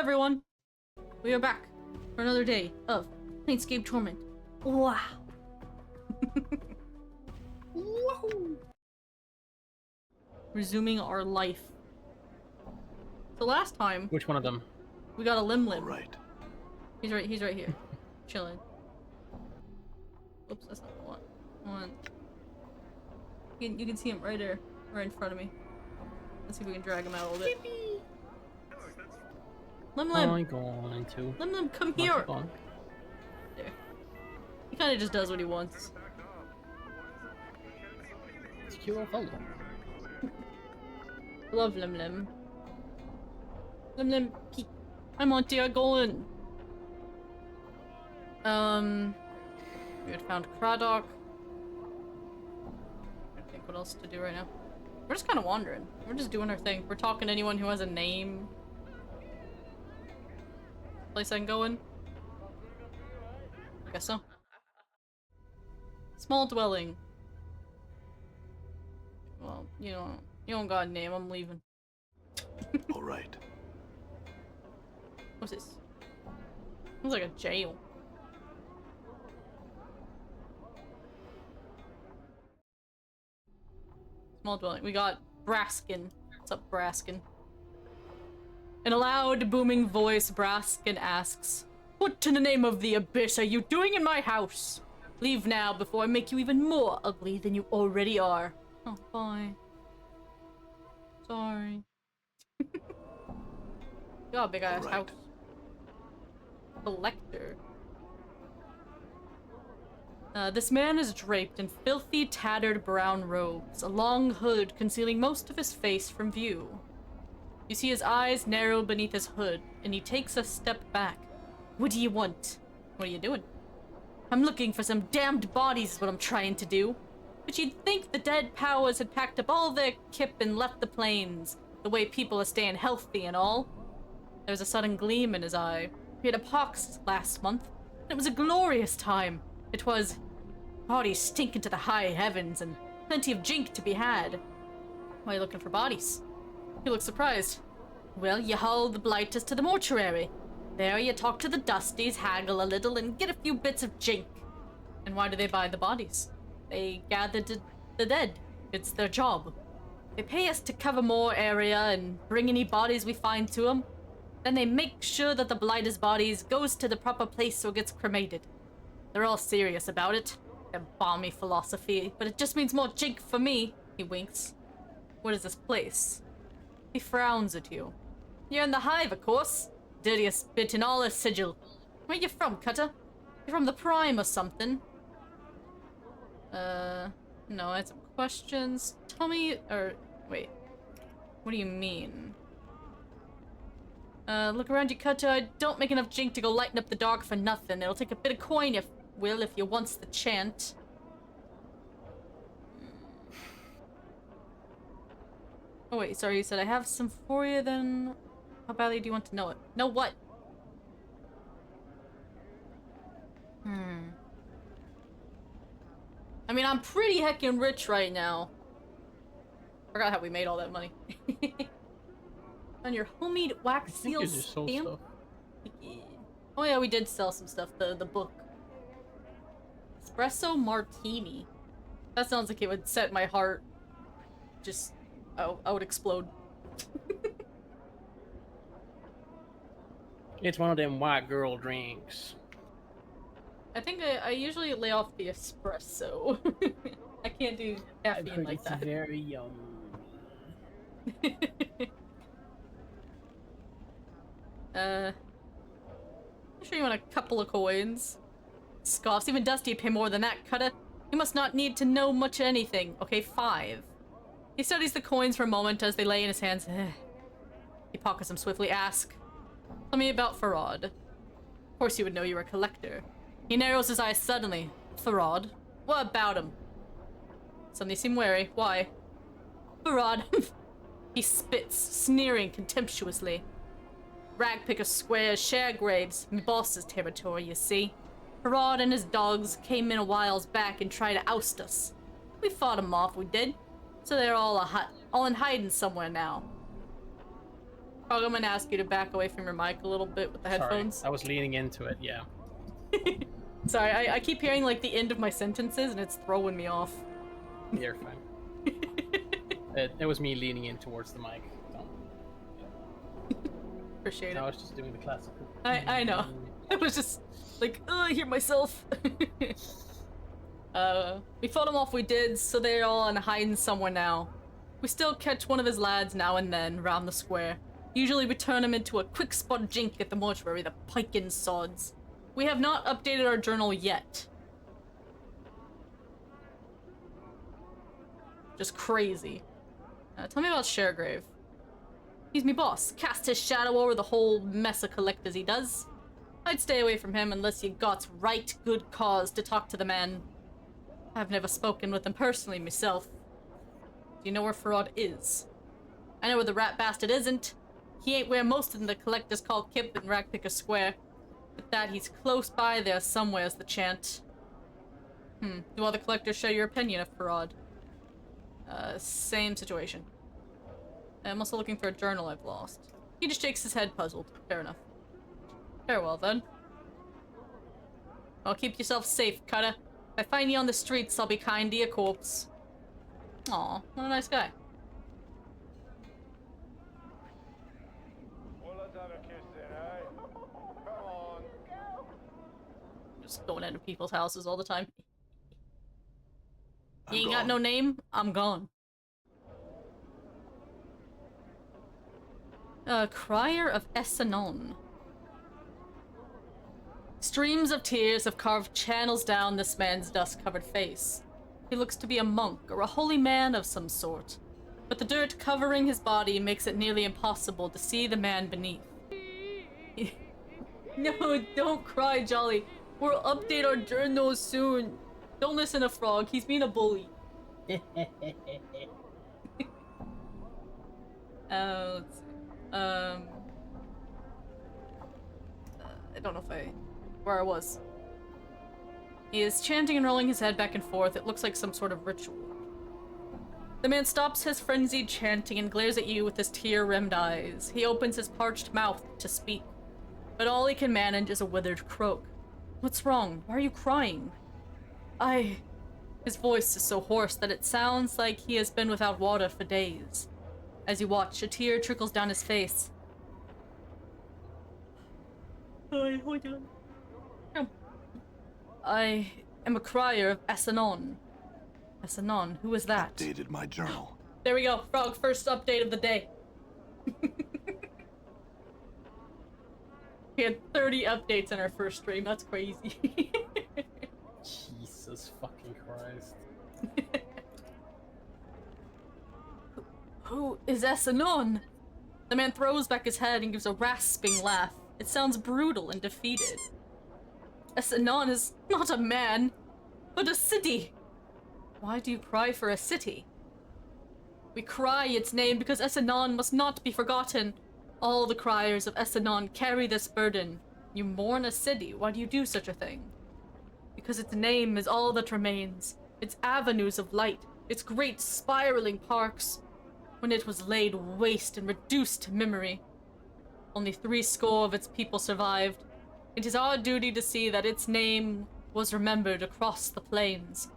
everyone! We are back for another day of PLANESCAPE TORMENT. Wow! Woohoo! Resuming our life. So last time... Which one of them? We got a Lim. Right. He's right here. Chilling. Oops, that's not the one. You can see him right there. Right in front of me. Let's see if we can drag him out a little bit. Lim. I'm going to. Lim, come here! There. He kinda just does what he wants. It's a cute little fellow. Love Lim. Lim, peek. I'm on dear going. We had found Craddock. I think what else to do right now. We're just kind of wandering. We're just doing our thing. We're talking to anyone who has a name. Place I can go in? I guess so. Small dwelling. Well, you don't got a name. I'm leaving. All right. What's this? Looks like a jail. Small dwelling. We got Braskin. What's up, Braskin? In a loud, booming voice, Braskin asks, "What in the name of the abyss are you doing in my house? Leave now before I make you even more ugly than you already are." Oh, bye. Sorry. You got a big ass house. Collector. This man is draped in filthy, tattered brown robes, a long hood concealing most of his face from view. You see his eyes narrow beneath his hood, and he takes a step back. "What do you want?" "What are you doing?" "I'm looking for some damned bodies is what I'm trying to do." But you'd think the dead powers had packed up all their kip and left the plains, the way people are staying healthy and all. There was a sudden gleam in his eye. He had a pox last month, and it was a glorious time. It was bodies stinking to the high heavens and plenty of jink to be had. "Why are you looking for bodies?" He looked surprised. "Well, you haul the blighters to the mortuary. There you talk to the dusties, haggle a little, and get a few bits of jink." "And why do they buy the bodies?" "They gather the dead. It's their job. They pay us to cover more area and bring any bodies we find to them. Then they make sure that the blighters' bodies goes to the proper place so it gets cremated. They're all serious about it. Their balmy philosophy, but it just means more jink for me." He winks. "What is this place?" He frowns at you. "You're in the hive, of course. Dirtiest bit in all the sigil. Where you from, Cutter? You're from the Prime or something?" No, I had some questions. Tell me, wait. What do you mean? Look around you, Cutter. Don't make enough jink to go lighten up the dark for nothing. It'll take a bit of coin, if you wants the chant. Oh wait, sorry, you said I have some for you, then how badly do you want to know it? Know what? I mean, I'm pretty heckin' rich right now. Forgot how we made all that money. On your homemade wax seal stamp? Oh yeah, we did sell some stuff, the book. Espresso martini. That sounds like it would set my heart. Just, I would explode. It's one of them white girl drinks. I think I usually lay off the espresso. I can't do caffeine like that. It's very yummy. I'm sure you want a couple of coins. Scoffs. Even Dusty pay more than that, Cutter. You must not need to know much of anything. Okay, 5. He studies the coins for a moment as they lay in his hands. He pockets them swiftly. Ask, "Tell me about Farad." Of course you would know you're a collector. He narrows his eyes suddenly. "Farad? What about him?" Suddenly seem wary. "Why?" "Farad." He spits, sneering contemptuously. "Ragpicker squares, share graves, me boss's territory, you see. Farad and his dogs came in a whiles back and tried to oust us. We fought 'em off, we did. So they're all in hiding somewhere now." I'm gonna ask you to back away from your mic a little bit with the headphones. Sorry, I was leaning into it, yeah. Sorry, I keep hearing like the end of my sentences and it's throwing me off. You're fine. It was me leaning in towards the mic. So. Appreciate I it. was just doing the classical. I know. I was just like, I hear myself. We fought them off, we did, so they're all in hiding somewhere now. We still catch one of his lads now and then round the square. Usually we turn him into a quick spot jink at the mortuary, the pikin sods. We have not updated our journal yet. Just crazy. Tell me about Sharegrave. He's me boss. Cast his shadow over the whole mess of collectors he does. I'd stay away from him unless you got right good cause to talk to the man. I've never spoken with him personally myself. Do you know where Farad is? I know where the rat bastard isn't. He ain't where most of the collectors call Kip in Ragpicker Square. But that he's close by there somewhere's the chant. Do other collectors share your opinion of Farad? Same situation. I'm also looking for a journal I've lost. He just shakes his head puzzled. Fair enough. Farewell then. Well, keep yourself safe, Cutter. If I find you on the streets, I'll be kind to your corpse. Aw, what a nice guy. Well, let's have a kiss then, eh? Come on. Just going into people's houses all the time. You I'm ain't got gone. no name? I'm gone. Crier of Essanon. Streams of tears have carved channels down this man's dust-covered face. He looks to be a monk or a holy man of some sort, but the dirt covering his body makes it nearly impossible to see the man beneath. No, don't cry, Jolly. We'll update our journals soon. Don't listen to Frog, he's being a bully. Let's see. I don't know if where I was. He is chanting and rolling his head back and forth. It looks like some sort of ritual. The man stops his frenzied chanting and glares at you with his tear-rimmed eyes. He opens his parched mouth to speak, but all he can manage is a withered croak. What's wrong? Why are you crying? His voice is so hoarse that it sounds like he has been without water for days. As you watch, a tear trickles down his face. Hold on. I am a crier of Essanon. Essanon, who is that? Updated my journal. There we go, Frog, first update of the day. We had 30 updates in our first stream, that's crazy. Jesus fucking Christ. Who is Essanon? The man throws back his head and gives a rasping laugh. It sounds brutal and defeated. Essanon is not a man, but a city. Why do you cry for a city? We cry its name because Essanon must not be forgotten. All the criers of Essanon carry this burden. You mourn a city. Why do you do such a thing? Because its name is all that remains. Its avenues of light. Its great spiraling parks. When it was laid waste and reduced to memory. Only 70 of its people survived. It is our duty to see that its name was remembered across the plains.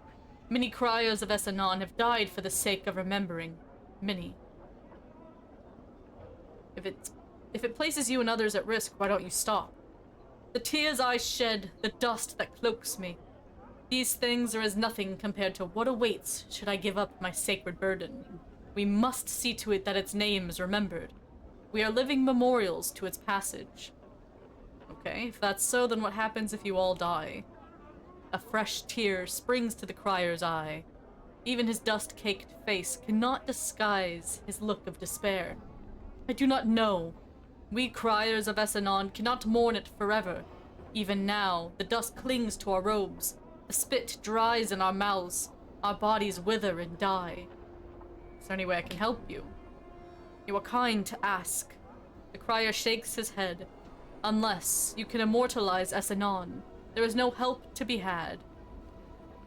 Many criers of Essanon have died for the sake of remembering. Many. If it places you and others at risk, why don't you stop? The tears I shed, the dust that cloaks me. These things are as nothing compared to what awaits should I give up my sacred burden. We must see to it that its name is remembered. We are living memorials to its passage. Okay, if that's so, then what happens if you all die? A fresh tear springs to the crier's eye. Even his dust-caked face cannot disguise his look of despair. I do not know. We criers of Essanon cannot mourn it forever. Even now, the dust clings to our robes. The spit dries in our mouths. Our bodies wither and die. Is there any way I can help you? You are kind to ask. The crier shakes his head. Unless you can immortalize Essanon, there is no help to be had.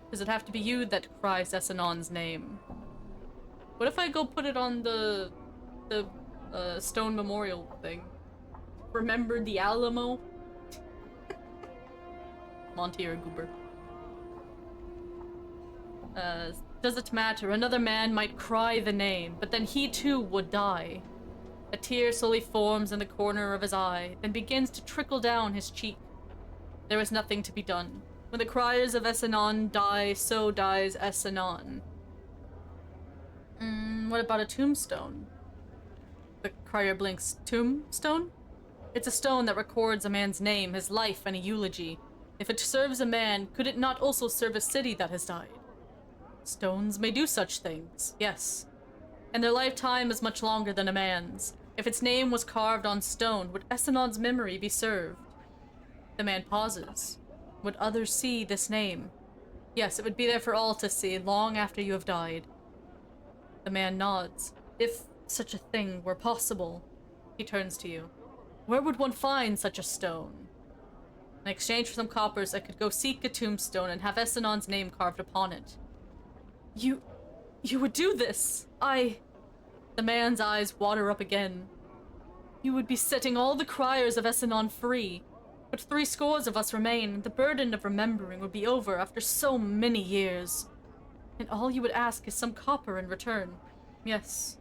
Does it have to be you that cries Essanon's name? What if I go put it on the stone memorial thing. Remember the Alamo? Monty or Goober. Does it matter? Another man might cry the name, but then he too would die. A tear slowly forms in the corner of his eye, then begins to trickle down his cheek. There is nothing to be done. When the criers of Essanon die, so dies Essanon. What about a tombstone? The crier blinks. Tombstone? It's a stone that records a man's name, his life, and a eulogy. If it serves a man, could it not also serve a city that has died? Stones may do such things, yes. And their lifetime is much longer than a man's. If its name was carved on stone, would Essenon's memory be served? The man pauses. Would others see this name? Yes, it would be there for all to see, long after you have died. The man nods. If such a thing were possible, he turns to you. Where would one find such a stone? In exchange for some coppers, I could go seek a tombstone and have Essenon's name carved upon it. You would do this? The man's eyes water up again. You would be setting all the criers of Essenon free. But 70 of us remain, and the burden of remembering would be over after so many years. And all you would ask is some copper in return. Yes.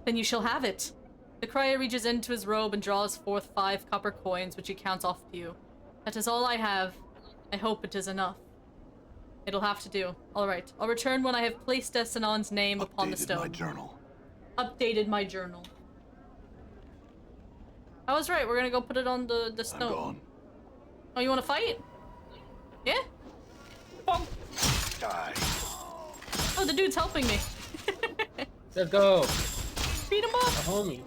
Then you shall have it. The crier reaches into his robe and draws forth 5 copper coins, which he counts off to you. That is all I have. I hope it is enough. It'll have to do. Alright, I'll return when I have placed Essenon's name upon the stone. My journal. Updated my journal. I was right, we're gonna go put it on the stone. I'm gone. Oh, you wanna fight? Yeah? Bonk. Die. Oh, the dude's helping me. Let's go. Beat him up! A homie.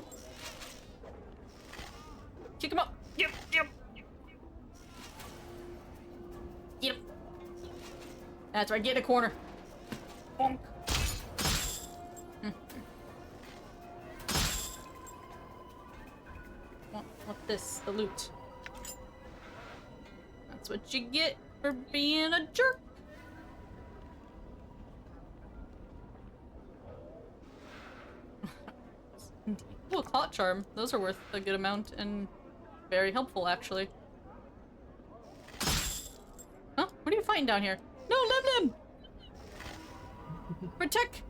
Kick him up! Yep. That's right, get in a corner. Bonk. Want this, the loot. That's what you get for being a jerk. Oh, clout charm. Those are worth a good amount and very helpful, actually. Huh? What are you fighting down here? No, Lim! Protect!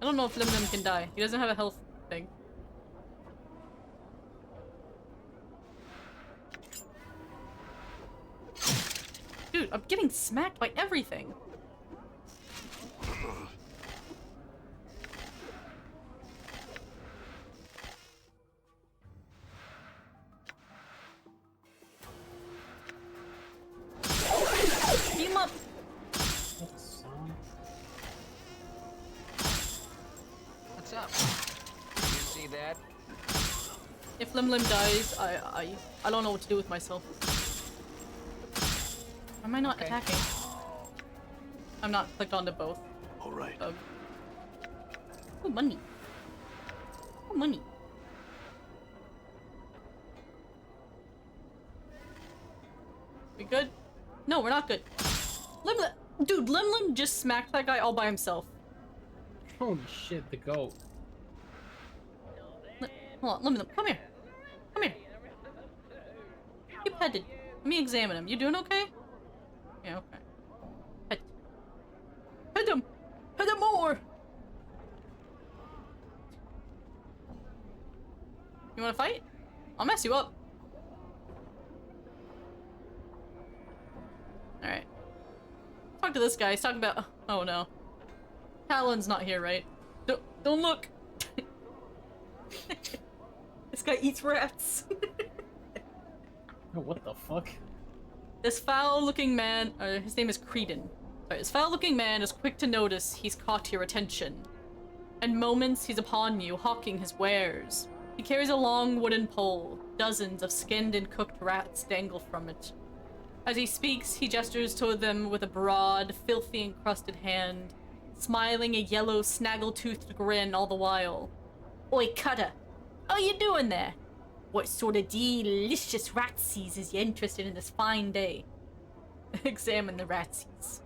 I don't know if Lim can die. He doesn't have a health thing. Dude, I'm getting smacked by everything. Beat him up! What's up? You see that? If Lim dies, I don't know what to do with myself. Am I not attacking? I'm not clicked onto both. All right. Oh, money. Oh, money. We good? No, we're not good. Dude, Lim just smacked that guy all by himself. Holy shit, the goat. Hold on, Lim, come here. Come here. Get petted. Let me examine him. You doing okay? Yeah, okay. Pet. Pet him! Pet him more! You wanna fight? I'll mess you up. Alright. Talk to this guy. He's talking about... Oh no. Talon's not here, right? Don't look! This guy eats rats. Oh, what the fuck? This foul-looking man... his name is Creedon. Sorry, this foul-looking man is quick to notice he's caught your attention. In moments, he's upon you, hawking his wares. He carries a long wooden pole. Dozens of skinned and cooked rats dangle from it. As he speaks, he gestures toward them with a broad, filthy encrusted hand, smiling a yellow, snaggle-toothed grin all the while. Oi, Cutter! How you doing there? What sort of delicious ratsies is you interested in this fine day? Examine the ratsies.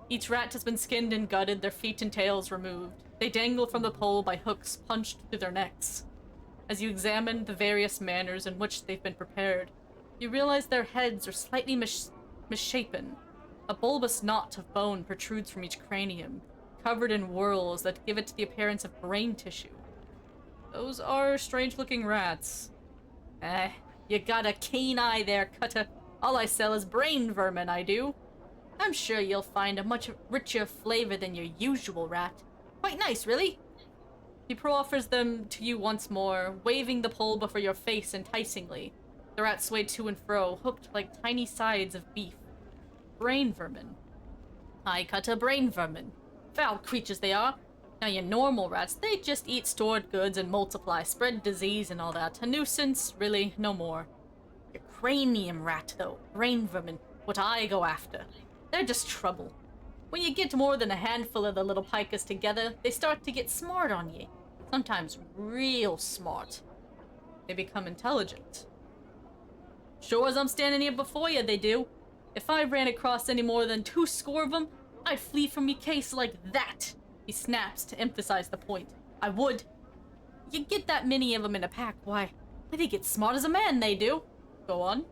Each rat has been skinned and gutted, their feet and tails removed. They dangle from the pole by hooks punched through their necks. As you examine the various manners in which they've been prepared, you realize their heads are slightly misshapen. A bulbous knot of bone protrudes from each cranium, covered in whorls that give it the appearance of brain tissue. Those are strange-looking rats. You got a keen eye there, Cutter. All I sell is brain vermin, I do. I'm sure you'll find a much richer flavor than your usual rat. Quite nice, really. He proffers them to you once more, waving the pole before your face enticingly. The rats sway to and fro, hooked like tiny sides of beef. Brain vermin. I cut a brain vermin. Foul creatures they are. Now your normal rats, they just eat stored goods and multiply, spread disease and all that. A nuisance, really, no more. Your cranium rat, though, brain vermin, what I go after. They're just trouble. When you get more than a handful of the little pikas together, they start to get smart on you. Sometimes real smart. They become intelligent. Sure as I'm standing here before you, they do. If I ran across any more than 2 score of them, I'd flee from me case like that. He snaps to emphasize the point. I would. You get that many of them in a pack, why, they get smart as a man, they do. Go on.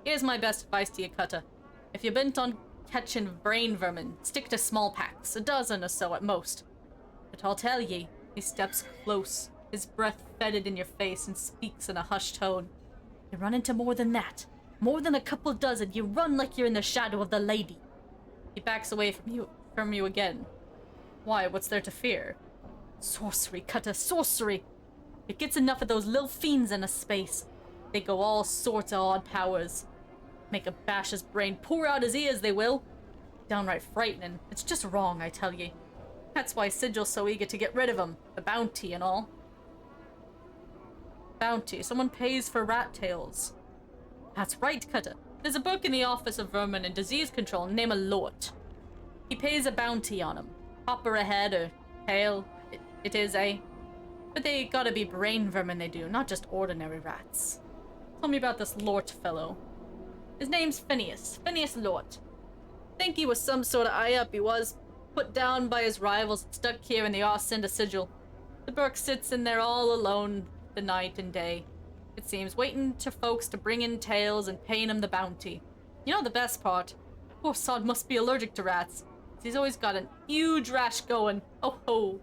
Here's my best advice to you, Cutter. If you're bent on catching brain vermin, stick to small packs, a dozen or so at most. But I'll tell ye, he steps close, his breath fetid in your face, and speaks in a hushed tone. You run into more than that. More than a couple dozen, you run like you're in the shadow of the lady. He backs away from you again. Why, what's there to fear? Sorcery, Cutter, sorcery! It gets enough of those little fiends in a space. They go all sorts of odd powers. Make a bash his brain, pour out his ears, they will. Downright frightening. It's just wrong, I tell ye. That's why Sigil's so eager to get rid of him. The bounty and all. Bounty. Someone pays for rat tails. That's right, Cutter. There's a book in the Office of Vermin and Disease Control named a Lort. He pays a bounty on him. Hopper a head or tail. It is, eh? But they gotta be brain vermin they do, not just ordinary rats. Tell me about this Lort fellow. His name's Phineas. Phineas Lort. Think he was some sort of eye-up, he was. Put down by his rivals, stuck here in the Arcinda Sigil. The Burke sits in there all alone the night and day. It seems, waiting to folks to bring in tales and paying him the bounty. You know the best part? Poor sod must be allergic to rats. He's always got an huge rash going. Oh ho.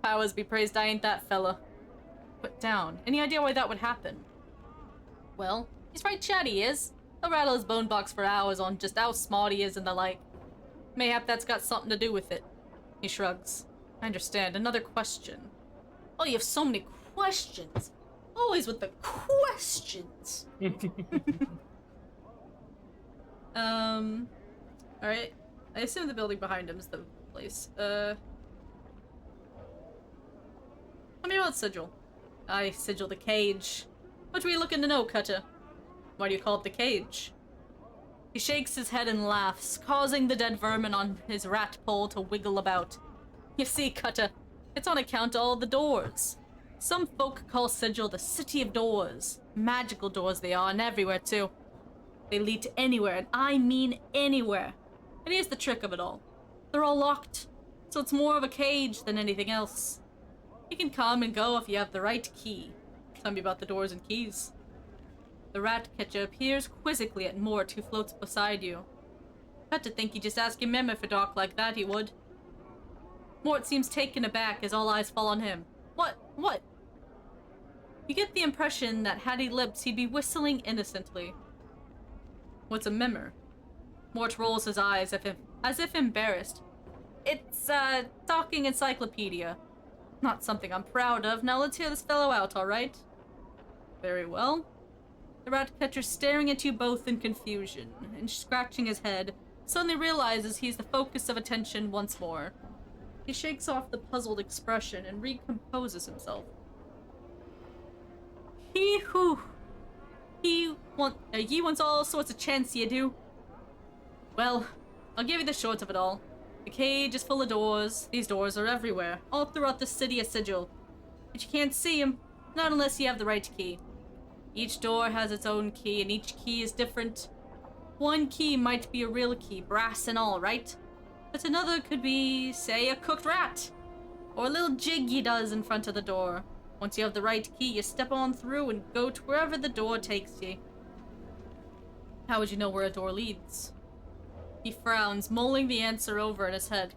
Powers be praised I ain't that fella. Put down. Any idea why that would happen? Well, he's right chatty, he is. He'll rattle his bone box for hours on just how smart he is and the like. Mayhap that's got something to do with it. He shrugs. I understand. Another question. Oh, you have so many questions. Always with the questions. Alright. I assume the building behind him is the place. Tell me about Sigil. Aye, Sigil the cage. What were you looking to know, Cutter? Why do you call it the cage? He shakes his head and laughs, causing the dead vermin on his rat pole to wiggle about. You see, Cutter, it's on account of all the doors. Some folk call Sigil the City of Doors. Magical doors they are, and everywhere too. They lead to anywhere, and I mean anywhere. And here's the trick of it all. They're all locked, so it's more of a cage than anything else. You can come and go if you have the right key. Tell me about the doors and keys. The rat catcher peers quizzically at Mort, who floats beside you. Had to think you'd just ask your member for talk like that, he would. Mort seems taken aback as all eyes fall on him. What? You get the impression that had he lips, he'd be whistling innocently. What's a member? Mort rolls his eyes as if embarrassed. It's a talking encyclopedia. Not something I'm proud of. Now let's hear this fellow out, alright? Very well. The rat catcher staring at you both in confusion, and scratching his head, suddenly realizes he's the focus of attention once more. He shakes off the puzzled expression and recomposes himself. Ye wants all sorts of chance, ye do. Well, I'll give you the short of it all. The cage is full of doors. These doors are everywhere, all throughout the city of Sigil. But you can't see them, not unless you have the right key. Each door has its own key, and each key is different. One key might be a real key, brass and all, right? But another could be, say, a cooked rat. Or a little jig he does in front of the door. Once you have the right key, you step on through and go to wherever the door takes you. How would you know where a door leads? He frowns, mulling the answer over in his head.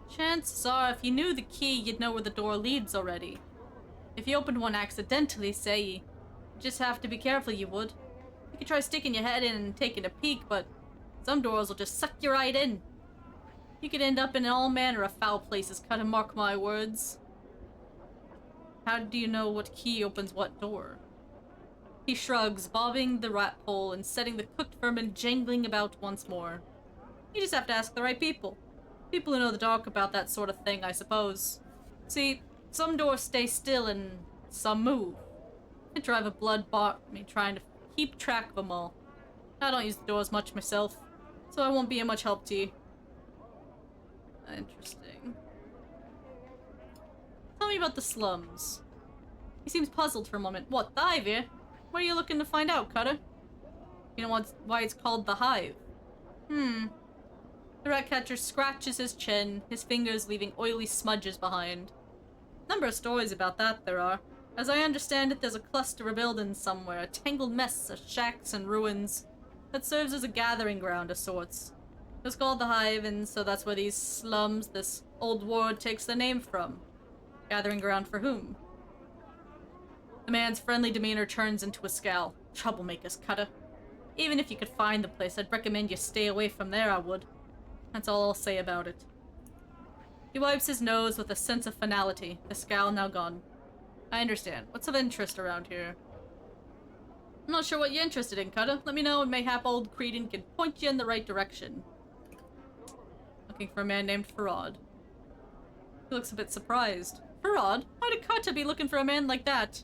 Chances are, if you knew the key, you'd know where the door leads already. If you opened one accidentally, say, you just have to be careful, you would. You could try sticking your head in and taking a peek, but some doors will just suck you right in. You could end up in all manner of foul places, cut and mark my words. How do you know what key opens what door? He shrugs, bobbing the rat pole and setting the cooked vermin jangling about once more. You just have to ask the right people. People who know the dark about that sort of thing, I suppose. See, some doors stay still and some move. I drive a blood bought me trying to keep track of them all. I don't use the doors much myself, so I won't be of much help to you. Interesting. Tell me about the slums. He seems puzzled for a moment. What, the hive here? What are you looking to find out, Cutter? You know why it's called the hive? The rat catcher scratches his chin, his fingers leaving oily smudges behind. Number of stories about that there are. As I understand it, there's a cluster of buildings somewhere, a tangled mess of shacks and ruins that serves as a gathering ground of sorts. It's called the hive, and so that's where these slums, this old ward, takes their name from. Gathering ground for whom? The man's friendly demeanor turns into a scowl. Troublemakers, Cutter. Even if you could find the place, I'd recommend you stay away from there, I would. That's all I'll say about it. He wipes his nose with a sense of finality, the scowl now gone. I understand. What's of interest around here? I'm not sure what you're interested in, Cutter. Let me know and mayhap old Creedon can point you in the right direction. Looking for a man named Farad. He looks a bit surprised. Farad? Why'd a Cutter be looking for a man like that?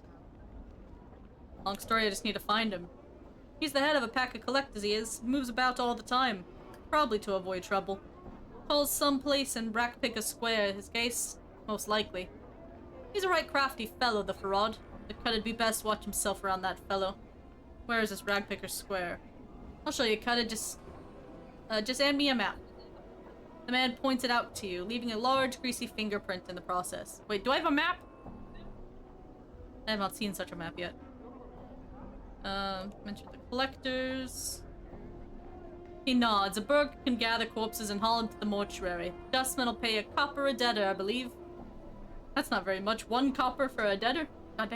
Long story, I just need to find him. He's the head of a pack of collectors, he is. Moves about all the time. Probably to avoid trouble. Calls some place in Rackpicker Square his case. Most likely. He's a right crafty fellow, the Farad. The Cutter'd be best watch himself around that fellow. Where is this Ragpicker Square? I'll show you, Cutter. Just hand me a map. The man points it out to you, leaving a large, greasy fingerprint in the process. Wait, do I have a map? I have not seen such a map yet. Mention the collectors. He nods. A burg can gather corpses and haul them to the mortuary. Dustman will pay a copper a debtor, I believe. That's not very much. 1 copper for a debtor? God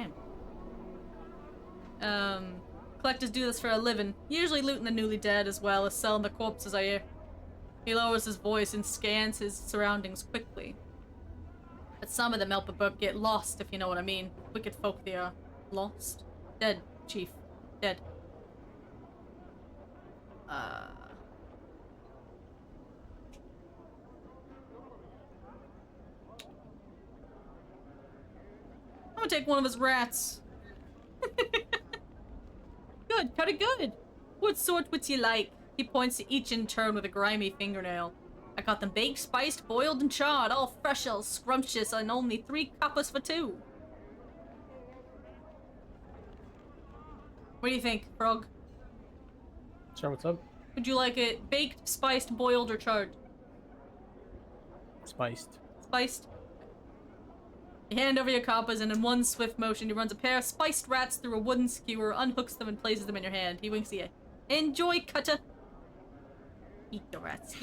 damn. Collectors do this for a living. Usually looting the newly dead as well as selling the corpses, I hear. He lowers his voice and scans his surroundings quickly. But some of them help a book get lost, if you know what I mean. Wicked folk they are. Lost? Dead, Chief. Dead. I'm gonna take one of his rats. Good, Cutter, good. What sort would you like? He points to each in turn with a grimy fingernail. I got them baked, spiced, boiled, and charred, all fresh, all scrumptious, and only 3 coppers for 2. What do you think, Frog? Sure, what's up? Would you like it baked, spiced, boiled, or charred? Spiced. Spiced. You hand over your coppers, and in one swift motion, he runs a pair of spiced rats through a wooden skewer, unhooks them, and places them in your hand. He winks at you. Enjoy, Cutter. Eat the rats.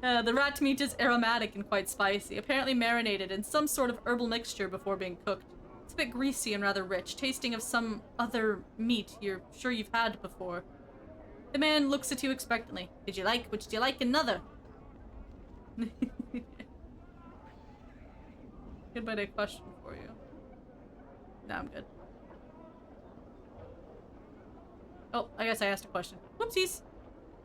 The rat meat is aromatic and quite spicy, apparently marinated in some sort of herbal mixture before being cooked. It's a bit greasy and rather rich, tasting of some other meat you're sure you've had before. The man looks at you expectantly. Would you like another? Good bit of question for you. No, I'm good. Oh, I guess I asked a question. Whoopsies!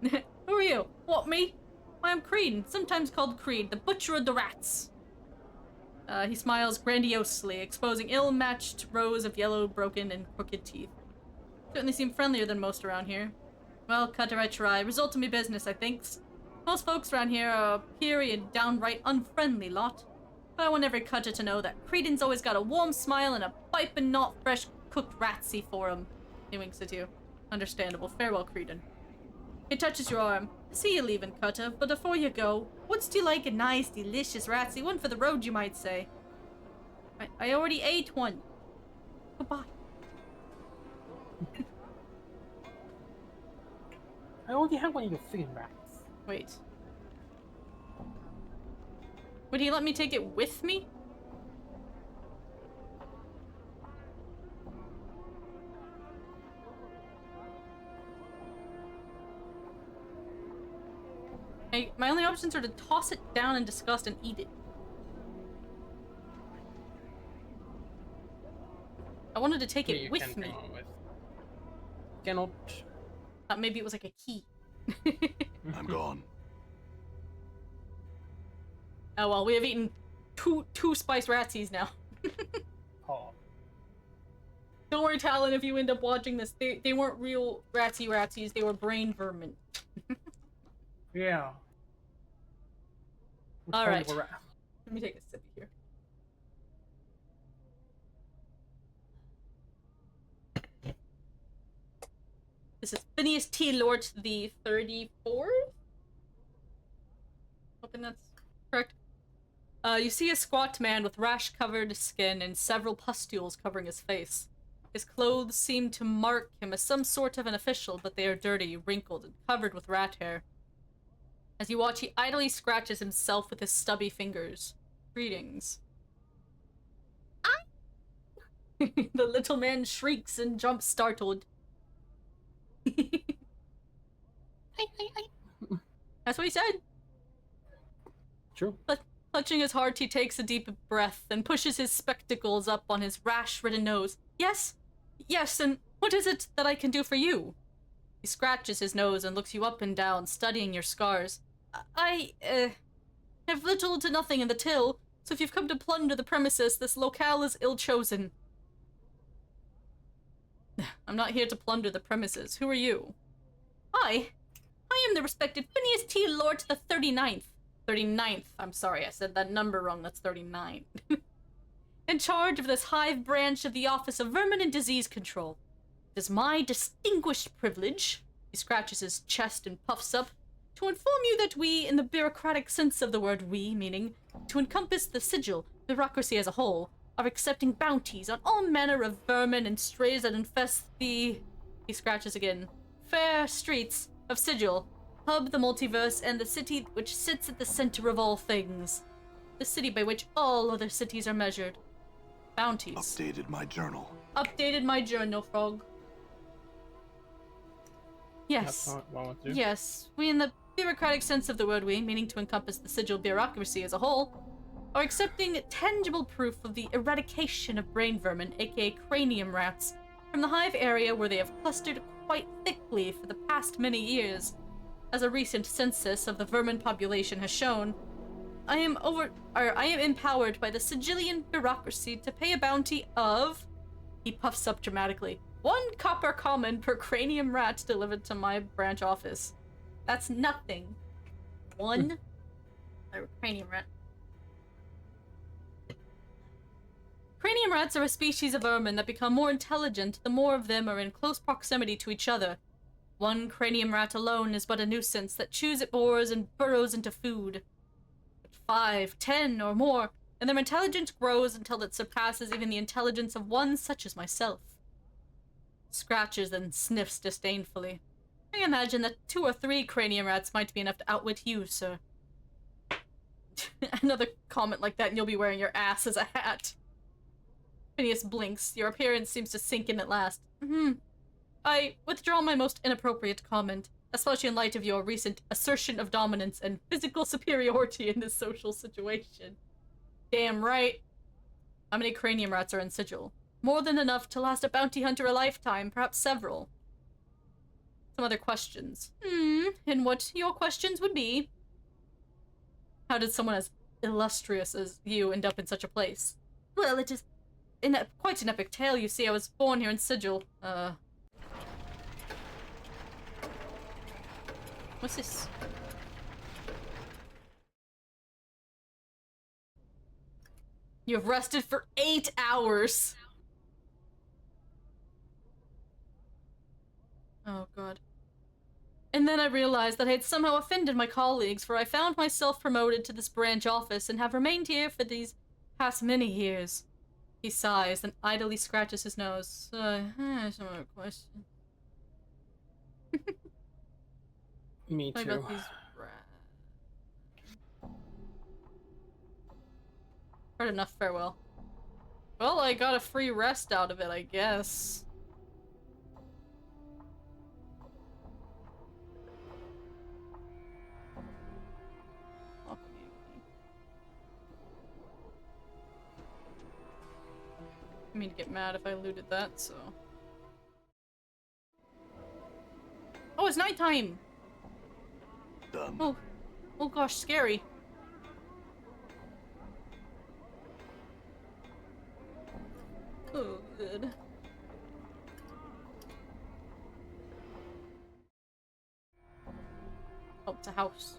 Who are you? What, me? Why, I'm Creed, sometimes called Creed, the butcher of the rats. He smiles grandiosely, exposing ill-matched rows of yellow, broken, and crooked teeth. Certainly seem friendlier than most around here. Well, Cutter, I try. Result of me business, I thinks. Most folks around here are a peery and downright unfriendly lot. But I want every Cutter to know that Creedon's always got a warm smile and a piping not fresh cooked ratsy for him. He winks at you. Understandable. Farewell, Creedon. He touches your arm. See you leaving, Cutter, but before you go, wouldst you like a nice, delicious ratsy one for the road, you might say? I already ate one. Goodbye. I already have one of your friggin' rats. Wait. Would he let me take it with me? My only options are to toss it down in disgust and eat it. I wanted to take Yeah, it you with can me. come on with. Cannot. Thought maybe it was like a key. I'm gone. Oh well, we have eaten two spice ratsies now. Oh. Don't worry, Talon, if you end up watching this, they weren't real ratsies, they were brain vermin. Yeah. All right. Let Let me take a sip here. This is Phineas T. Lort the 34th? Hoping that's correct. You see a squat man with rash-covered skin and several pustules covering his face. His clothes seem to mark him as some sort of an official, but they are dirty, wrinkled, and covered with rat hair. As you watch, he idly scratches himself with his stubby fingers. Greetings. The little man shrieks and jumps startled. That's what he said. True. But clutching his heart, he takes a deep breath and pushes his spectacles up on his rash-ridden nose. Yes, and what is it that I can do for you? He scratches his nose and looks you up and down, studying your scars. I have little to nothing in the till, so if you've come to plunder the premises, this locale is ill-chosen. I'm not here to plunder the premises. Who are you? I am the respected Phineas T. Lort the 39th. 39th. I'm sorry, I said that number wrong. That's 39. In charge of this hive branch of the Office of Vermin and Disease Control. It is my distinguished privilege, he scratches his chest and puffs up, to inform you that we, in the bureaucratic sense of the word we, meaning to encompass the sigil, bureaucracy as a whole, are accepting bounties on all manner of vermin and strays that infest the... he scratches again. Fair streets of Sigil, Hub, the multiverse, and the city which sits at the center of all things. The city by which all other cities are measured. Bounties. Updated my journal. Updated my journal, Frog. Yes. That's not what I want to do. Yes. We, in the bureaucratic sense of the word we, meaning to encompass the sigil bureaucracy as a whole, are accepting tangible proof of the eradication of brain vermin, aka cranium rats, from the hive area where they have clustered quite thickly for the past many years. As a recent census of the vermin population has shown, I am empowered by the Sigillian bureaucracy to pay a bounty of... He puffs up dramatically. 1 copper common per cranium rat delivered to my branch office. That's nothing. 1 cranium rat. Cranium rats are a species of vermin that become more intelligent the more of them are in close proximity to each other. 1 cranium rat alone is but a nuisance that chews at boars and burrows into food. But 5, 10, or more, and their intelligence grows until it surpasses even the intelligence of one such as myself. Scratches and sniffs disdainfully. I imagine that 2 or 3 cranium rats might be enough to outwit you, sir. Another comment like that and you'll be wearing your ass as a hat. Phineas blinks. Your appearance seems to sink in at last. I withdraw my most inappropriate comment, especially in light of your recent assertion of dominance and physical superiority in this social situation. Damn right. How many cranium rats are in Sigil? More than enough to last a bounty hunter a lifetime, perhaps several. Some other questions. And what your questions would be? How did someone as illustrious as you end up in such a place? Well, it is quite an epic tale, you see. I was born here in Sigil. What's this? You have rested for 8 hours. Oh god. And then I realized that I had somehow offended my colleagues, for I found myself promoted to this branch office and have remained here for these past many years. He sighs, then idly scratches his nose. Some other question. Me Talking too. about these Heard enough, farewell. Well, I got a free rest out of it, I guess. I mean to get mad if I looted that, so. Oh, it's nighttime! Done. Oh gosh, scary. Oh, good. Oh, it's a house.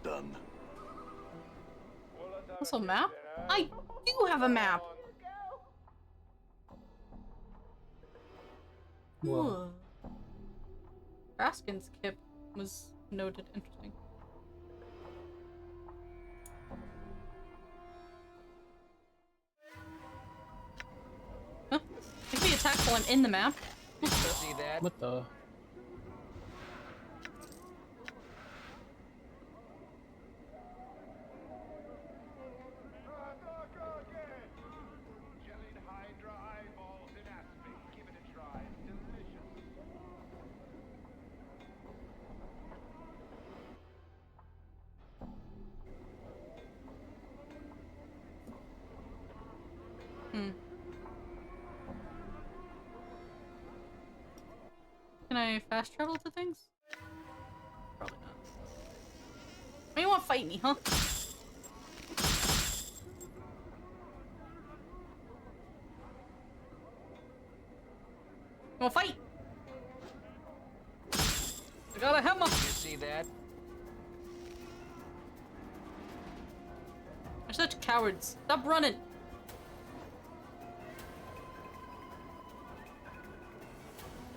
Done. Also a map? I do have a map! Whoa. Raskin's kip was noted interesting. Huh? I can be attacked while I'm in the map. Did you see that? What the? Gellied Hydra eyeballs in aspic. Give it a try. It's delicious. Can I fast travel to things? Probably not. Oh, you wanna fight me, huh? You wanna fight? I got a hammer! Did you see that? You're such cowards. Stop running!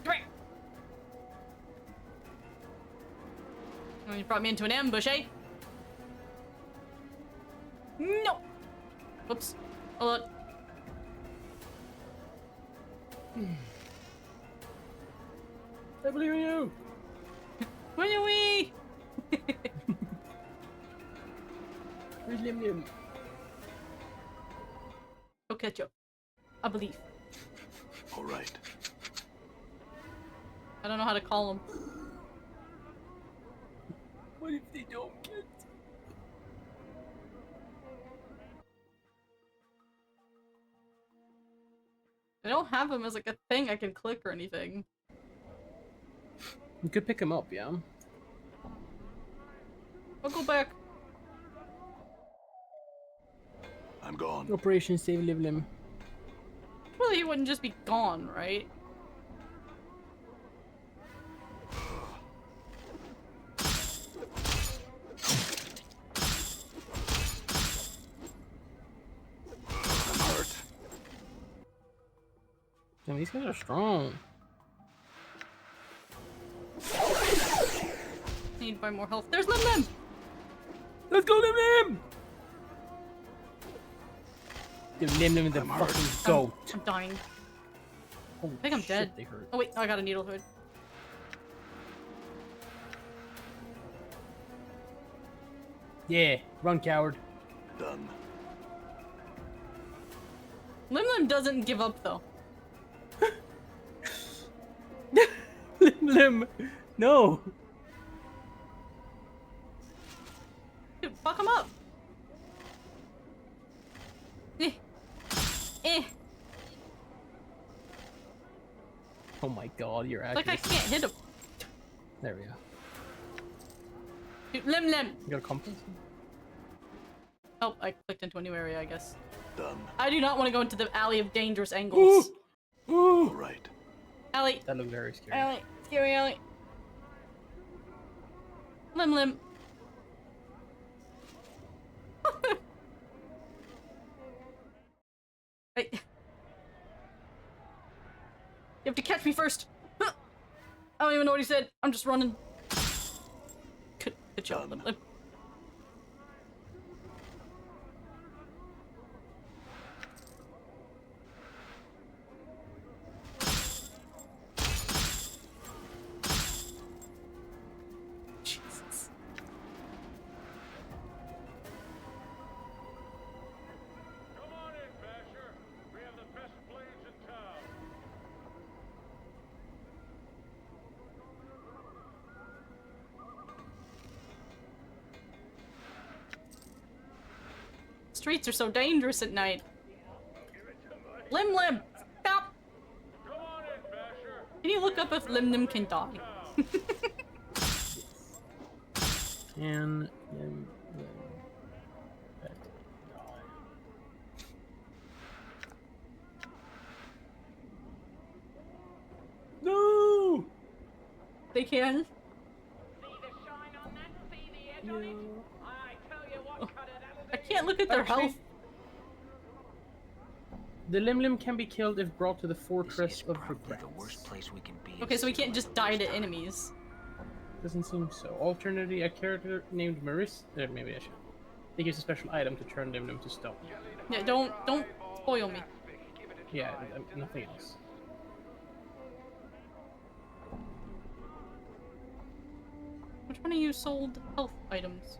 Come here! Oh, you brought me into an ambush, eh? No! Whoops. Hold on. I believe in you! Where are we? Where's Lim Lim? Go catch up. I believe. All right. I don't know how to call them. What if they don't get? I don't have them as like a thing I can click or anything. You could pick him up, yeah? I'll go back. I'm gone. Operation Save Liv Lim. Well, he wouldn't just be gone, right? I'm hurt. Damn, these guys are strong. I need to buy more health. There's Lim Lim! Let's go, Lim Lim! The Lim Lim is the I'm hurt. fucking goat. I'm dying. Holy I think I'm shit, dead. They hurt. Oh wait, I got a needle hood. Yeah, run, coward. Done. Lim Lim doesn't give up though. Lim Lim, no. Dude, fuck him up. Eh. Eh. Oh my god, you're Like I accurate. can't hit him. There we go. Dude, Lim Lim! You got a compass? Oh, I clicked into a new area, I guess. Done. I do not want to go into the alley of dangerous angles. All right. Alley. That looked very scary. Alley. Scary alley. Lim Lim. Wait. You have to catch me first. I don't even know what he said. I'm just running. Good job, Done. Lim. Jesus. Come on in, Basher. We have the best planes in town. Streets are so dangerous at night. Lim Lim, stop! Come on in, Basher. Can you look up if Lim Lim can die? Can Lim Pet die? No! They can. See the shine on that? See the edge on it? I tell you what, cut it out of I can't look at their Actually, health. The Lim Lim can be killed if brought to the This Fortress is of probably Regrets. the worst place we can be. Okay, so we can't just die to enemies. Doesn't seem so. Alternately, a character named Maris. Maybe I should. They use a special item to turn Lim Lim to stone. Yeah, don't spoil me. Yeah, nothing else. Which one of you sold health items?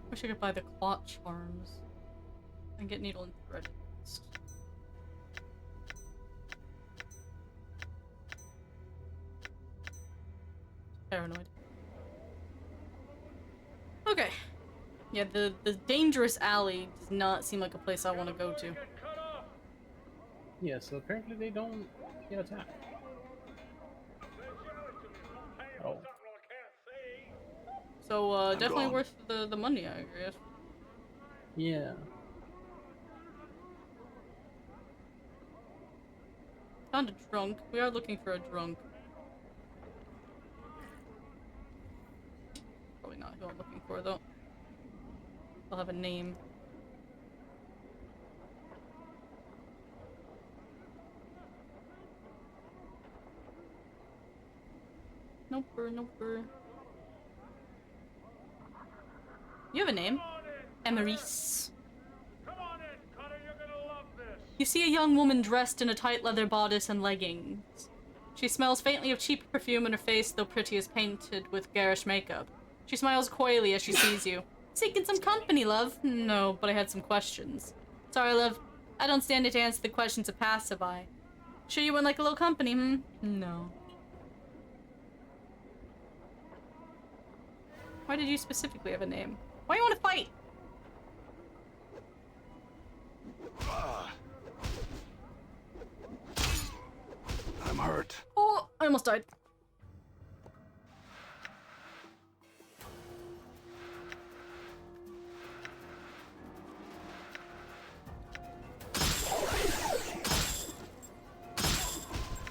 Wish I could buy the clot charms and get needle and thread. Paranoid. Okay. Yeah, the dangerous alley does not seem like a place I want to go to. Cut off. Yeah, so apparently they don't get attacked. Oh. Something I can't see. So, definitely gone. worth the money, I guess. Yeah. Found a drunk. We are looking for a drunk. Probably not who I'm looking for, though. They'll have a name. Noper, noper. You have a name? Emerise. Come on in, Cutter. You're gonna love this. You see a young woman dressed in a tight leather bodice and leggings. She smells faintly of cheap perfume and her face, though pretty, is painted with garish makeup. She smiles coyly as she sees you. Seeking some company, love? No, but I had some questions. Sorry, love. I don't stand here to answer the questions of passerby. Sure you wouldn't like a little company, hmm? No. Why did you specifically have a name? Why do you want to fight? I'm hurt. Oh, I almost died.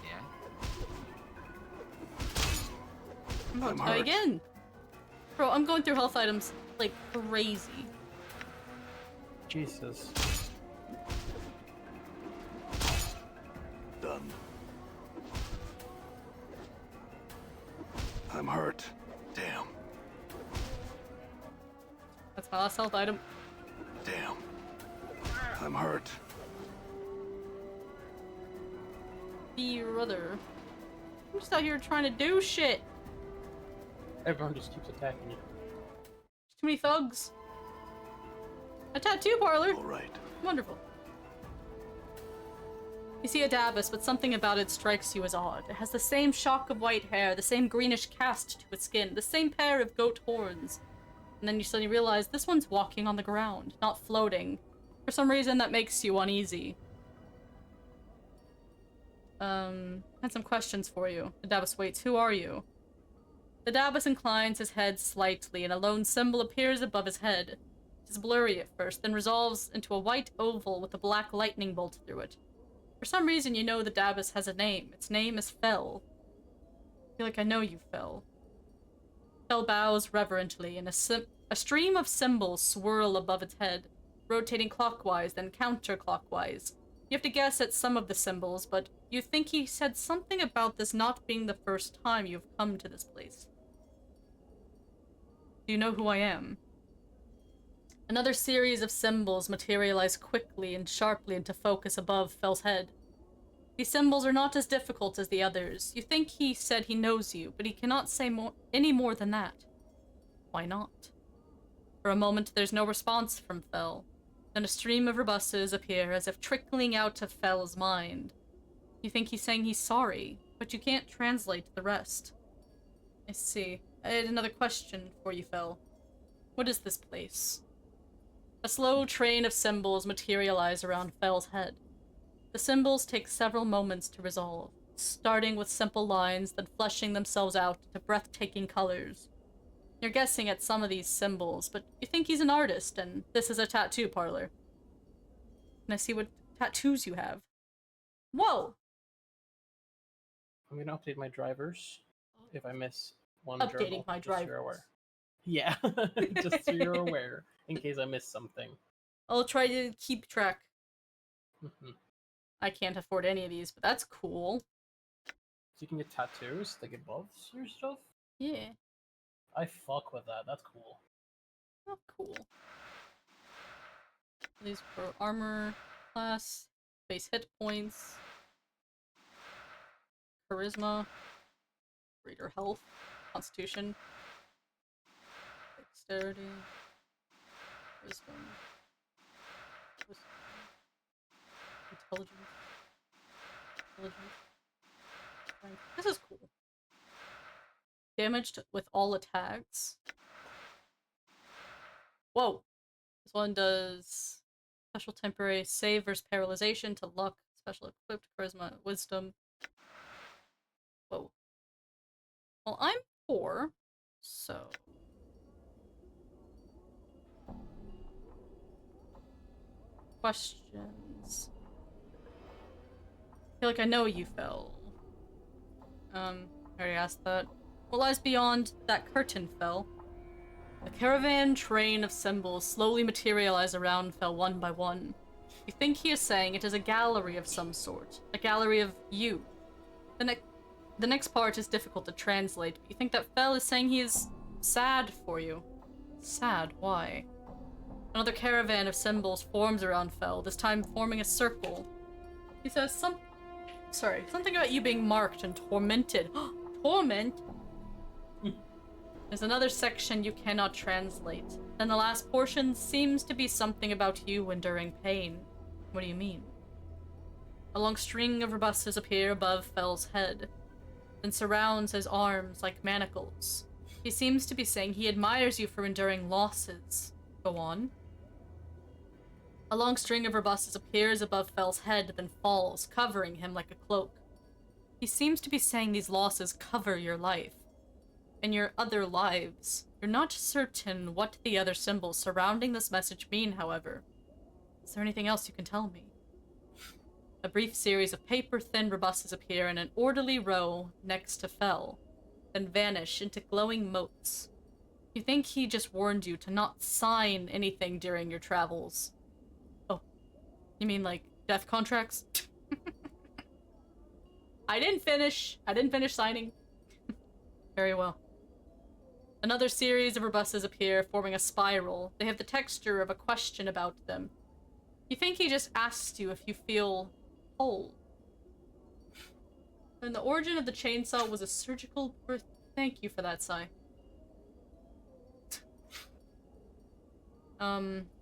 Yeah. I'm about I'm to die hurt. again. Bro, I'm going through health items like crazy. Jesus. Done. I'm hurt. Damn. That's my last health item. Damn. I'm hurt. Brother. I'm just out here trying to do shit. Everyone just keeps attacking you. Too many thugs. A tattoo parlor. All right. Wonderful. You see a Dabus, but something about it strikes you as odd. It has the same shock of white hair, the same greenish cast to its skin, the same pair of goat horns. And then you suddenly realize this one's walking on the ground, not floating. For some reason that makes you uneasy. Had some questions for you. The Dabus waits. Who are you? The Dabus inclines his head slightly, and a lone symbol appears above his head. It is blurry at first, then resolves into a white oval with a black lightning bolt through it. For some reason, you know the Dabus has a name. Its name is Fel. feel like I know you, Fel. Fel bows reverently, and a stream of symbols swirl above its head, rotating clockwise, then counterclockwise. You have to guess at some of the symbols, but you think he said something about this not being the first time you've come to this place. Do you know who I am? Another series of symbols materialize quickly and sharply into focus above Fel's head. These symbols are not as difficult as the others. You think he said he knows you, but he cannot say any more than that. Why not? For a moment, there's no response from Fel. Then a stream of rebusses appear as if trickling out of Fel's mind. You think he's saying he's sorry, but you can't translate the rest. I see. I had another question for you, Fel. What is this place? A slow train of symbols materialize around Fel's head. The symbols take several moments to resolve, starting with simple lines, then fleshing themselves out into breathtaking colors. You're guessing at some of these symbols, but you think he's an artist, and this is a tattoo parlor. Can I see what tattoos you have? Whoa! I'm gonna update my drivers if I miss one Updating journal, my just so you're drivers. aware. Yeah, just so you're aware, in case I miss something. I'll try to keep track. Mhm. I can't afford any of these, but that's cool. So you can get tattoos, like above your stuff? Yeah. I fuck with that, that's cool. Oh, cool. These for armor class, base hit points, charisma, greater health, constitution, dexterity, wisdom, intelligence, strength. This is cool. Damaged with all attacks. Whoa! This one does special temporary save versus paralyzation to luck, special equipped, charisma, wisdom. Whoa. Well, I'm poor, so... Questions. I feel like I know you, Fel. I already asked that. What lies beyond that curtain, Fel? A caravan train of symbols slowly materialize around Fel one by one. You think he is saying it is a gallery of some sort. A gallery of you. The next part is difficult to translate, but you think that Fel is saying he is sad for you. Sad? Why? Another caravan of symbols forms around Fel, this time forming a circle. He says something about you being marked and tormented. Torment? There's another section you cannot translate. Then the last portion seems to be something about you enduring pain. What do you mean? A long string of rebusses appear above Fel's head, then surrounds his arms like manacles. He seems to be saying he admires you for enduring losses. Go on. A long string of rebusses appears above Fel's head, then falls, covering him like a cloak. He seems to be saying these losses cover your life. And your other lives. You're not certain what the other symbols surrounding this message mean, however. Is there anything else you can tell me? A brief series of paper-thin rebusses appear in an orderly row next to Fel, then vanish into glowing motes. You think he just warned you to not sign anything during your travels. Oh, you mean like death contracts? I didn't finish signing. Very well. Another series of rebusses appear, forming a spiral. They have the texture of a question about them. You think he just asked you if you feel whole. And the origin of the chainsaw was a surgical birth. Thank you for that, Sai.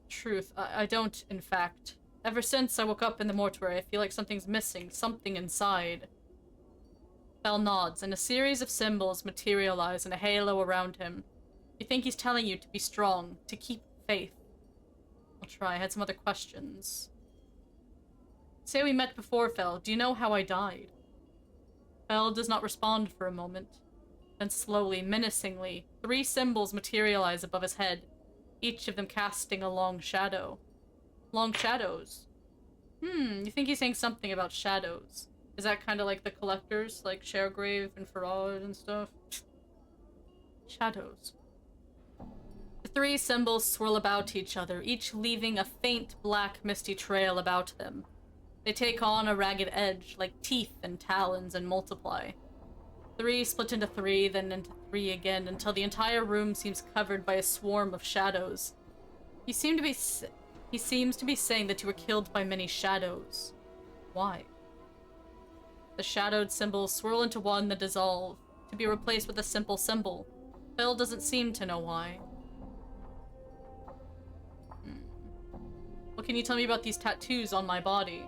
Truth. I don't, in fact. Ever since I woke up in the mortuary, I feel like something's missing. Something inside. Fel nods, and a series of symbols materialize in a halo around him. You think he's telling you to be strong, to keep faith. I'll try. I had some other questions. Say we met before, Fel. Do you know how I died? Fel does not respond for a moment. Then slowly, menacingly, 3 symbols materialize above his head, each of them casting a long shadow. Long shadows. You think he's saying something about shadows. Is that kind of like the collectors, like Sharegrave and Farad and stuff? Shadows. The three symbols swirl about each other, each leaving a faint black misty trail about them. They take on a ragged edge, like teeth and talons, and multiply. 3 split into 3, then into 3 again, until the entire room seems covered by a swarm of shadows. He seems to be saying that you were killed by many shadows. Why? The shadowed symbols swirl into one that dissolve, to be replaced with a simple symbol. Phil doesn't seem to know why. What can you tell me about these tattoos on my body?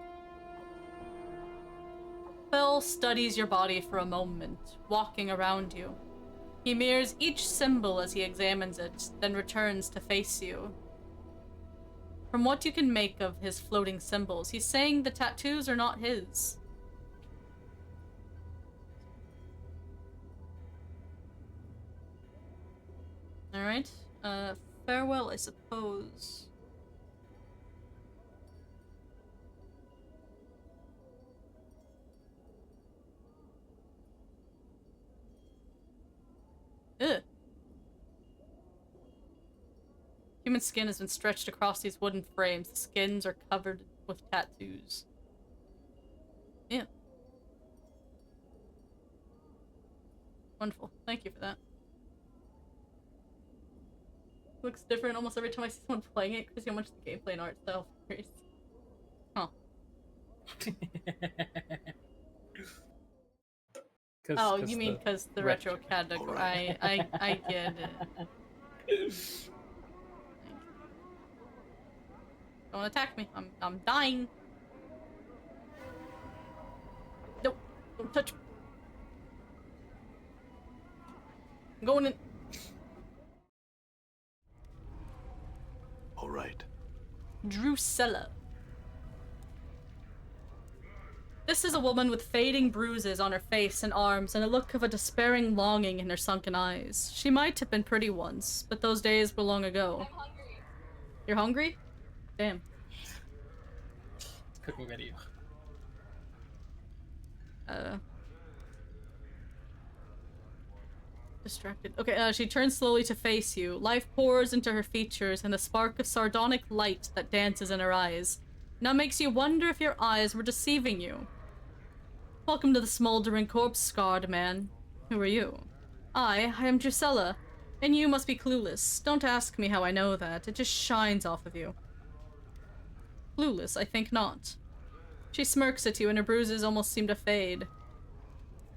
Phil studies your body for a moment, walking around you. He mirrors each symbol as he examines it, then returns to face you. From what you can make of his floating symbols, he's saying the tattoos are not his. Alright, farewell, I suppose. Ugh. Human skin has been stretched across these wooden frames. The skins are covered with tattoos. Yeah. Wonderful. Thank you for that. Looks different almost every time I see someone playing it because how much the gameplay and art style varies. Huh. Oh, you mean because the retro category? I get it. Don't attack me. I'm dying. Nope. Don't touch me. I'm going in. All right. Drusilla. This is a woman with fading bruises on her face and arms and a look of a despairing longing in her sunken eyes. She might have been pretty once, but those days were long ago. I'm hungry. You're hungry? Damn. Cooking video. Distracted. Okay, she turns slowly to face you. Life pours into her features and a spark of sardonic light that dances in her eyes. Now makes you wonder if your eyes were deceiving you. Welcome to the smoldering corpse, scarred man. Who are you? I am Drusilla, and you must be clueless. Don't ask me how I know that. It just shines off of you. Clueless? I think not. She smirks at you and her bruises almost seem to fade.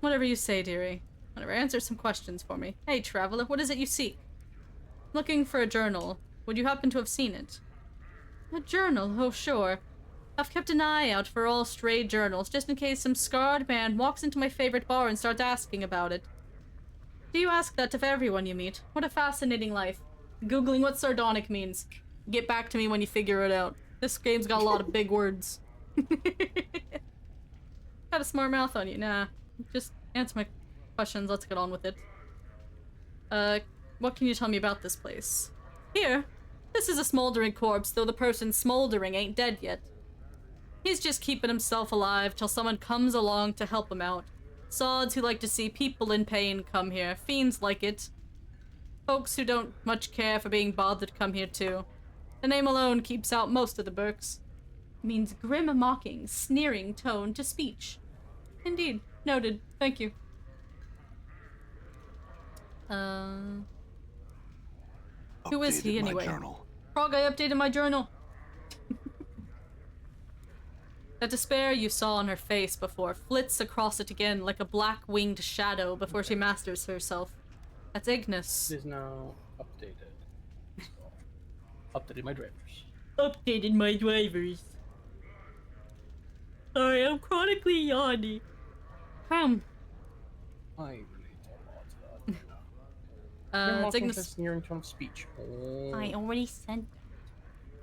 Whatever you say, dearie. Whatever, answer some questions for me. Hey, traveler, what is it you seek? Looking for a journal. Would you happen to have seen it? A journal? Oh, sure. I've kept an eye out for all stray journals, just in case some scarred man walks into my favorite bar and starts asking about it. Do you ask that of everyone you meet? What a fascinating life. Googling what sardonic means. Get back to me when you figure it out. This game's got a lot of big words. Got a smart mouth on you. Nah, just answer my questions. Let's get on with it. What can you tell me about this place? Here, this is a smoldering corpse, though the person smoldering ain't dead yet. He's just keeping himself alive till someone comes along to help him out. Sods who like to see people in pain come here. Fiends like it. Folks who don't much care for being bothered come here too. The name alone keeps out most of the Burks. Means grim mocking, sneering tone to speech. Indeed. Noted. Thank you. Who is he anyway? Frog, I updated my journal. That despair you saw on her face before flits across it again like a black-winged shadow before she masters herself. That's Ignis. It is now updated. Updated my drivers. Updated my drivers. Sorry, I'm chronically yawny. I relate a lot to that. It's Ignis. Nearing tone of speech. Oh. I already sent.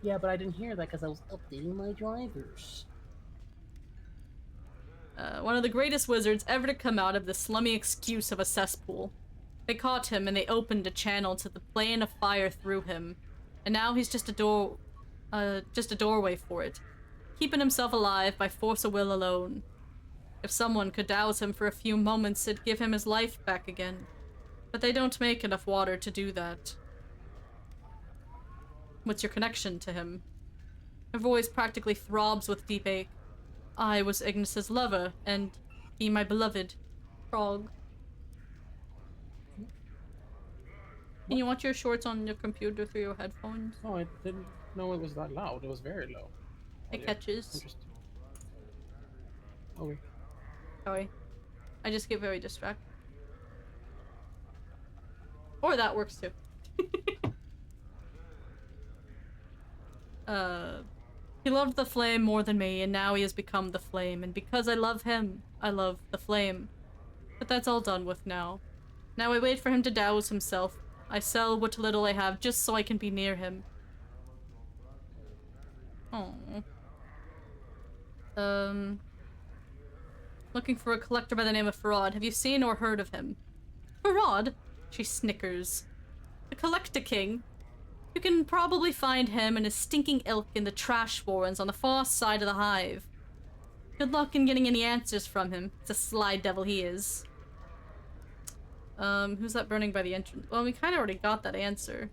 Yeah, but I didn't hear that because I was updating my drivers. One of the greatest wizards ever to come out of the slummy excuse of a cesspool. They caught him and they opened a channel to the plane of fire through him, and now he's just a doorway for it, keeping himself alive by force of will alone. If someone could douse him for a few moments, it'd give him his life back again. But they don't make enough water to do that. What's your connection to him? Her voice practically throbs with deep ache. I was Ignis's lover, and he my beloved. Frog. Can you watch your shorts on your computer through your headphones? Oh, I didn't know it was that loud. It was very low. It Yeah, catches. interesting. Okay. Sorry. I just get very distracted. Or that works too. He loved the flame more than me, and now he has become the flame. And because I love him, I love the flame. But that's all done with now. Now I wait for him to douse himself. I sell what little I have just so I can be near him. Oh. Looking for a collector by the name of Farad. Have you seen or heard of him? Farad? She snickers. The Collector King? You can probably find him and his stinking ilk in the trash warrens on the far side of the hive. Good luck in getting any answers from him. It's a sly devil he is. Who's that burning by the entrance? Well, we kind of already got that answer.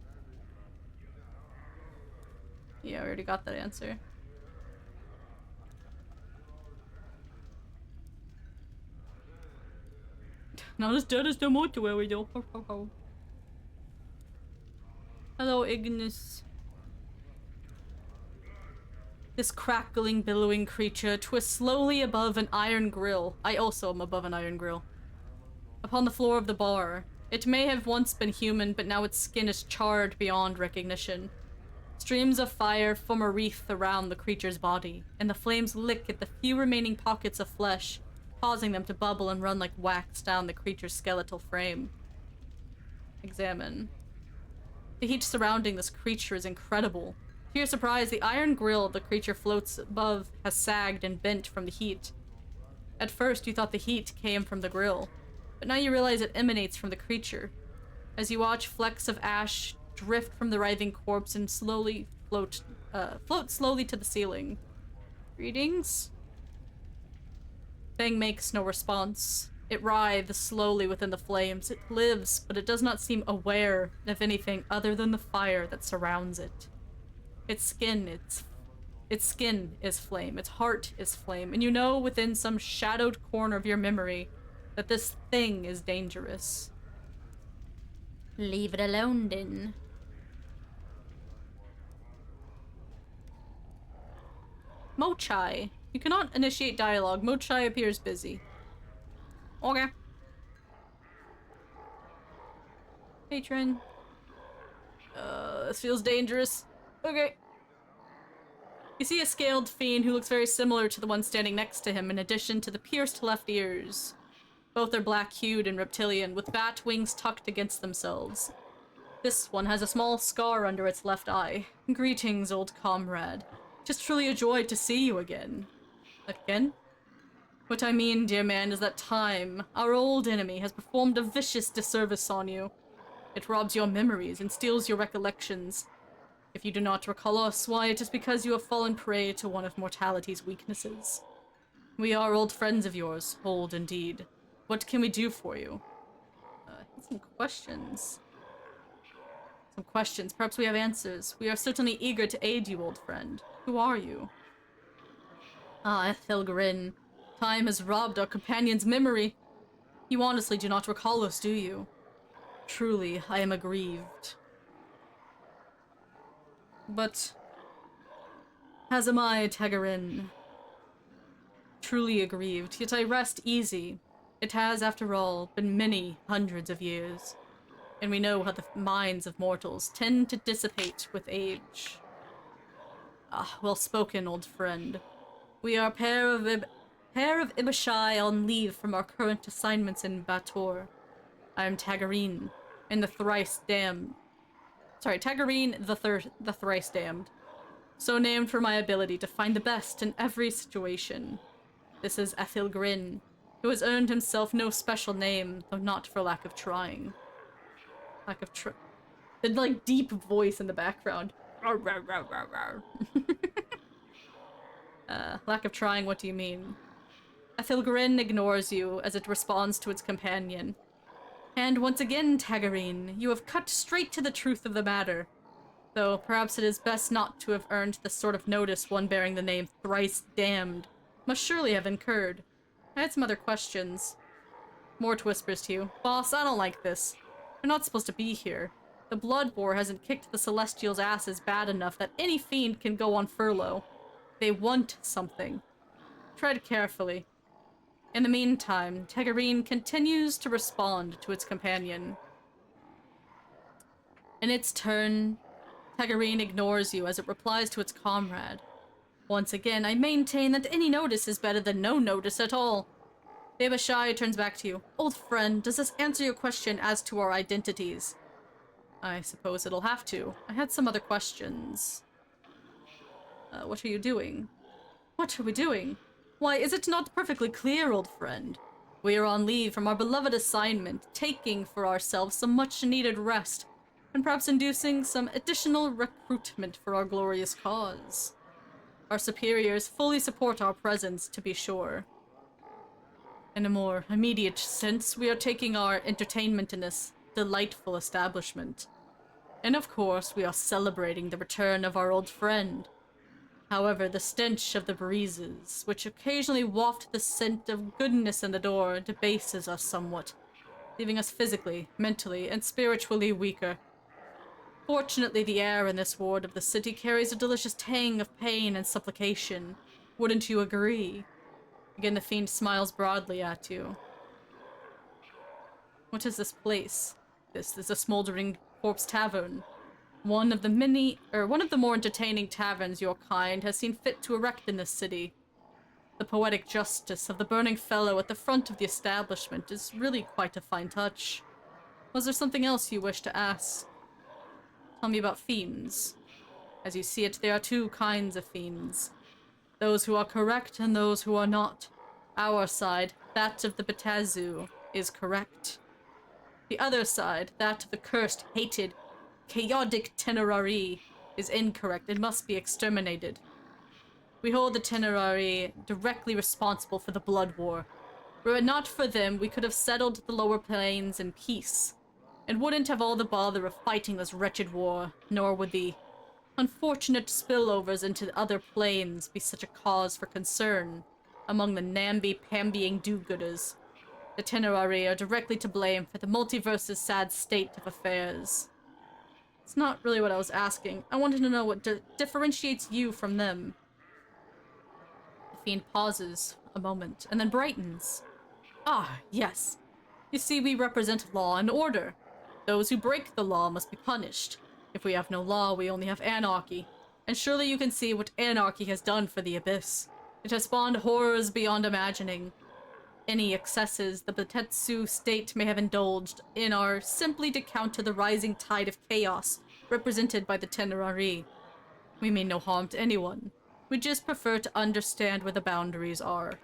Yeah, we already got that answer. Not as dead as the mortuary, though. Hello, Ignis. This crackling, billowing creature twists slowly above an iron grill. I also am above an iron grill. Upon the floor of the bar. It may have once been human, but now its skin is charred beyond recognition. Streams of fire form a wreath around the creature's body, and the flames lick at the few remaining pockets of flesh, causing them to bubble and run like wax down the creature's skeletal frame. Examine. The heat surrounding this creature is incredible. To your surprise, the iron grill the creature floats above has sagged and bent from the heat. At first, you thought the heat came from the grill, but now you realize it emanates from the creature. As you watch flecks of ash drift from the writhing corpse and slowly float slowly to the ceiling. Greetings? Thing makes no response. It writhes slowly within the flames. It lives, but it does not seem aware of anything other than the fire that surrounds it. Its skin is flame. Its heart is flame. And you know within some shadowed corner of your memory that this thing is dangerous. Leave it alone, then. Mochai. You cannot initiate dialogue. Mochai appears busy. Okay. Patron. This feels dangerous. Okay. You see a scaled fiend who looks very similar to the one standing next to him, in addition to the pierced left ears. Both are black-hued and reptilian, with bat wings tucked against themselves. This one has a small scar under its left eye. Greetings, old comrade. Just truly a joy to see you again. Again? What I mean, dear man, is that time, our old enemy, has performed a vicious disservice on you. It robs your memories and steals your recollections. If you do not recall us, why, it is because you have fallen prey to one of mortality's weaknesses. We are old friends of yours, old indeed. What can we do for you? Some questions. Some questions. Perhaps we have answers. We are certainly eager to aid you, old friend. Who are you? Ah, Ethelgrin. Time has robbed our companion's memory. You honestly do not recall us, do you? Truly, I am aggrieved. But as am I, Tegarin. Truly aggrieved, yet I rest easy. It has, after all, been many hundreds of years, and we know how the minds of mortals tend to dissipate with age. Ah, well spoken, old friend. We are a pair of Ibashai on leave from our current assignments in Bator. I am Tagarine, and the thrice damned. Sorry, Tagarine, the thrice damned. So named for my ability to find the best in every situation. This is Ethilgrin, who has earned himself no special name, though not for lack of trying. The, like, deep voice in the background. Lack of trying, what do you mean? Ethilgrin ignores you as it responds to its companion. And once again, Tagarine, you have cut straight to the truth of the matter. Though perhaps it is best not to have earned the sort of notice one bearing the name Thrice Damned must surely have incurred. I had some other questions. Mort whispers to you, Boss, I don't like this. We're not supposed to be here. The Blood War hasn't kicked the Celestials' asses bad enough that any fiend can go on furlough. They want something. Tread carefully. In the meantime, Tagarine continues to respond to its companion. In its turn, Tagarine ignores you as it replies to its comrade. Once again, I maintain that any notice is better than no notice at all. Babashai turns back to you. Old friend, does this answer your question as to our identities? I suppose it'll have to. I had some other questions. What are you doing? What are we doing? Why, is it not perfectly clear, old friend? We are on leave from our beloved assignment, taking for ourselves some much-needed rest, and perhaps inducing some additional recruitment for our glorious cause. Our superiors fully support our presence, to be sure. In a more immediate sense, we are taking our entertainment in this delightful establishment. And of course, we are celebrating the return of our old friend. However, the stench of the breezes, which occasionally waft the scent of goodness in the door, debases us somewhat, leaving us physically, mentally, and spiritually weaker. Fortunately, the air in this ward of the city carries a delicious tang of pain and supplication. Wouldn't you agree? Again, the fiend smiles broadly at you. What is this place? This is a smoldering corpse tavern. One of the more entertaining taverns your kind has seen fit to erect in this city. The poetic justice of the burning fellow at the front of the establishment is really quite a fine touch. Was there something else you wish to ask? Tell me about fiends. As you see it, there are two kinds of fiends. Those who are correct and those who are not. Our side, that of the Betazu, is correct. The other side, that of the cursed, hated, chaotic Tenerari, is incorrect and must be exterminated. We hold the Tenerari directly responsible for the Blood War. Were it not for them, we could have settled the lower planes in peace, and wouldn't have all the bother of fighting this wretched war, nor would the unfortunate spillovers into other planes be such a cause for concern among the namby-pambying do-gooders. The Tenerari are directly to blame for the multiverse's sad state of affairs. It's not really what I was asking. I wanted to know what differentiates you from them. The fiend pauses a moment, and then brightens. Ah, yes. You see, we represent law and order. Those who break the law must be punished. If we have no law, we only have anarchy. And surely you can see what anarchy has done for the Abyss. It has spawned horrors beyond imagining. Any excesses the Betetsu state may have indulged in are simply to counter the rising tide of chaos represented by the Tenerari. We mean no harm to anyone. We just prefer to understand where the boundaries are.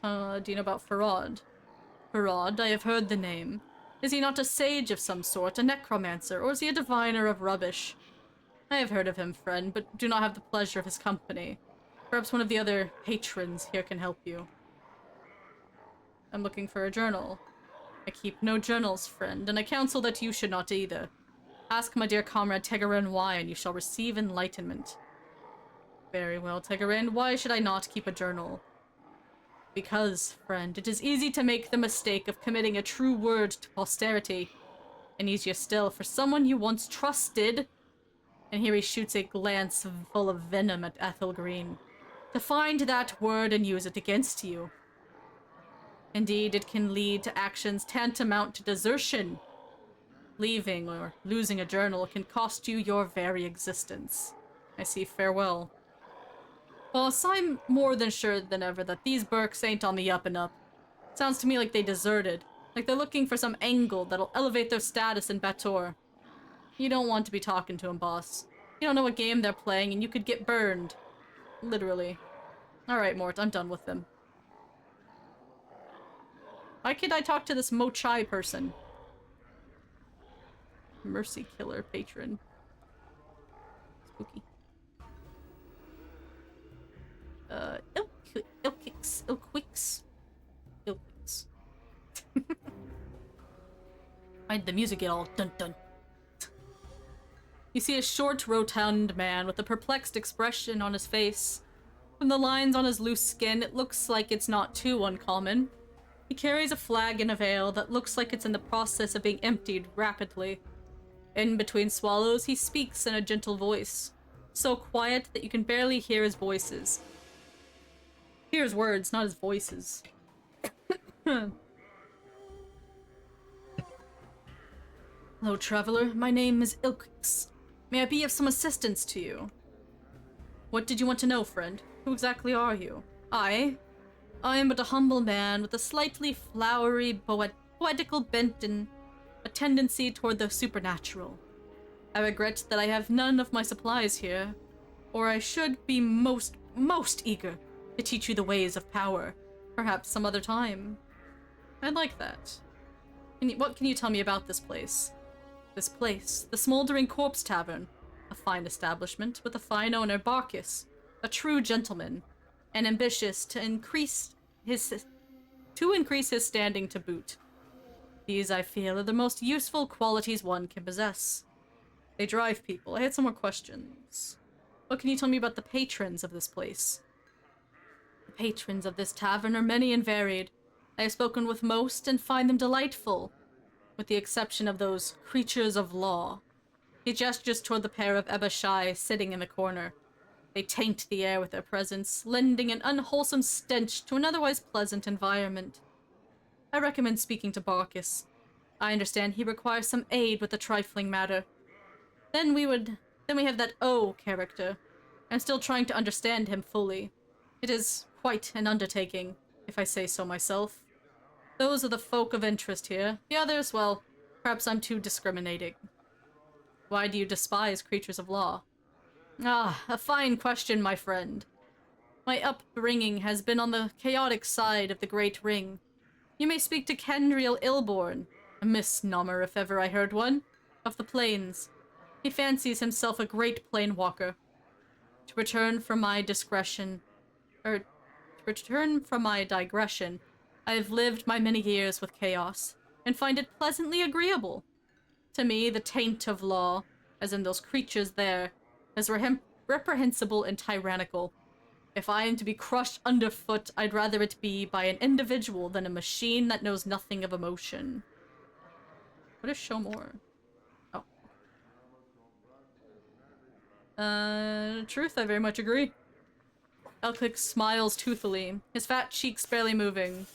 Do you know about Farad? Farad, I have heard the name. Is he not a sage of some sort, a necromancer, or is he a diviner of rubbish? I have heard of him, friend, but do not have the pleasure of his company. Perhaps one of the other patrons here can help you. I'm looking for a journal. I keep no journals, friend, and I counsel that you should not either. Ask my dear comrade Tegarin why, and you shall receive enlightenment. Very well, Tegarin, why should I not keep a journal? Because, friend, it is easy to make the mistake of committing a true word to posterity, and easier still for someone you once trusted, and here he shoots a glance full of venom at Ethel-Green, to find that word and use it against you. Indeed, it can lead to actions tantamount to desertion. Leaving or losing a journal can cost you your very existence. I see farewell. Boss, I'm more than sure than ever that these Burks ain't on the up and up. Sounds to me like they deserted. Like they're looking for some angle that'll elevate their status in Bator. You don't want to be talking to him, boss. You don't know what game they're playing and you could get burned. Literally. Alright, Mort, I'm done with them. Why can't I talk to this Mochai person? Mercy killer patron. Spooky. Oh. Ilquix? Ilquix. Why'd the music get all dun-dun? You see a short, rotund man with a perplexed expression on his face. From the lines on his loose skin, it looks like it's not too uncommon. He carries a flag in a veil that looks like it's in the process of being emptied rapidly. In between swallows, he speaks in a gentle voice, so quiet that you can barely hear his voices. Hear his words, not his voices. Hello, traveler. My name is Ilquix. May I be of some assistance to you? What did you want to know, friend? Who exactly are you? I am but a humble man with a slightly flowery, poetical bent and a tendency toward the supernatural. I regret that I have none of my supplies here, or I should be most eager to teach you the ways of power. Perhaps some other time. I'd like that. What can you tell me about this place? This place, the Smoldering Corpse Tavern. A fine establishment with a fine owner, Bacchus. A true gentleman, and ambitious to increase his standing to boot. These, I feel, are the most useful qualities one can possess. They drive people. I had some more questions. What can you tell me about the patrons of this place? The patrons of this tavern are many and varied. I have spoken with most and find them delightful, with the exception of those creatures of law. He gestures toward the pair of Ebashai sitting in the corner. They taint the air with their presence, lending an unwholesome stench to an otherwise pleasant environment. I recommend speaking to Bacchus. I understand he requires some aid with a trifling matter. Then we have that O character. I'm still trying to understand him fully. It is quite an undertaking, if I say so myself. Those are the folk of interest here. The others, well, perhaps I'm too discriminating. Why do you despise creatures of law? Ah, a fine question, my friend. My upbringing has been on the chaotic side of the Great Ring. You may speak to Kendriel Ilborn, a misnomer if ever I heard one, of the plains. He fancies himself a great planewalker. To return from my digression, I have lived my many years with chaos, and find it pleasantly agreeable. To me, the taint of law, as in those creatures there, is reprehensible and tyrannical. If I am to be crushed underfoot, I'd rather it be by an individual than a machine that knows nothing of emotion. What is show more? Oh. Truth, I very much agree. Elclick smiles toothily, his fat cheeks barely moving.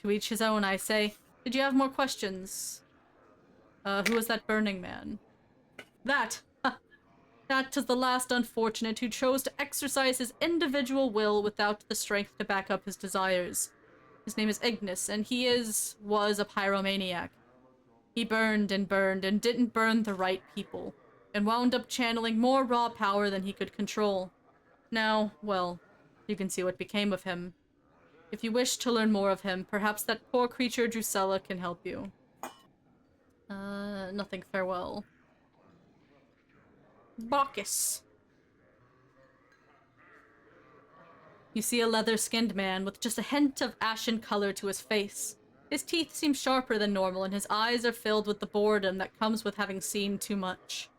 To each his own, I say. Did you have more questions? Who was that burning man? That! That is the last unfortunate who chose to exercise his individual will without the strength to back up his desires. His name is Ignis, and he was a pyromaniac. He burned and didn't burn the right people, and wound up channeling more raw power than he could control. Now, well, you can see what became of him. If you wish to learn more of him, perhaps that poor creature Drusilla can help you. Nothing, farewell. Bacchus. You see a leather-skinned man with just a hint of ashen color to his face. His teeth seem sharper than normal, and his eyes are filled with the boredom that comes with having seen too much.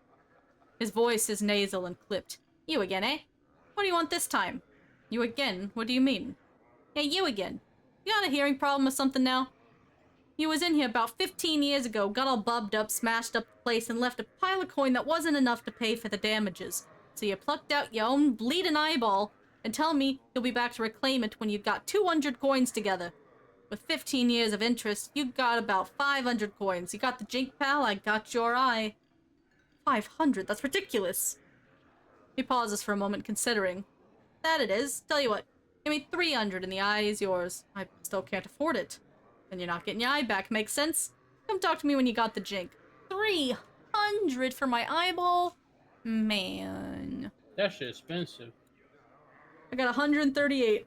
His voice is nasal and clipped. You again, eh? What do you want this time? You again? What do you mean? Hey, you again. You got a hearing problem or something now? You was in here about 15 years ago, got all bubbed up, smashed up the place, and left a pile of coin that wasn't enough to pay for the damages. So you plucked out your own bleeding eyeball and tell me you'll be back to reclaim it when you've got 200 coins together. With 15 years of interest, you got about 500 coins. You got the jink, pal? I got your eye. 500? That's ridiculous. He pauses for a moment, considering. That it is. Tell you what, give me 300 and the eye is yours. I still can't afford it. Then you're not getting your eye back, makes sense? Come talk to me when you got the jink. 300 for my eyeball? Man. That shit expensive. I got 138.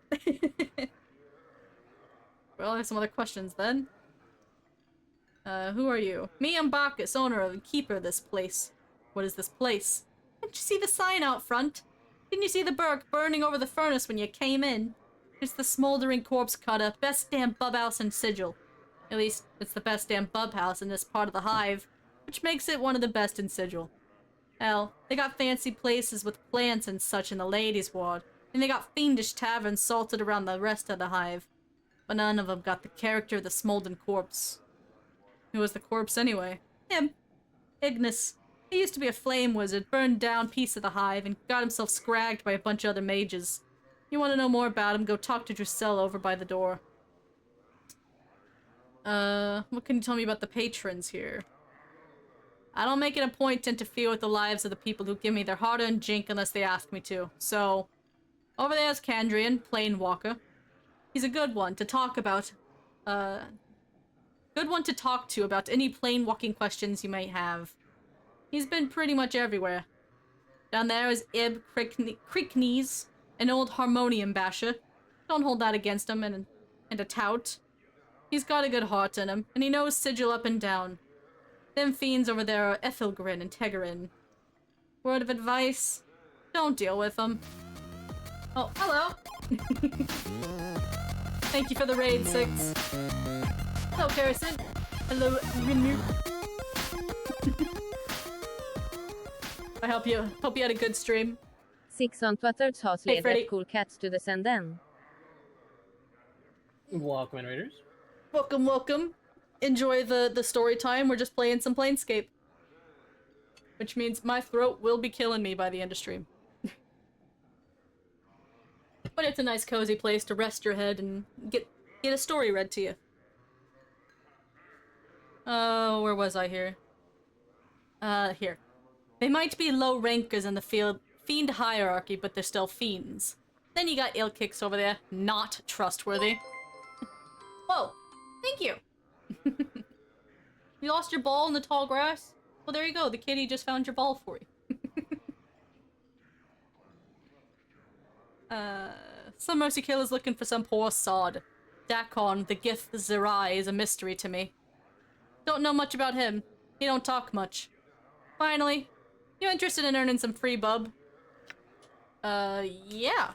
Well, I have some other questions then. Who are you? Me, I'm Bacchus, owner and keeper of this place. What is this place? Didn't you see the sign out front? Didn't you see the Burke burning over the furnace when you came in? It's the smoldering corpse cutter, best damn bub house in Sigil. At least, it's the best damn bub house in this part of the hive, which makes it one of the best in Sigil. Hell, they got fancy places with plants and such in the ladies' ward, and they got fiendish taverns salted around the rest of the hive. But none of them got the character of the smolden corpse. Who was the corpse anyway? Him. Ignis. He used to be a flame wizard, burned down piece of the hive, and got himself scragged by a bunch of other mages. You want to know more about him, go talk to Drusilla over by the door. What can you tell me about the patrons here? I don't make it a point to interfere with the lives of the people who give me their hard-earned jink unless they ask me to. So, over there's Kandrian, Planewalker. He's a good one to talk about, good one to talk to about any plane-walking questions you might have. He's been pretty much everywhere. Down there is Ib Creeknees, an old harmonium basher. Don't hold that against him, and a tout. He's got a good heart in him, and he knows Sigil up and down. Them fiends over there are Ethilgrin and Tegarin. Word of advice? Don't deal with them. Oh, hello! Thank you for the raid, 6. Hello, Harrison. Hello, Rinu. I hope you had a good stream. 6 on Twitter has Hey, Freddy. led cool cats to the senden. Welcome in, Raiders. Welcome, welcome. Enjoy the story time. We're just playing some Planescape. Which means my throat will be killing me by the end of stream. But it's a nice cozy place to rest your head and get a story read to you. Oh, where was I here? Here. They might be low rankers in the fiend hierarchy, but they're still fiends. Then you got Ilkix over there, not trustworthy. Whoa, thank you. You lost your ball in the tall grass? Well, there you go. The kitty just found your ball for you. Some mercy killer's looking for some poor sod. Dakon, the Gith Zerai, is a mystery to me. Don't know much about him. He don't talk much. Finally, you interested in earning some free bub? Yeah.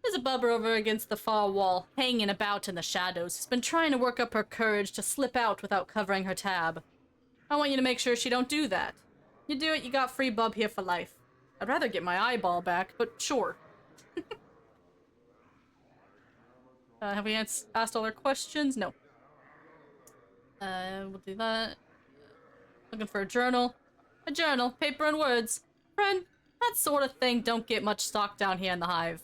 There's a bubber over against the far wall, hanging about in the shadows, who's been trying to work up her courage to slip out without covering her tab. I want you to make sure she don't do that. You do it, you got free bub here for life. I'd rather get my eyeball back, but sure. Have we asked all our questions? No. We'll do that. Looking for a journal. A journal, paper and words. Friend, that sort of thing don't get much stock down here in the hive.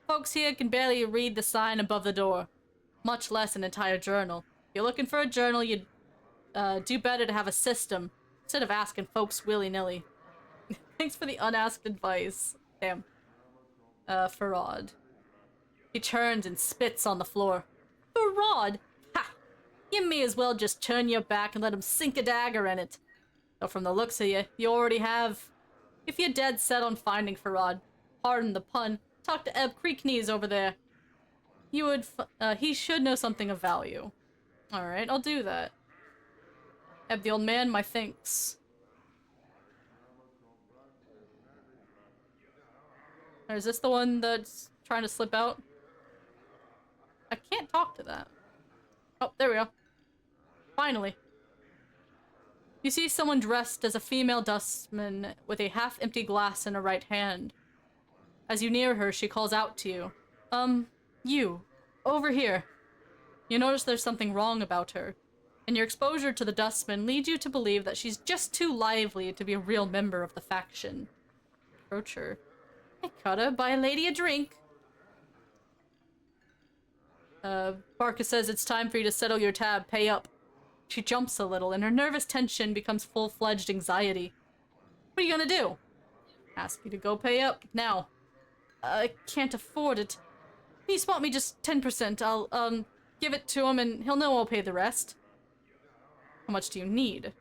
Folks here can barely read the sign above the door, much less an entire journal. If you're looking for a journal, you'd do better to have a system instead of asking folks willy-nilly. Thanks for the unasked advice. Damn. Farad. He turns and spits on the floor. Farad? Ha! You may as well just turn your back and let him sink a dagger in it. Though from the looks of you, you already have. If you're dead set on finding Farad, pardon the pun, talk to Eb Creeknees over there. You would he should know something of value. Alright, I'll do that. Eb the old man, my thanks. Or is this the one that's trying to slip out? I can't talk to that. Oh, there we go. Finally. You see someone dressed as a female dustman with a half-empty glass in her right hand. As you near her, she calls out to you. You. Over here. You notice there's something wrong about her, and your exposure to the dustman leads you to believe that she's just too lively to be a real member of the faction. Approach her. Hey, Cutter, buy a lady a drink. Barca says it's time for you to settle your tab, pay up. She jumps a little, and her nervous tension becomes full-fledged anxiety. What are you gonna do? Ask you to go pay up, now. I can't afford it. Can you spot me just 10%? I'll, give it to him and he'll know I'll pay the rest. How much do you need?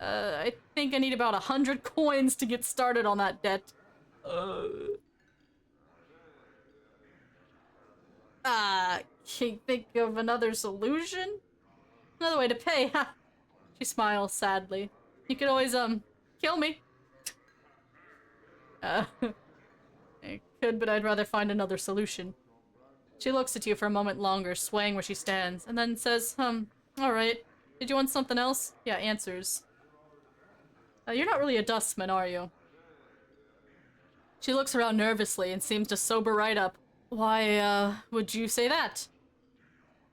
I think I need about 100 coins to get started on that debt. Can't think of another solution? Another way to pay, ha! She smiles sadly. You could always, kill me. Good, but I'd rather find another solution. She looks at you for a moment longer, swaying where she stands, and then says, alright. Did you want something else? Yeah, answers. You're not really a dustman, are you? She looks around nervously and seems to sober right up. Why, would you say that?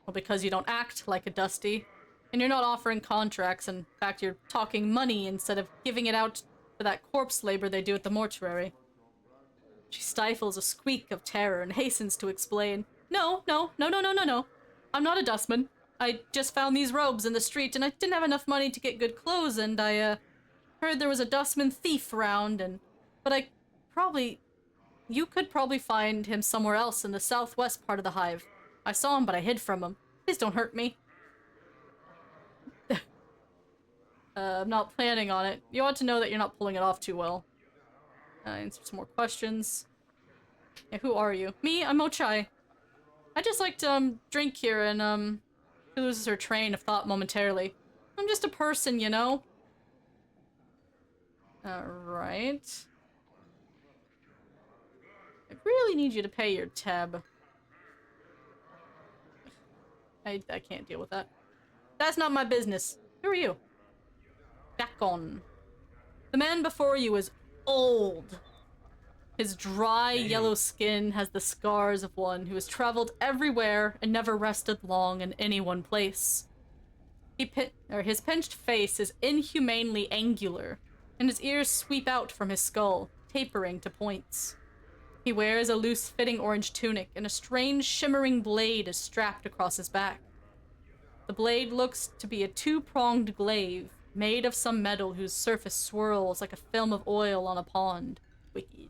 Well, because you don't act like a dusty, and you're not offering contracts. In fact, you're talking money instead of giving it out for that corpse labor they do at the mortuary. She stifles a squeak of terror and hastens to explain. No. I'm not a dustman. I just found these robes in the street, and I didn't have enough money to get good clothes, and I, heard there was a dustman thief around, but you could probably find him somewhere else in the southwest part of the hive. I saw him, but I hid from him. Please don't hurt me. I'm not planning on it. You ought to know that you're not pulling it off too well. Answer some more questions. Yeah, who are you? Me? I'm Mochai. I just like to, drink here and, she loses her train of thought momentarily. I'm just a person, you know? Alright. I really need you to pay your tab. I can't deal with that. That's not my business. Who are you? Dakon. The man before you is old. His dry, yellow skin has the scars of one who has traveled everywhere and never rested long in any one place. His pinched face is inhumanely angular, and his ears sweep out from his skull, tapering to points. He wears a loose-fitting orange tunic, and a strange, shimmering blade is strapped across his back. The blade looks to be a two-pronged glaive, made of some metal whose surface swirls like a film of oil on a pond. Wicked.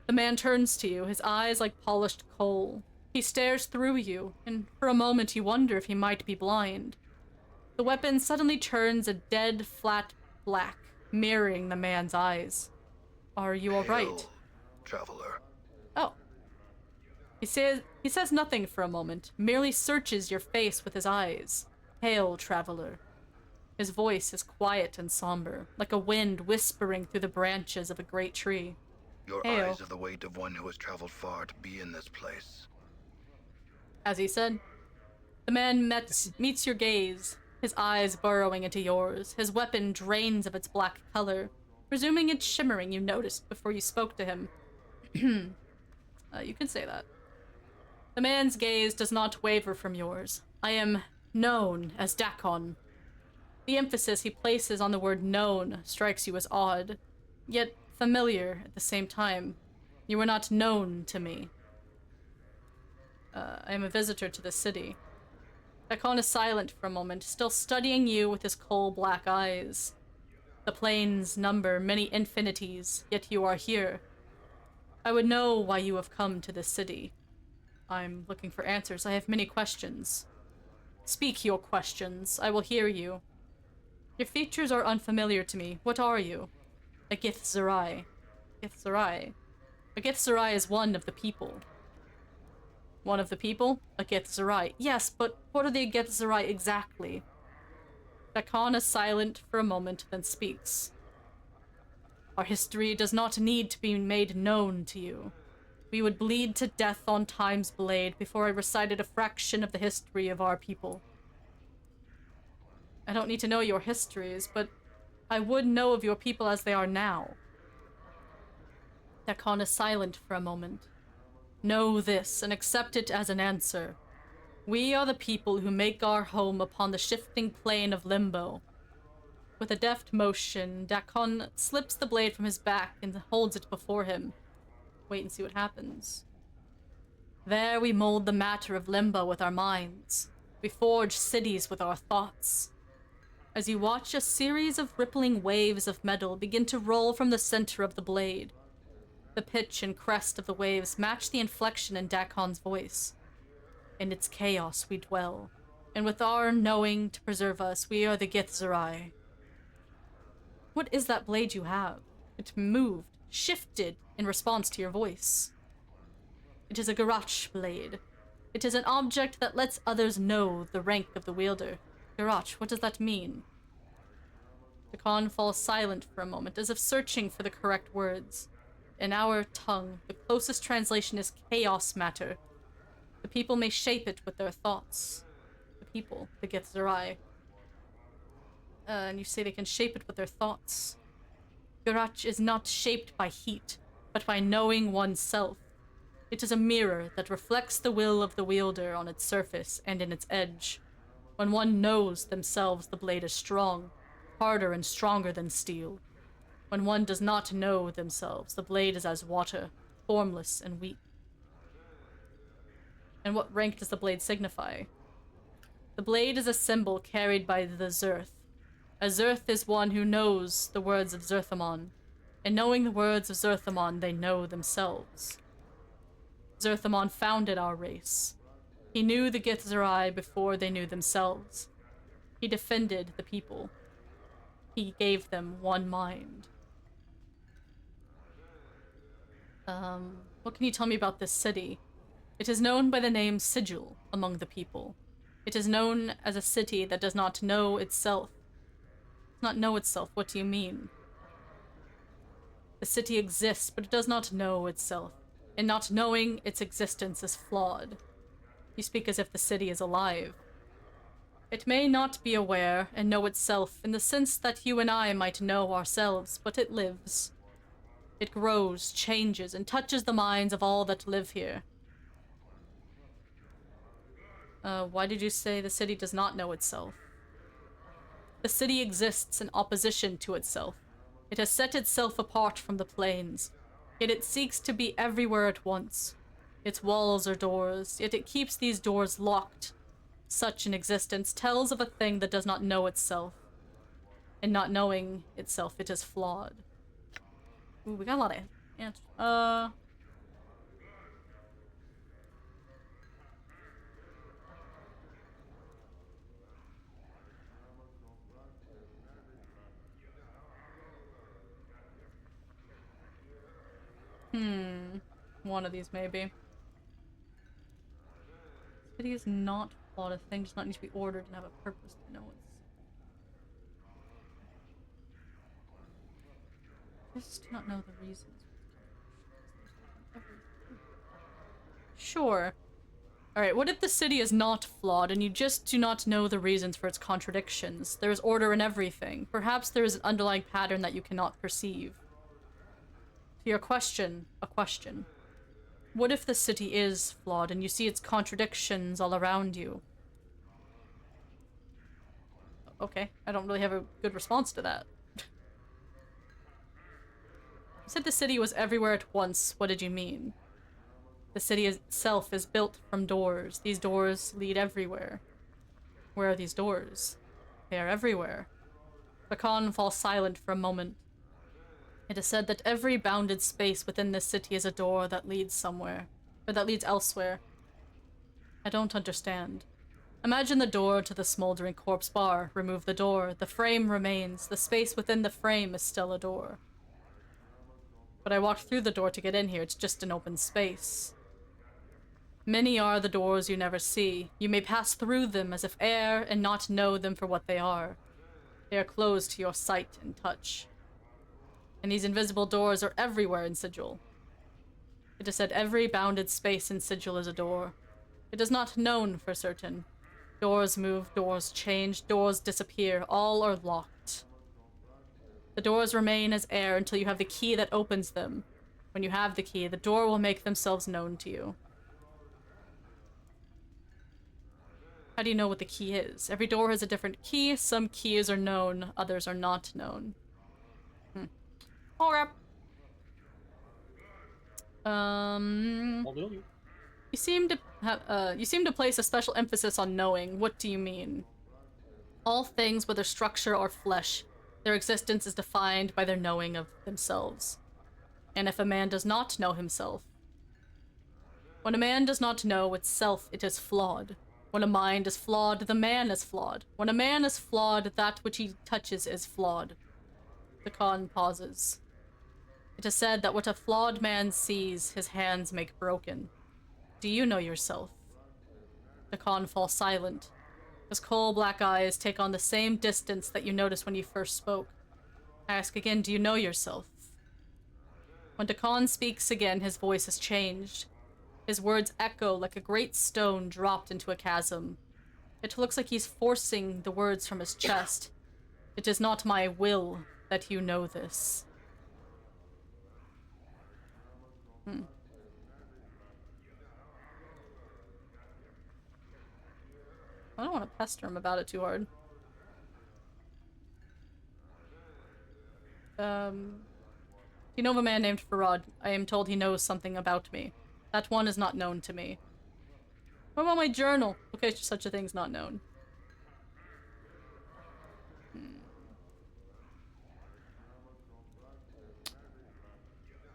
The man turns to you, his eyes like polished coal. He stares through you, and for a moment you wonder if he might be blind. The weapon suddenly turns a dead, flat black, mirroring the man's eyes. Are you all right? Hail, traveler. Oh. He says nothing for a moment, merely searches your face with his eyes. Hail, traveler. His voice is quiet and somber, like a wind whispering through the branches of a great tree. Your Hail. eyes are the weight of one who has traveled far to be in this place. As he said, the man meets your gaze, his eyes burrowing into yours. His weapon drains of its black color. Presuming it's shimmering, you noticed before you spoke to him. You can say that. The man's gaze does not waver from yours. I am known as Dakon. The emphasis he places on the word known strikes you as odd, yet familiar at the same time. You are not known to me. I am a visitor to the city. Dakon is silent for a moment, still studying you with his coal-black eyes. The planes number many infinities, yet you are here. I would know why you have come to this city. I'm looking for answers. I have many questions. Speak your questions. I will hear you. Your features are unfamiliar to me. What are you? A Githzerai. Githzerai. A Githzerai is one of the people. One of the people? A Githzerai. Yes, but what are the Githzerai exactly? Dakon is silent for a moment, then speaks. Our history does not need to be made known to you. We would bleed to death on time's blade before I recited a fraction of the history of our people. I don't need to know your histories, but I would know of your people as they are now. Dakon is silent for a moment. Know this and accept it as an answer. We are the people who make our home upon the shifting plane of limbo. With a deft motion, Dakon slips the blade from his back and holds it before him. Wait and see what happens. There we mold the matter of limbo with our minds. We forge cities with our thoughts. As you watch a series of rippling waves of metal begin to roll from the center of the blade. The pitch and crest of the waves match the inflection in Dakon's voice. In its chaos we dwell, and with our knowing to preserve us, we are the Githzerai. What is that blade you have? It moved, shifted in response to your voice. It is a Garach blade. It is an object that lets others know the rank of the wielder. Garach, what does that mean? Dakon falls silent for a moment, as if searching for the correct words. in our tongue, the closest translation is chaos matter. The people may shape it with their thoughts. The people, the Githzerai. And you say they can shape it with their thoughts. Garach is not shaped by heat, but by knowing oneself. It is a mirror that reflects the will of the wielder on its surface and in its edge. When one knows themselves, the blade is strong, harder and stronger than steel. When one does not know themselves, the blade is as water, formless and weak. And what rank does the blade signify? The blade is a symbol carried by the Zerth. A Zerth is one who knows the words of Zerthamon. In knowing the words of Zerthamon, they know themselves. Zerthamon founded our race. He knew the Githzerai before they knew themselves. He defended the people. He gave them one mind. What can you tell me about this city? It is known by the name Sigil among the people. It is known as a city that does not know itself. Does not know itself. What do you mean? The city exists, but it does not know itself. And not knowing its existence is flawed. You speak as if the city is alive. It may not be aware and know itself in the sense that you and I might know ourselves, but it lives. It grows, changes, and touches the minds of all that live here. Why did you say the city does not know itself? The city exists in opposition to itself. It has set itself apart from the plains, yet it seeks to be everywhere at once. Its walls are doors, yet it keeps these doors locked. Such an existence tells of a thing that does not know itself. And not knowing itself, it is flawed. Ooh, we got a lot of answers. One of these, maybe. City is not flawed. A thing does not need to be ordered and have a purpose to know it's... Just do not know the reasons. Sure. Alright, what if the city is not flawed and you just do not know the reasons for its contradictions? There is order in everything. Perhaps there is an underlying pattern that you cannot perceive. To your question, a question. What if the city is flawed and you see its contradictions all around you? Okay, I don't really have a good response to that. You said the city was everywhere at once. What did you mean? The city itself is built from doors. These doors lead everywhere. Where are these doors? They are everywhere. The Khan falls silent for a moment. It is said that every bounded space within this city is a door that leads somewhere, or that leads elsewhere. I don't understand. Imagine the door to the smoldering corpse bar. Remove the door. The frame remains. The space within the frame is still a door. But I walked through the door to get in here. It's just an open space. Many are the doors you never see. You may pass through them as if air and not know them for what they are. They are closed to your sight and touch. And these invisible doors are everywhere in Sigil. It is said every bounded space in Sigil is a door. It is not known for certain. Doors move, doors change, doors disappear, all are locked. The doors remain as air until you have the key that opens them. When you have the key, the door will make themselves known to you. How do you know what the key is? Every door has a different key. Some keys are known, others are not known. Okay. You seem to place a special emphasis on knowing. What do you mean? All things, whether structure or flesh, their existence is defined by their knowing of themselves. And if a man does not know himself, when a man does not know itself, it is flawed. When a mind is flawed, the man is flawed. When a man is flawed, that which he touches is flawed. The Khan pauses. It is said that what a flawed man sees, his hands make broken. Do you know yourself? The Khan falls silent. His coal-black eyes take on the same distance that you noticed when you first spoke. I ask again, do you know yourself? When Dakan speaks again, his voice has changed. His words echo like a great stone dropped into a chasm. It looks like he's forcing the words from his chest. It is not my will that you know this. I don't want to pester him about it too hard. You know of a man named Farad. I am told he knows something about me. That one is not known to me. What about my journal? Okay, such a thing's not known.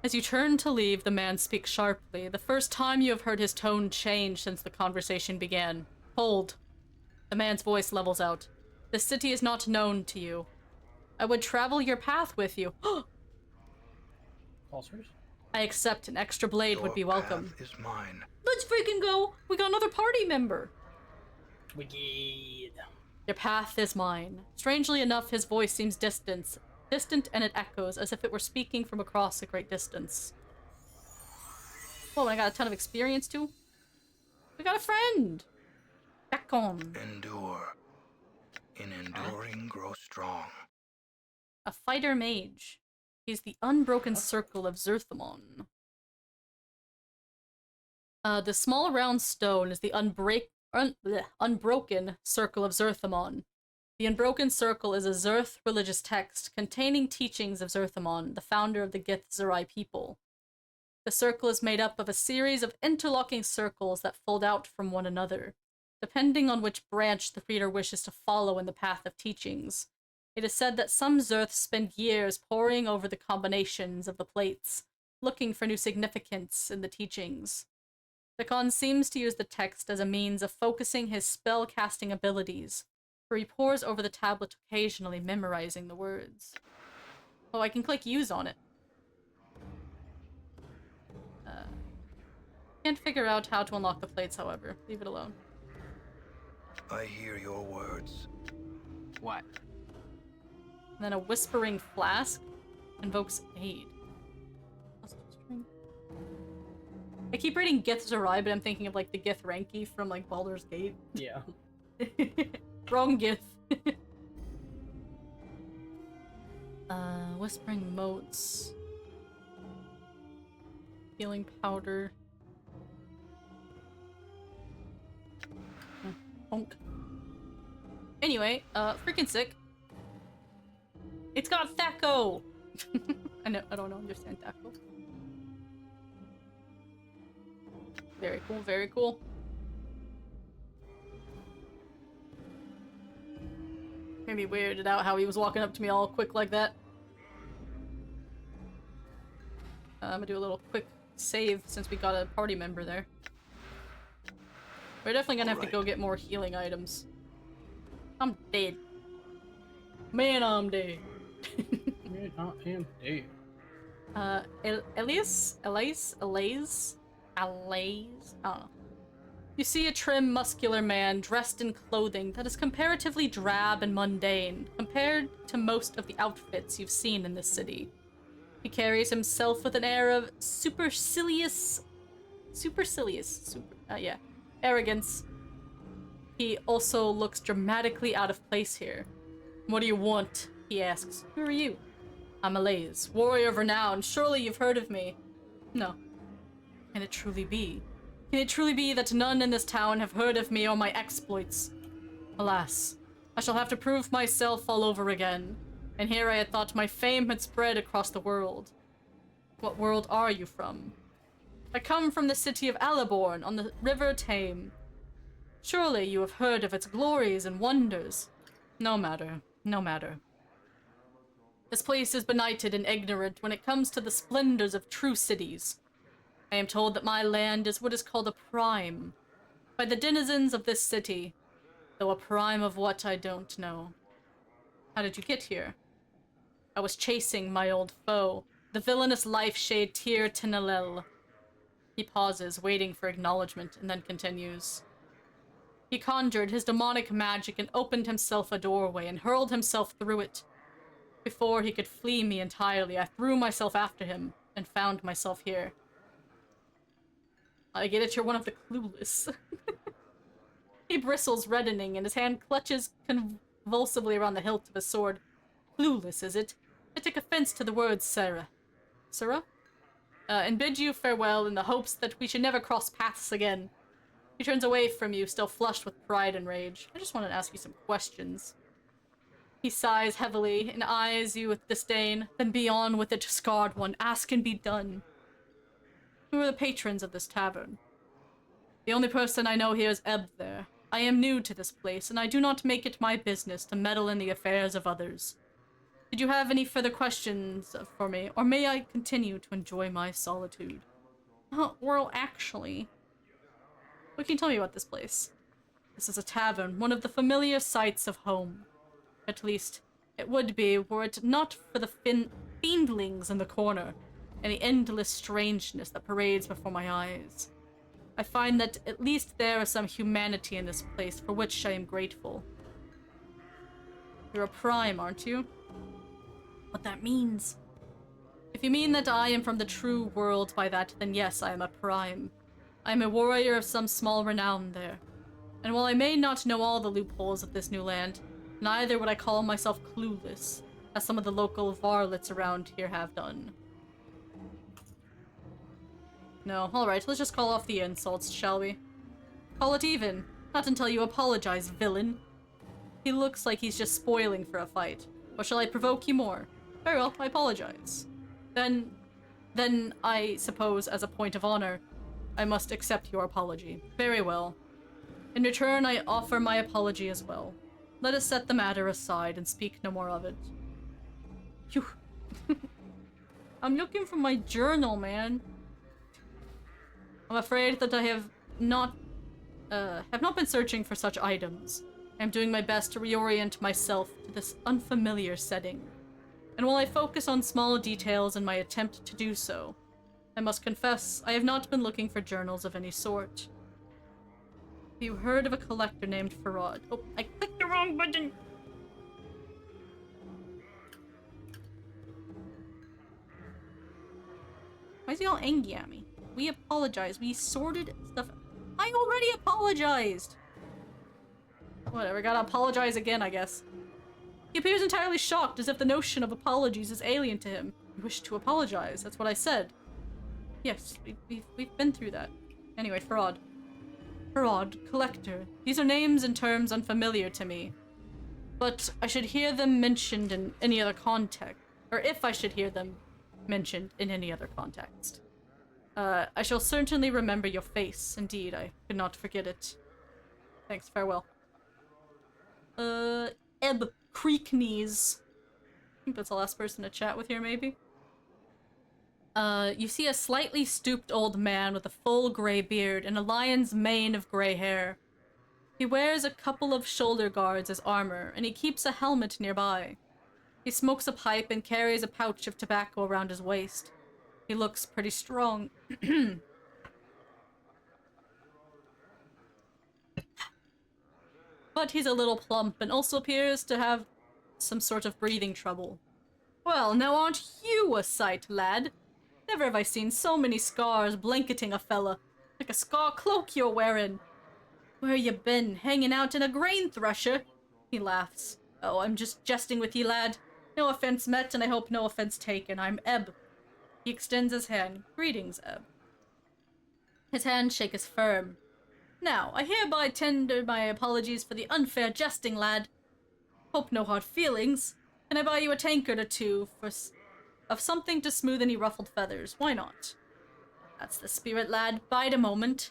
As you turn to leave, the man speaks sharply. The first time you have heard his tone change since the conversation began. Hold. The man's voice levels out. This city is not known to you. I would travel your path with you. Pulsers? I accept an extra blade would be welcome. Path is mine. Let's freaking go! We got another party member! Wicked. Your path is mine. Strangely enough, his voice seems distant, and it echoes as if it were speaking from across a great distance. Oh, and I got a ton of experience too. We got a friend! Back on. Endure. In enduring, grow strong. A fighter mage. He's the unbroken circle of Zerthamon. The small round stone is the unbroken circle of Zerthamon. The unbroken circle is a Zerth religious text containing teachings of Zerthamon, the founder of the Githzerai people. The circle is made up of a series of interlocking circles that fold out from one another, depending on which branch the reader wishes to follow in the path of teachings. It is said that some Zerths spend years poring over the combinations of the plates, looking for new significance in the teachings. Dakan seems to use the text as a means of focusing his spell-casting abilities, for he pores over the tablet occasionally, memorizing the words. Oh, I can click use on it. Can't figure out how to unlock the plates, however. Leave it alone. I hear your words. What? And then a whispering flask invokes aid. I keep reading Githzerai, but I'm thinking of like the Githranki from like Baldur's Gate. Yeah. Wrong Gith. Whispering motes. Healing powder. Honk. Anyway, freaking sick. It's got Thaco! I don't understand Thaco. Very cool, very cool. Made me weirded out how he was walking up to me all quick like that. I'm gonna do a little quick save since we got a party member there. We're definitely gonna have to go get more healing items. I'm dead. Man, I'm dead. Man, I am dead. Elias? I don't know. You see a trim, muscular man dressed in clothing that is comparatively drab and mundane compared to most of the outfits you've seen in this city. He carries himself with an air of arrogance. He also looks dramatically out of place here. What do you want? He asks. Who are you? I'm Alaise, warrior of renown. Surely you've heard of me. No. Can it truly be? Can it truly be that none in this town have heard of me or my exploits? Alas, I shall have to prove myself all over again. And here I had thought my fame had spread across the world. What world are you from? I come from the city of Alaborn on the river Tame. Surely you have heard of its glories and wonders. No matter, no matter. This place is benighted and ignorant when it comes to the splendors of true cities. I am told that my land is what is called a prime by the denizens of this city, though a prime of what I don't know. How did you get here? I was chasing my old foe, the villainous life shade Tyr Tinalel. He pauses, waiting for acknowledgement, and then continues. He conjured his demonic magic and opened himself a doorway and hurled himself through it. Before he could flee me entirely, I threw myself after him. and found myself here. I get it, you're one of the clueless. He bristles, reddening, and his hand clutches convulsively around the hilt of his sword. Clueless, is it? I take offense to the words, Sarah. Sarah? And bid you farewell in the hopes that we should never cross paths again. He turns away from you, still flushed with pride and rage. I just wanted to ask you some questions. He sighs heavily and eyes you with disdain. Then be on with it, scarred one. Ask and be done. Who are the patrons of this tavern? The only person I know here is Ebb there. I am new to this place, and I do not make it my business to meddle in the affairs of others. Did you have any further questions for me, or may I continue to enjoy my solitude? Well, actually... What can you tell me about this place? This is a tavern, one of the familiar sights of home. At least, it would be were it not for the fiendlings in the corner, and the endless strangeness that parades before my eyes. I find that at least there is some humanity in this place, for which I am grateful. You're a prime, aren't you? What that means? If you mean that I am from the true world by that, then yes, I am a prime. I am a warrior of some small renown there. And while I may not know all the loopholes of this new land, neither would I call myself clueless, as some of the local varlets around here have done. No, alright, let's just call off the insults, shall we? Call it even. Not until you apologize, villain. He looks like he's just spoiling for a fight. Or shall I provoke you more? Very well, I apologize. Then I suppose, as a point of honor, I must accept your apology. Very well. In return, I offer my apology as well. Let us set the matter aside and speak no more of it. Phew. I'm looking for my journal, man. I'm afraid that I have not been searching for such items. I'm doing my best to reorient myself to this unfamiliar setting. And while I focus on small details in my attempt to do so, I must confess I have not been looking for journals of any sort. Have you heard of a collector named Farad? Oh, I clicked the wrong button! Why is he all angry at me? We apologize. We sorted stuff. I already apologized! Whatever, gotta apologize again, I guess. He appears entirely shocked, as if the notion of apologies is alien to him. You wish to apologize, that's what I said. Yes, we've been through that. Anyway, Farad. Farad, collector. These are names and terms unfamiliar to me. But I should hear them mentioned in any other context. Or if I should hear them mentioned in any other context. I shall certainly remember your face. Indeed, I could not forget it. Thanks, farewell. Ebb Creeknees. I think that's the last person to chat with here, maybe? You see a slightly stooped old man with a full gray beard and a lion's mane of gray hair. He wears a couple of shoulder guards as armor, and he keeps a helmet nearby. He smokes a pipe and carries a pouch of tobacco around his waist. He looks pretty strong. But he's a little plump and also appears to have some sort of breathing trouble. Well, now aren't you a sight, lad? Never have I seen so many scars blanketing a fella. Like a scar cloak you're wearing. Where you been? Hanging out in a grain thresher? He laughs. Oh, I'm just jesting with ye, lad. No offense met, and I hope no offense taken. I'm Ebb. He extends his hand. Greetings, Ebb. His handshake is firm. Now, I hereby tender my apologies for the unfair jesting, lad. Hope no hard feelings. Can I buy you a tankard or two of something to smooth any ruffled feathers? Why not? That's the spirit, lad. Bide a moment.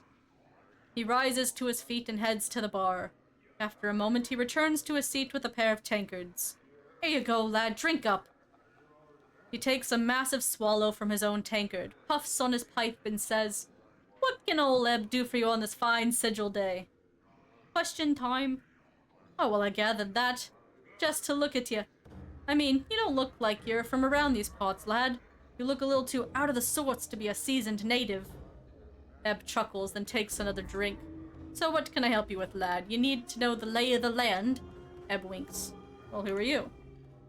He rises to his feet and heads to the bar. After a moment, he returns to his seat with a pair of tankards. Here you go, lad. Drink up. He takes a massive swallow from his own tankard, puffs on his pipe, and says, What can old Ebb do for you on this fine sigil day? Question time? Oh, well, I gathered that. Just to look at you. I mean, you don't look like you're from around these parts, lad. You look a little too out of the sorts to be a seasoned native. Ebb chuckles, then takes another drink. So what can I help you with, lad? You need to know the lay of the land? Ebb winks. Well, who are you?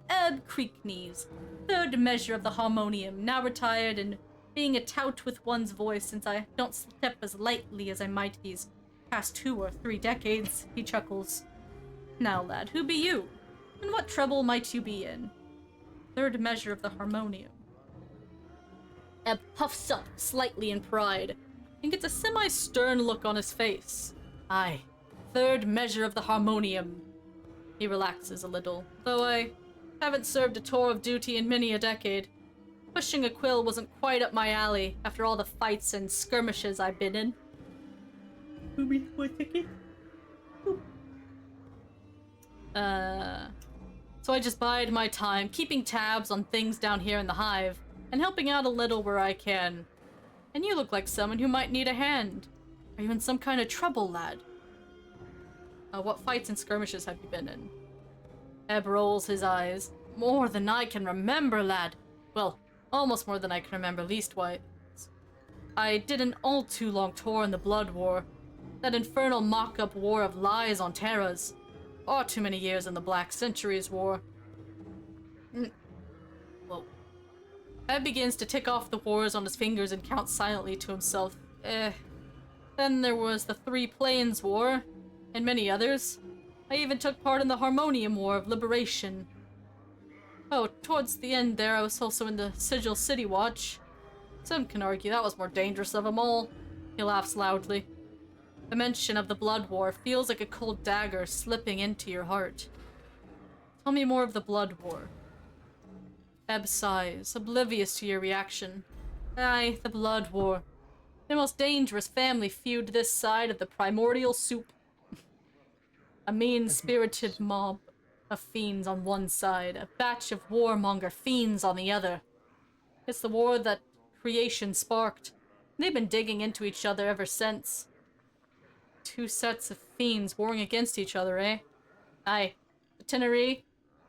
Ebb Creakneys, third measure of the harmonium, now retired and being a tout with one's voice since I don't step as lightly as I might these past 2 or 3 decades, he chuckles. Now, lad, who be you? And what trouble might you be in? Third measure of the harmonium. Ebb puffs up slightly in pride and gets a semi-stern look on his face. Aye, third measure of the harmonium. He relaxes a little, though I haven't served a tour of duty in many a decade. Pushing a quill wasn't quite up my alley after all the fights and skirmishes I've been in. So I just bide my time, keeping tabs on things down here in the hive, and helping out a little where I can. And you look like someone who might need a hand. Are you in some kind of trouble, lad? What fights and skirmishes have you been in? Ebb rolls his eyes. More than I can remember, lad. Well, almost more than I can remember, leastwise. I did an all too long tour in the Blood War. That infernal mock-up war of lies on Terras. Far too many years in the Black Centuries War. Whoa. Ebb begins to tick off the wars on his fingers and count silently to himself. Then there was the Three Plains War, and many others. I even took part in the Harmonium War of Liberation. Oh, towards the end there, I was also in the Sigil City Watch. Some can argue that was more dangerous of them all. He laughs loudly. The mention of the Blood War feels like a cold dagger slipping into your heart. Tell me more of the Blood War. Ebb sighs, oblivious to your reaction. Aye, the Blood War. The most dangerous family feud this side of the primordial soup. A mean-spirited mob of fiends on one side, a batch of warmonger fiends on the other. It's the war that creation sparked. They've been digging into each other ever since. 2 sets of fiends warring against each other, eh? Aye. The Tinnery,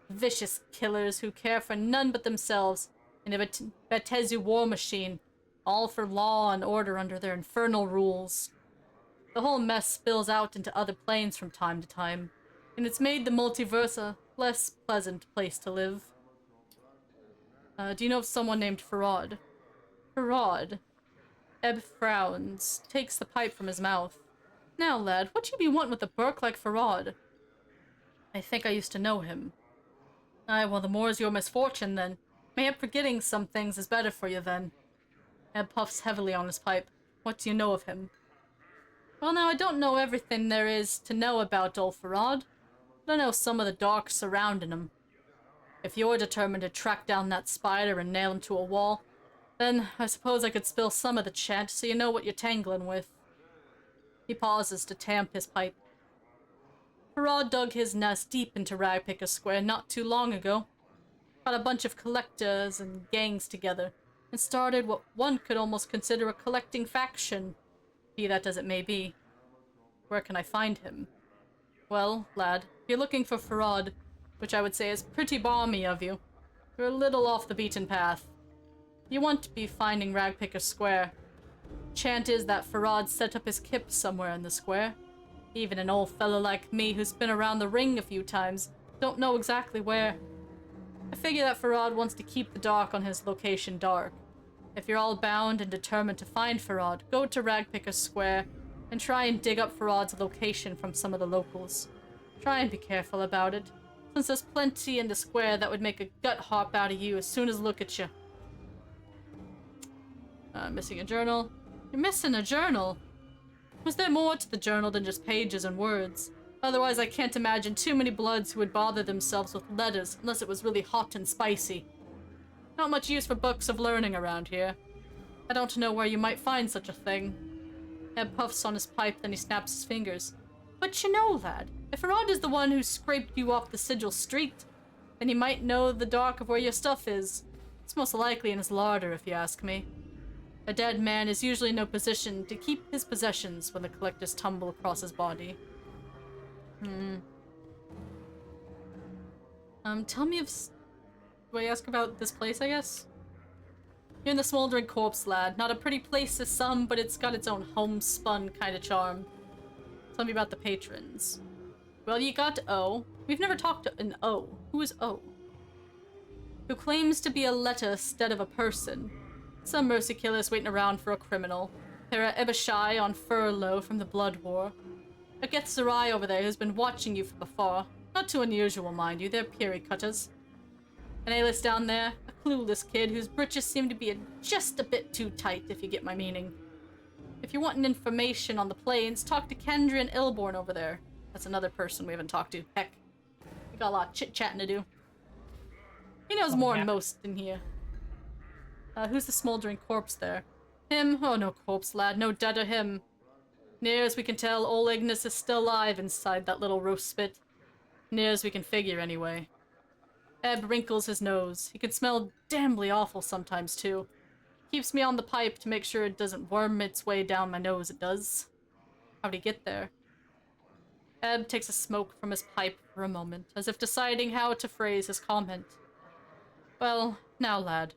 vicious killers who care for none but themselves, and a Betezu war machine, all for law and order under their infernal rules. The whole mess spills out into other planes from time to time, and it's made the multiverse a less pleasant place to live. Do you know of someone named Farad? Farad? Ebb frowns, takes the pipe from his mouth. Now, lad, what you be wanting with a burk like Farad? I think I used to know him. Aye, well, the more's your misfortune, then. Mayhap forgetting some things is better for you, then. Ebb puffs heavily on his pipe. What do you know of him? Well, now, I don't know everything there is to know about old Farad, but I know some of the dark surrounding him. If you're determined to track down that spider and nail him to a wall, then I suppose I could spill some of the chant so you know what you're tangling with. He pauses to tamp his pipe. Farad dug his nest deep into Ragpicker Square not too long ago. Got a bunch of collectors and gangs together, and started what one could almost consider a collecting faction. Be that as it may be. Where can I find him? Well, lad, if you're looking for Farad, which I would say is pretty balmy of you, you're a little off the beaten path. You want to be finding Ragpicker Square. Chant is that Farad set up his kip somewhere in the square. Even an old fellow like me who's been around the ring a few times don't know exactly where. I figure that Farad wants to keep the dark on his location dark. If you're all bound and determined to find Farad, go to Ragpicker Square and try and dig up Farad's location from some of the locals. Try and be careful about it, since there's plenty in the square that would make a gut hop out of you as soon as look at you. Missing a journal. You're missing a journal? Was there more to the journal than just pages and words? Otherwise, I can't imagine too many bloods who would bother themselves with letters unless it was really hot and spicy. Not much use for books of learning around here. I don't know where you might find such a thing. Ebb puffs on his pipe, then he snaps his fingers. But you know, lad, if Farad is the one who scraped you off the Sigil Street, then he might know the dark of where your stuff is. It's most likely in his larder, if you ask me. A dead man is usually in no position to keep his possessions when the collectors tumble across his body. Tell me if... Do I ask about this place, I guess? You're in the Smoldering Corpse, lad. Not a pretty place to some, but it's got its own homespun kind of charm. Tell me about the patrons. Well, you got O. We've never talked to an O. Who is O? who claims to be a letter instead of a person. Some mercy killers waiting around for a criminal. There are Ebashai on furlough from the Blood War. A Getzerai over there who's been watching you from afar. Not too unusual, mind you, they're Piri cutters. An A-list down there, a clueless kid whose britches seem to be just a bit too tight, if you get my meaning. If you're wanting information on the plains, talk to Kendra and Ilborn over there. That's another person we haven't talked to. Heck, we got a lot of chit-chatting to do. He knows more than most in here. Who's the smoldering corpse there? Him? Oh, no corpse, lad. No dead or him. Near as we can tell, old Ignis is still alive inside that little roast spit. Near as we can figure, anyway. Ebb wrinkles his nose. He can smell damnably awful sometimes, too. Keeps me on the pipe to make sure it doesn't worm its way down my nose, it does. How'd he get there? Ebb takes a smoke from his pipe for a moment, as if deciding how to phrase his comment. Well, now, lad.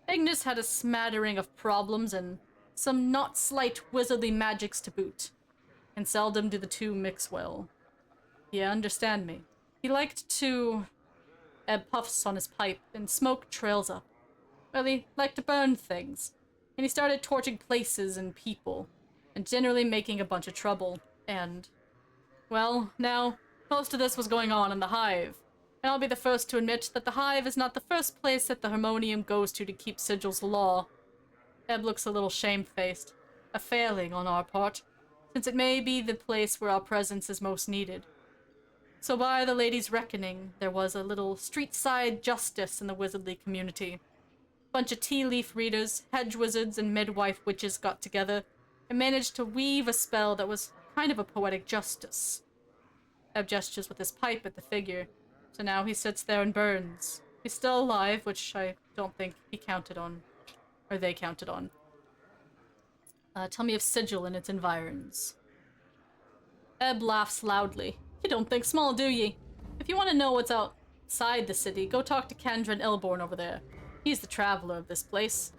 Ignis had a smattering of problems and some not slight wizardly magics to boot, and seldom do the two mix well. Yeah, understand me. He liked to... Ebb puffs on his pipe, and smoke trails up. Well, he liked to burn things, and he started torching places and people, and generally making a bunch of trouble, and... Well, now, most of this was going on in the Hive, and I'll be the first to admit that the Hive is not the first place that the Harmonium goes to keep Sigil's law. Ebb looks a little shamefaced, a failing on our part, since it may be the place where our presence is most needed. So by the lady's reckoning, there was a little street-side justice in the wizardly community. Bunch of tea leaf readers, hedge wizards, and midwife witches got together and managed to weave a spell that was kind of a poetic justice. Ebb gestures with his pipe at the figure, so now he sits there and burns. He's still alive, which I don't think he counted on. Or they counted on. Tell me of Sigil and its environs. Ebb laughs loudly. You don't think small, do ye? If you want to know what's outside the city, go talk to Kendra and Ilborn over there. He's the traveler of this place.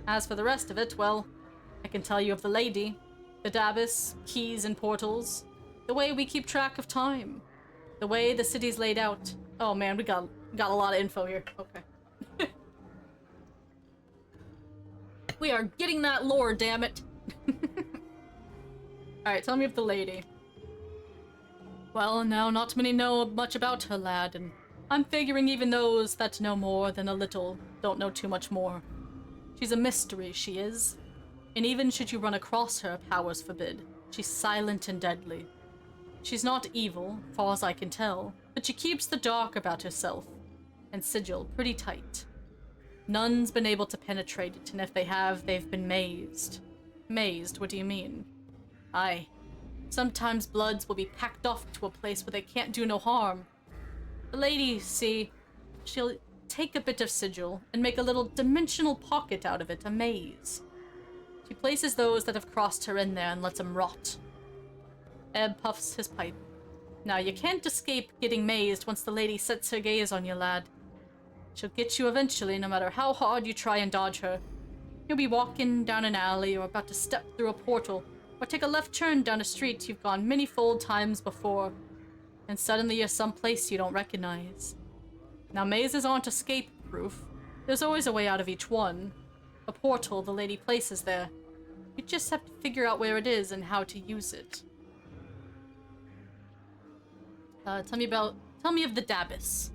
As for the rest of it, well, I can tell you of the lady, the Dabbis, keys and portals, the way we keep track of time, the way the city's laid out. Oh man, we got a lot of info here. Okay. We are getting that lore, damn it. Alright, tell me of the lady. Well, now not many know much about her, lad, and I'm figuring even those that know more than a little don't know too much more. She's a mystery, she is. And even should you run across her, powers forbid, she's silent and deadly. She's not evil, far as I can tell, but she keeps the dark about herself, and Sigil pretty tight. None's been able to penetrate it, and if they have, they've been mazed. Mazed? What do you mean? Aye. Sometimes bloods will be packed off to a place where they can't do no harm. The lady, see, she'll take a bit of Sigil and make a little dimensional pocket out of it, a maze. She places those that have crossed her in there and lets them rot. Ebb puffs his pipe. Now, you can't escape getting mazed once the lady sets her gaze on you, lad. She'll get you eventually, no matter how hard you try and dodge her. You'll be walking down an alley or about to step through a portal, or take a left turn down a street you've gone many-fold times before, and suddenly you're someplace you don't recognize. Now, mazes aren't escape-proof. There's always a way out of each one. A portal the lady places there. You just have to figure out where it is and how to use it. Tell me of the Dabbis.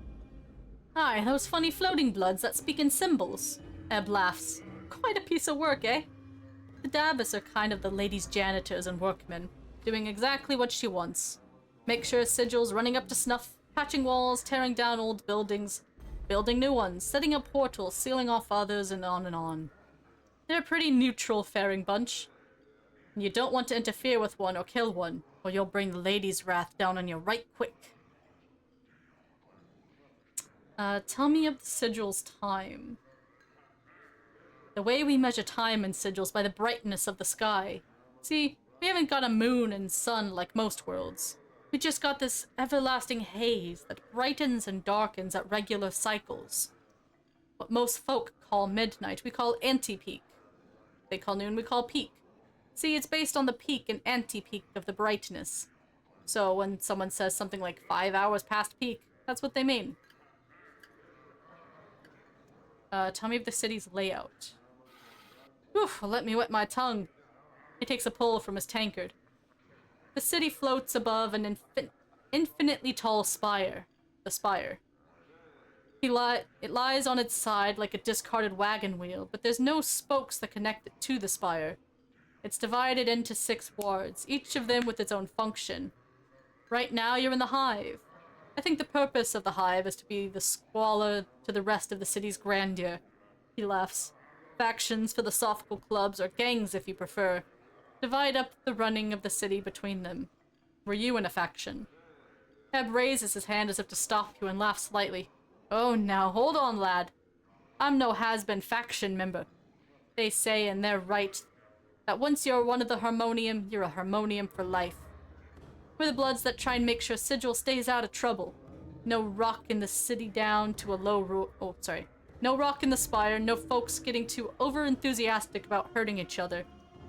Aye, those funny floating bloods that speak in symbols. Ebb laughs. Quite a piece of work, eh? The Dabbis are kind of the lady's janitors and workmen, doing exactly what she wants. Make sure Sigil's running up to snuff, patching walls, tearing down old buildings, building new ones, setting up portals, sealing off others, and on and on. They're a pretty neutral-faring bunch. And you don't want to interfere with one or kill one, or you'll bring the lady's wrath down on you right quick. Tell me of the Sigil's time. The way we measure time in Sigils by the brightness of the sky. See, we haven't got a moon and sun like most worlds. We just got this everlasting haze that brightens and darkens at regular cycles. What most folk call midnight, we call anti-peak. They call noon, we call peak. See, it's based on the peak and anti-peak of the brightness. So when someone says something like 5 hours past peak, that's what they mean. Tell me of the city's layout. Oof, let me wet my tongue. He takes a pull from his tankard. The city floats above an infinitely tall spire. The spire. It lies on its side like a discarded wagon wheel, but there's no spokes that connect it to the spire. It's divided into 6 wards, each of them with its own function. Right now, you're in the Hive. I think the purpose of the Hive is to be the squalor to the rest of the city's grandeur. He laughs. Factions, philosophical clubs, or gangs if you prefer. Divide up the running of the city between them. Were you in a faction? Heb raises his hand as if to stop you and laughs slightly. Oh, now, hold on, lad. I'm no has-been faction member. They say, and they're right, that once you're one of the Harmonium, you're a Harmonium for life. We're the Bloods that try and make sure Sigil stays out of trouble. No rock in the city down to a low No rock in the spire, no folks getting too over-enthusiastic about hurting each other.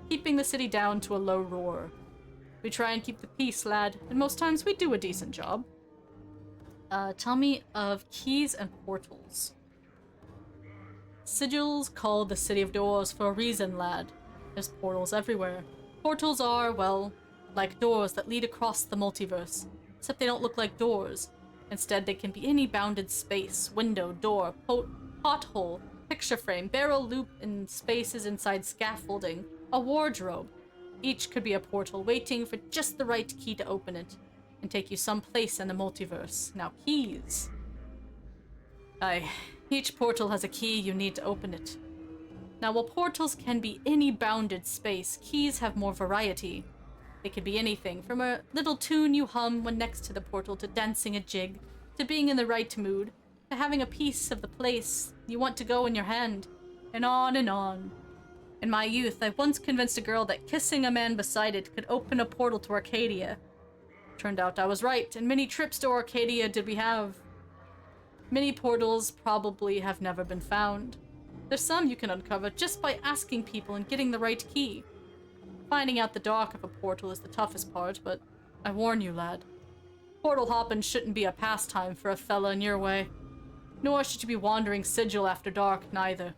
Keeping the city down to a low roar. We try and keep the peace, lad, and most times we do a decent job. Tell me of keys and portals. Sigil's called the City of Doors for a reason, lad. There's portals everywhere. Portals are, well, like doors that lead across the multiverse, except they don't look like doors. Instead, they can be any bounded space, window, door, pothole, picture frame, barrel loop, and spaces inside scaffolding, a wardrobe. Each could be a portal waiting for just the right key to open it and take you someplace in the multiverse. Now, keys. Aye, each portal has a key you need to open it. Now, while portals can be any bounded space, keys have more variety. They could be anything from a little tune you hum when next to the portal to dancing a jig, to being in the right mood, to having a piece of the place you want to go in your hand, and on and on. In my youth, I once convinced a girl that kissing a man beside it could open a portal to Arcadia. Turned out I was right, and many trips to Arcadia did we have. Many portals probably have never been found. There's some you can uncover just by asking people and getting the right key. Finding out the dark of a portal is the toughest part, but I warn you, lad. Portal hopping shouldn't be a pastime for a fella in your way. Nor should you be wandering Sigil after dark, neither.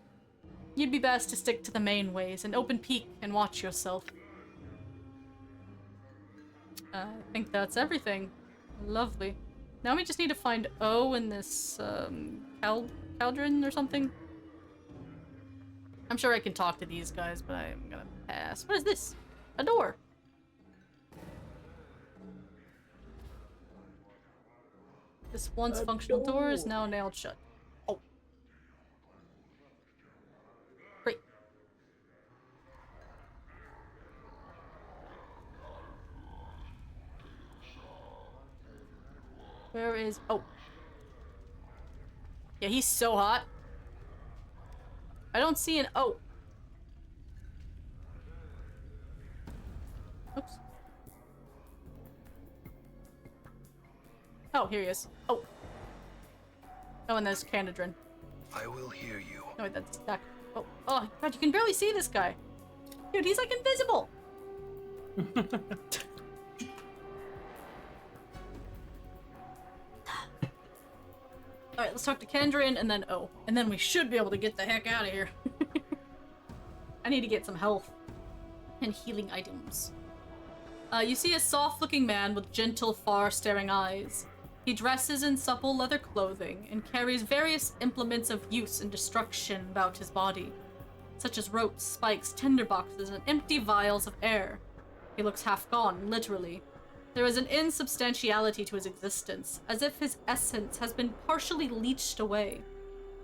You'd be best to stick to the main ways and open peek and watch yourself. I think that's everything. Lovely. Now we just need to find O in this, cauldron or something. I'm sure I can talk to these guys, but I'm gonna pass. What is this? A door. This once functional door is now nailed shut. Oh. Great. Where is... Oh. Yeah, he's so hot. I don't see an... Oh. Oops. Oh, here he is. Oh. Oh, and there's Canadrin. I will hear you. No, wait, that's that. Oh, oh, God, you can barely see this guy. Dude, he's like invisible. Alright, let's talk to Kendrin and then O. And then we should be able to get the heck out of here. I need to get some health and healing items. You see a soft-looking man with gentle, far-staring eyes. He dresses in supple leather clothing and carries various implements of use and destruction about his body, such as ropes, spikes, tinderboxes, and empty vials of air. He looks half gone, literally. There is an insubstantiality to his existence, as if his essence has been partially leached away.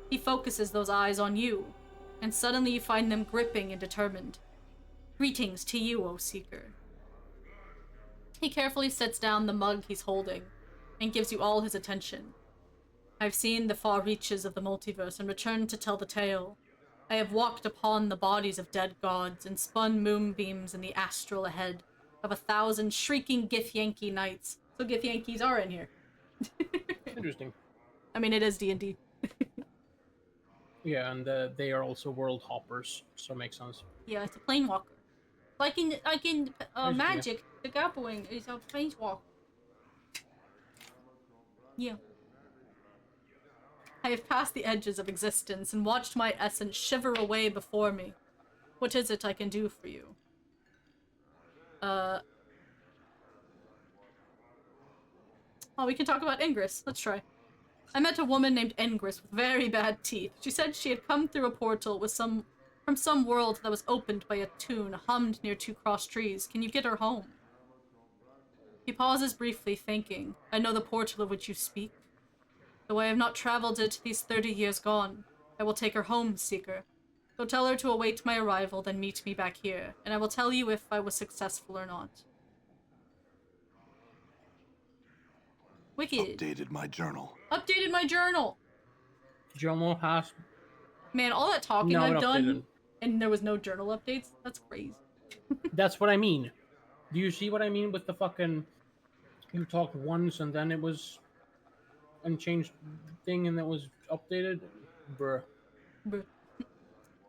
He focuses those eyes on you, and suddenly you find them gripping and determined. Greetings to you, O Seeker. He carefully sets down the mug he's holding, and gives you all his attention. I've seen the far reaches of the multiverse and returned to tell the tale. I have walked upon the bodies of dead gods and spun moonbeams in the astral ahead of 1,000 shrieking Githyanki knights. So Githyankis are in here. Interesting. I mean, it is D&D. Yeah, and they are also world hoppers, so it makes sense. Yeah, it's a planewalker. Like in Magic, the Gapwing is a planewalker. Yeah. I have passed the edges of existence and watched my essence shiver away before me. What is it I can do for you? Oh, we can talk about Ingress. Let's try. I met a woman named Ingress with very bad teeth. She said she had come through a portal with from some world that was opened by a tune hummed near 2 cross trees. Can you get her home? He pauses briefly, thinking. I know the portal of which you speak. Though I have not traveled it these 30 years gone, I will take her home, Seeker. Go tell her to await my arrival, then meet me back here, and I will tell you if I was successful or not. Wicked. Updated my journal. Updated my journal! Journal has... Man, all that talking No, I've it done, updated. and there was no journal updates? That's crazy. That's what I mean. Do you see what I mean with the fucking... You talked once and then it was... unchanged thing and that was updated? Bruh. But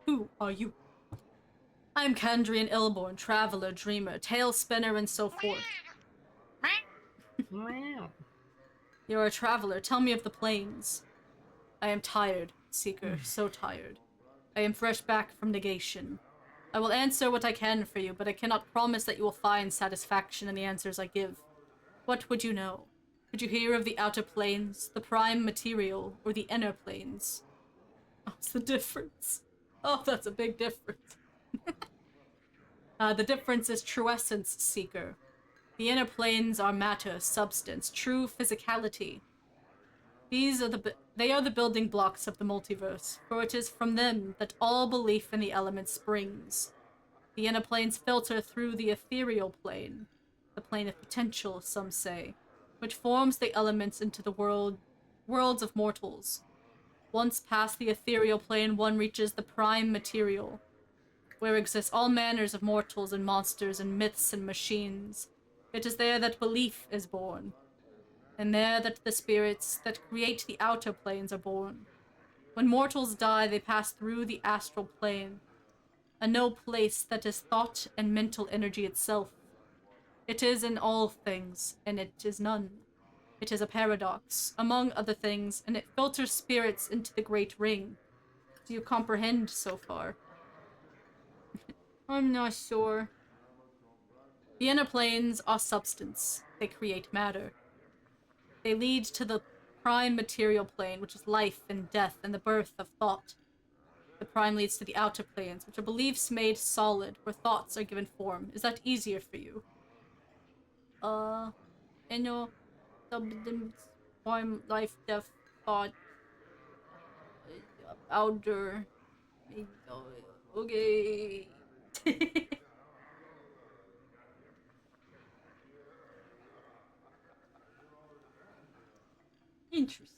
who are you? I am Kandrian Ilborn, traveler, dreamer, tale spinner, and so forth. You're a traveler. Tell me of the plains. I am tired, Seeker. So tired. I am fresh back from negation. I will answer what I can for you, but I cannot promise that you will find satisfaction in the answers I give. What would you know? Could you hear of the outer planes, the prime material, or the inner planes? What's the difference? Oh, that's a big difference. The difference is true essence, Seeker. The inner planes are matter, substance, true physicality. They are the building blocks of the multiverse, for it is from them that all belief in the elements springs. The inner planes filter through the ethereal plane, the plane of potential, some say, which forms the elements into the worlds of mortals. Once past the ethereal plane, one reaches the prime material, where exist all manners of mortals and monsters and myths and machines. It is there that belief is born, and there that the spirits that create the outer planes are born. When mortals die, they pass through the astral plane, a no place that is thought and mental energy itself. It is in all things, and it is none. It is a paradox, among other things, and it filters spirits into the Great Ring. Do you comprehend so far? I'm not sure. The inner planes are substance. They create matter. They lead to the prime material plane, which is life and death and the birth of thought. The prime leads to the outer planes, which are beliefs made solid, where thoughts are given form. Is that easier for you? Inner substance, prime, life, death, thought, outer. Okay. Interesting.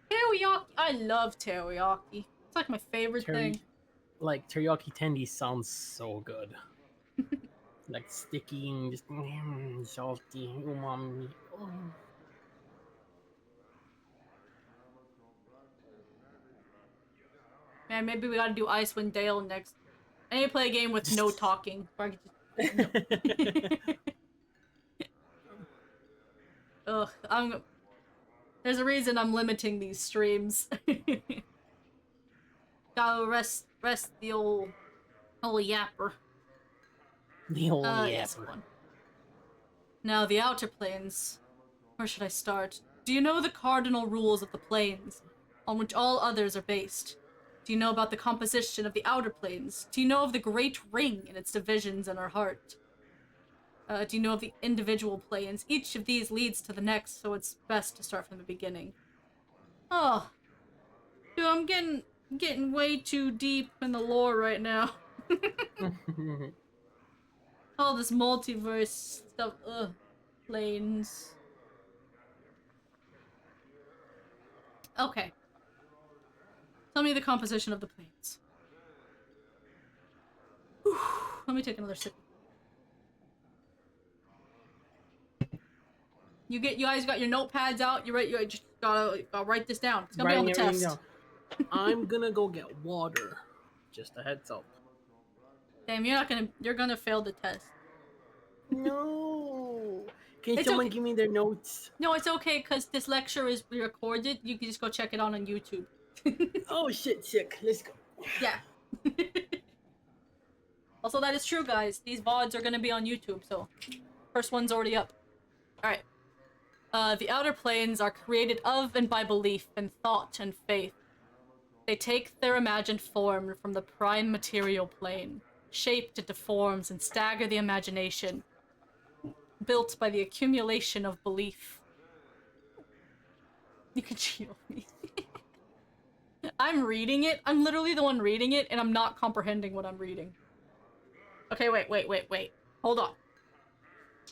Teriyaki. I love teriyaki. It's like my favorite thing. Like, teriyaki tendy sounds so good. Like, sticky and just salty, umami. Oh. Man, maybe we gotta do Icewind Dale next. I need to play a game with no talking. Where I can just... Ugh, there's a reason I'm limiting these streams. Gotta rest the old yapper. The old Yes, yapper. one. Now, the outer planes. Where should I start? Do you know the cardinal rules of the planes, on which all others are based? Do you know about the composition of the outer planes? Do you know of the Great Ring and its divisions in our heart? Do you know of the individual planes? Each of these leads to the next, so it's best to start from the beginning. Oh. Dude, I'm getting way too deep in the lore right now. All this multiverse stuff. Ugh. Planes. Okay. Tell me the composition of the planes. Whew. Let me take another sip. You guys got your notepads out. You just gotta write this down. It's gonna be on the test. I'm gonna go get water. Just a heads up. Damn, you're gonna fail the test. No. Can It's someone okay. give me their notes? No, it's okay because this lecture is recorded. You can just go check it out on YouTube. Oh shit, sick. Let's go. Yeah. Also, that is true, guys. These VODs are gonna be on YouTube, so first one's already up. Alright. The outer planes are created of and by belief and thought and faith. They take their imagined form from the prime material plane, shaped into forms and stagger the imagination, built by the accumulation of belief. You can cheat on me. I'm reading it. I'm literally the one reading it, and I'm not comprehending what I'm reading. Okay, wait. Hold on.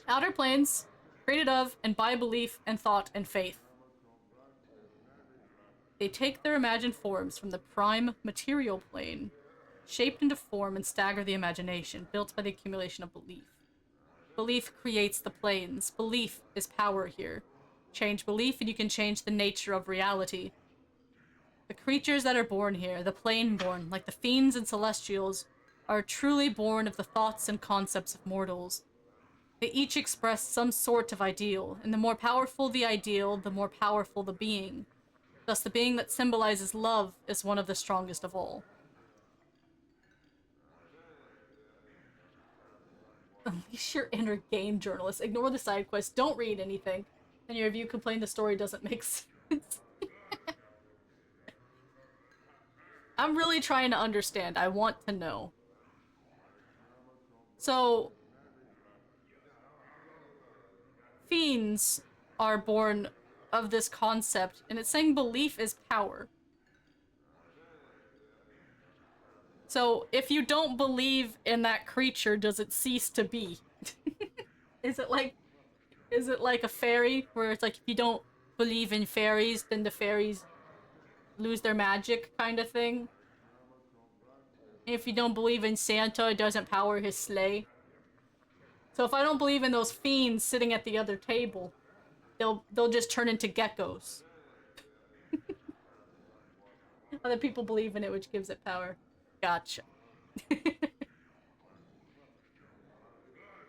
Outer planes, created of and by belief and thought and faith. They take their imagined forms from the prime material plane, shaped into form and stagger the imagination, built by the accumulation of belief. Belief creates the planes. Belief is power here. Change belief and you can change the nature of reality. The creatures that are born here, the plane-born, like the fiends and celestials, are truly born of the thoughts and concepts of mortals. They each express some sort of ideal, and the more powerful the ideal, the more powerful the being. Thus, the being that symbolizes love is one of the strongest of all. Unleash your inner game journalist. Ignore the side quests. Don't read anything. And your review complain the story doesn't make sense. I'm really trying to understand. I want to know. So, fiends are born of this concept, and it's saying belief is power. So, if you don't believe in that creature, does it cease to be? Is it like a fairy, where it's like if you don't believe in fairies, then the fairies lose their magic kind of thing? If you don't believe in Santa, it doesn't power his sleigh. So if I don't believe in those fiends sitting at the other table, they'll just turn into geckos. Other people believe in it, which gives it power. Gotcha.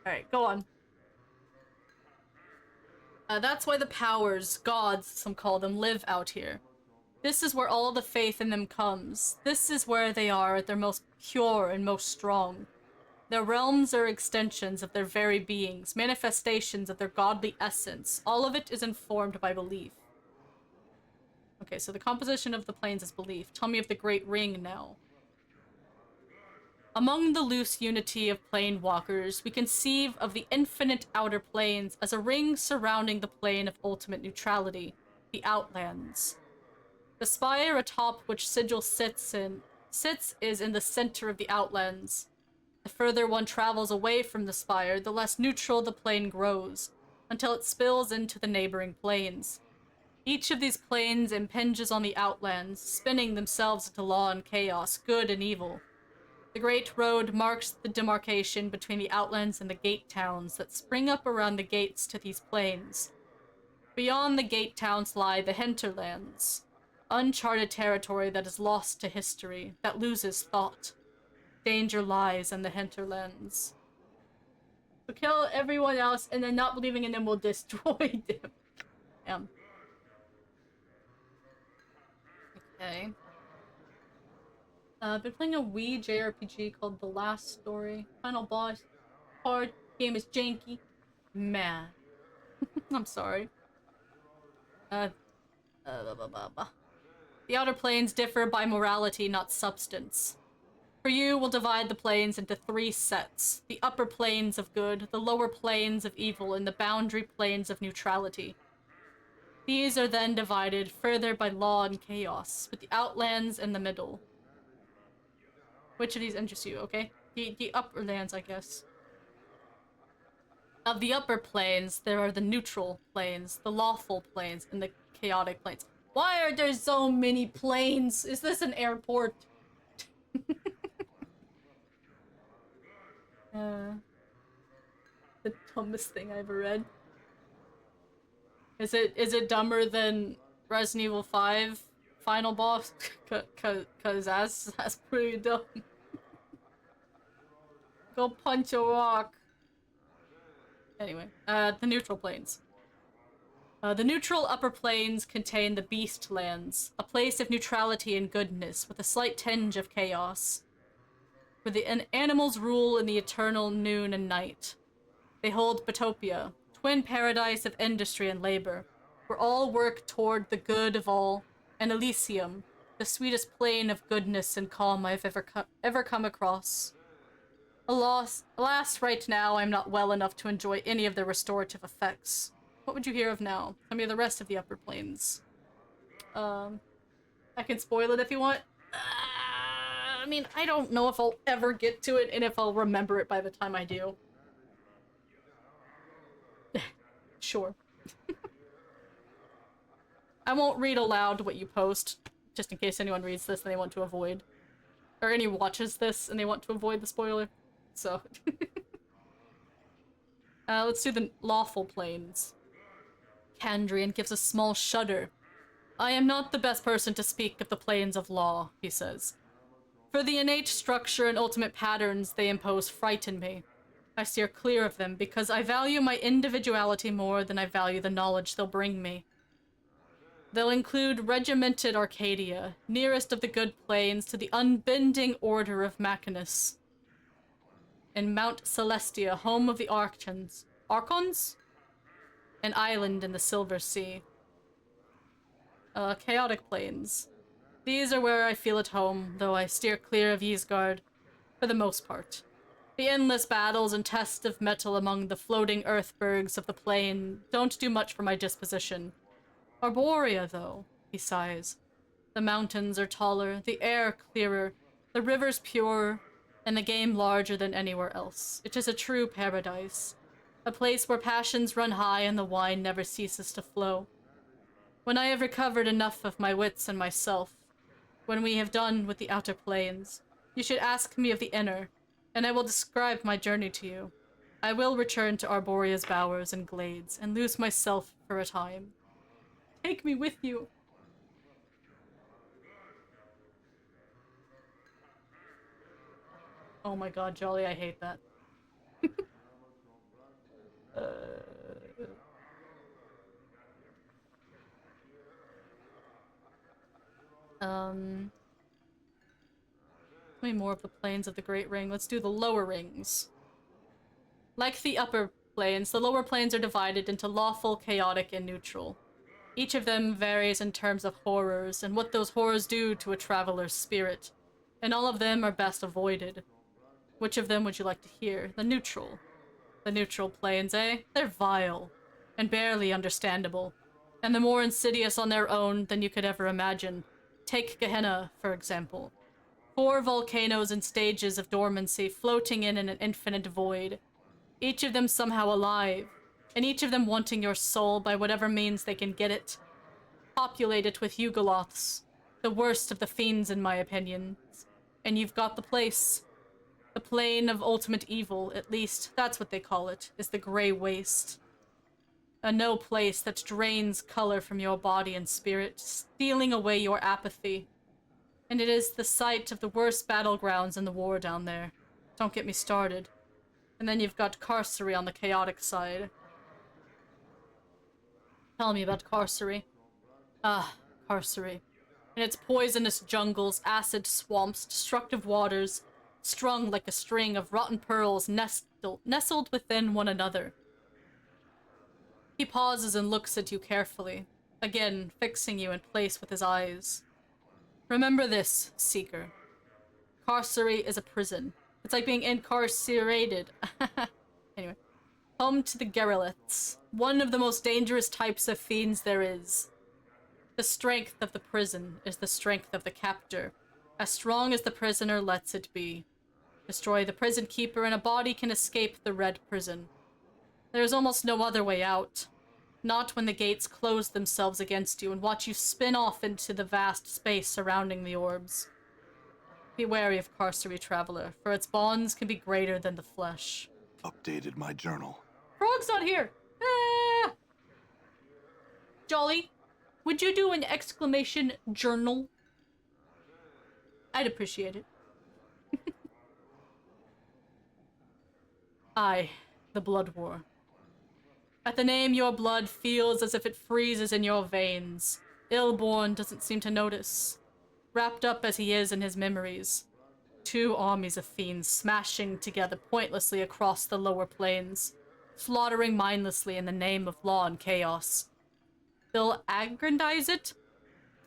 Alright, go on. That's why the powers, gods, some call them, live out here. This is where all the faith in them comes. This is where they are at their most pure and most strong. Their realms are extensions of their very beings, manifestations of their godly essence. All of it is informed by belief. Okay, so the composition of the planes is belief. Tell me of the Great Ring now. Among the loose unity of plane walkers, we conceive of the infinite outer planes as a ring surrounding the plane of ultimate neutrality, the Outlands. The spire atop which Sigil sits is in the center of the Outlands. The further one travels away from the spire, the less neutral the plane grows, until it spills into the neighboring planes. Each of these planes impinges on the Outlands, spinning themselves into law and chaos, good and evil. The Great Road marks the demarcation between the Outlands and the gate towns that spring up around the gates to these planes. Beyond the gate towns lie the hinterlands, uncharted territory that is lost to history, that loses thought. Danger lies in the hinterlands. So kill everyone else, and then not believing in them will destroy them. Okay. I've been playing a Wii JRPG called The Last Story. Final boss. Hard. Game is janky. Man. I'm sorry. The outer planes differ by morality, not substance. For you, we'll divide the planes into 3 sets. The upper planes of good, the lower planes of evil, and the boundary planes of neutrality. These are then divided further by law and chaos, with the Outlands in the middle. Which of these interests you, okay? The upper lands, I guess. Of the upper planes, there are the neutral planes, the lawful planes, and the chaotic planes. Why are there so many planes? Is this an airport? The dumbest thing I ever read. Is it dumber than Resident Evil 5 final boss? Cause that's pretty dumb. Go punch a rock. Anyway, the neutral planes. The neutral upper planes contain the Beast Lands, a place of neutrality and goodness, with a slight tinge of chaos, where the animals rule in the eternal noon and night. They hold Botopia, twin paradise of industry and labor, where all work toward the good of all, and Elysium, the sweetest plane of goodness and calm I've ever come across. Alas, right now I'm not well enough to enjoy any of their restorative effects. What would you hear of now? Tell me the rest of the upper planes. I can spoil it if you want. I mean, I don't know if I'll ever get to it and if I'll remember it by the time I do. Sure. I won't read aloud what you post, just in case anyone reads this and they want to avoid. Or any watches this and they want to avoid the spoiler. So. Let's do the lawful planes. Kandrian gives a small shudder. I am not the best person to speak of the planes of law, he says. For the innate structure and ultimate patterns they impose frighten me. I steer clear of them because I value my individuality more than I value the knowledge they'll bring me. They'll include regimented Arcadia, nearest of the good planes to the unbending order of Machinus. And Mount Celestia, home of the Archons. Archons? An island in the Silver Sea. Chaotic planes. These are where I feel at home, though I steer clear of Ysgard, for the most part. The endless battles and tests of metal among the floating earthbergs of the plain don't do much for my disposition. Arborea, though, he sighs. The mountains are taller, the air clearer, the rivers purer, and the game larger than anywhere else. It is a true paradise. A place where passions run high and the wine never ceases to flow. When I have recovered enough of my wits and myself, when we have done with the outer planes, you should ask me of the inner, and I will describe my journey to you. I will return to Arborea's bowers and glades, and lose myself for a time. Take me with you. Oh my god, Jolly, I hate that. How many more of the planes of the Great Ring? Let's do the lower rings. Like the upper planes, the lower planes are divided into lawful, chaotic, and neutral. Each of them varies in terms of horrors, and what those horrors do to a traveler's spirit. And all of them are best avoided. Which of them would you like to hear? The neutral. The neutral planes, eh? They're vile. And barely understandable. And the more insidious on their own than you could ever imagine. Take Gehenna, for example. 4 volcanoes in stages of dormancy floating in an infinite void. Each of them somehow alive. And each of them wanting your soul by whatever means they can get it. Populate it with Yugoloths. The worst of the fiends, in my opinion. And you've got the place. The plane of ultimate evil, at least, that's what they call it, is the Grey Waste. A no place that drains color from your body and spirit, stealing away your apathy. And it is the site of the worst battlegrounds in the war down there. Don't get me started. And then you've got Carcery on the chaotic side. Tell me about Carcery. Ah, Carcery. In its poisonous jungles, acid swamps, destructive waters, strung like a string of rotten pearls nestled within one another. He pauses and looks at you carefully, again fixing you in place with his eyes. Remember this, Seeker. Carcery is a prison. It's like being incarcerated. Anyway. Home to the Geraliths, one of the most dangerous types of fiends there is. The strength of the prison is the strength of the captor, as strong as the prisoner lets it be. Destroy the prison keeper and a body can escape the red prison. There is almost no other way out. Not when the gates close themselves against you and watch you spin off into the vast space surrounding the orbs. Be wary of Carcery, traveler, for its bonds can be greater than the flesh. Updated my journal. Frog's not here! Ah! Jolly, would you do an exclamation journal? I'd appreciate it. Aye, the Blood War. At the name, your blood feels as if it freezes in your veins. Illborn doesn't seem to notice, wrapped up as he is in his memories. Two armies of fiends smashing together pointlessly across the lower planes, slaughtering mindlessly in the name of law and chaos. They'll aggrandize it,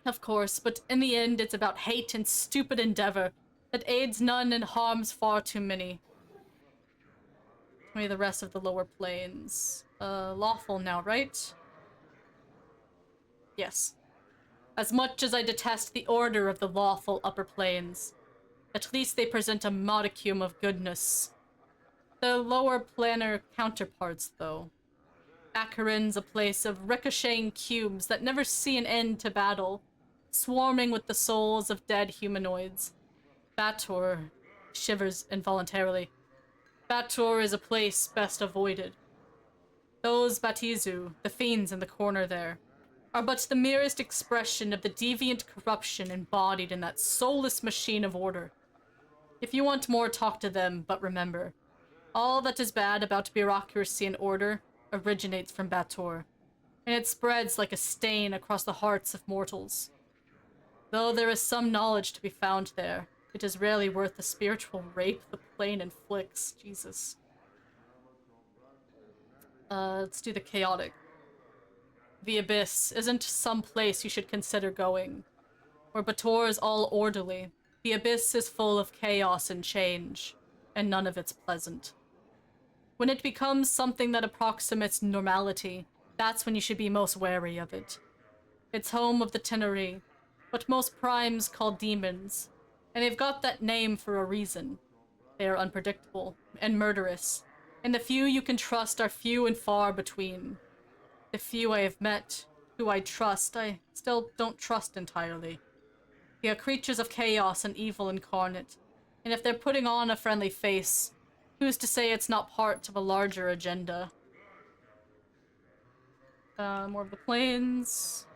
of course, but in the end it's about hate and stupid endeavor that aids none and harms far too many. Maybe the rest of the lower planes. Lawful now, right? Yes. As much as I detest the order of the lawful upper planes, at least they present a modicum of goodness. The lower planar counterparts, though. Acheron's a place of ricocheting cubes that never see an end to battle, swarming with the souls of dead humanoids. Bator shivers involuntarily. Bator is a place best avoided. Those Batizu, the fiends in the corner there, are but the merest expression of the deviant corruption embodied in that soulless machine of order. If you want more, talk to them, but remember, all that is bad about bureaucracy and order originates from Bator, and it spreads like a stain across the hearts of mortals. Though there is some knowledge to be found there, it is rarely worth the spiritual rape the plane inflicts. Jesus. Let's do the chaotic. The Abyss isn't some place you should consider going. Where Bator is all orderly, the Abyss is full of chaos and change, and none of it's pleasant. When it becomes something that approximates normality, that's when you should be most wary of it. It's home of the Tenerii, what most primes call demons, and they've got that name for a reason. They are unpredictable and murderous, and the few you can trust are few and far between. The few I have met, who I trust, I still don't trust entirely. They are creatures of chaos and evil incarnate, and if they're putting on a friendly face, who's to say it's not part of a larger agenda? More of the planes.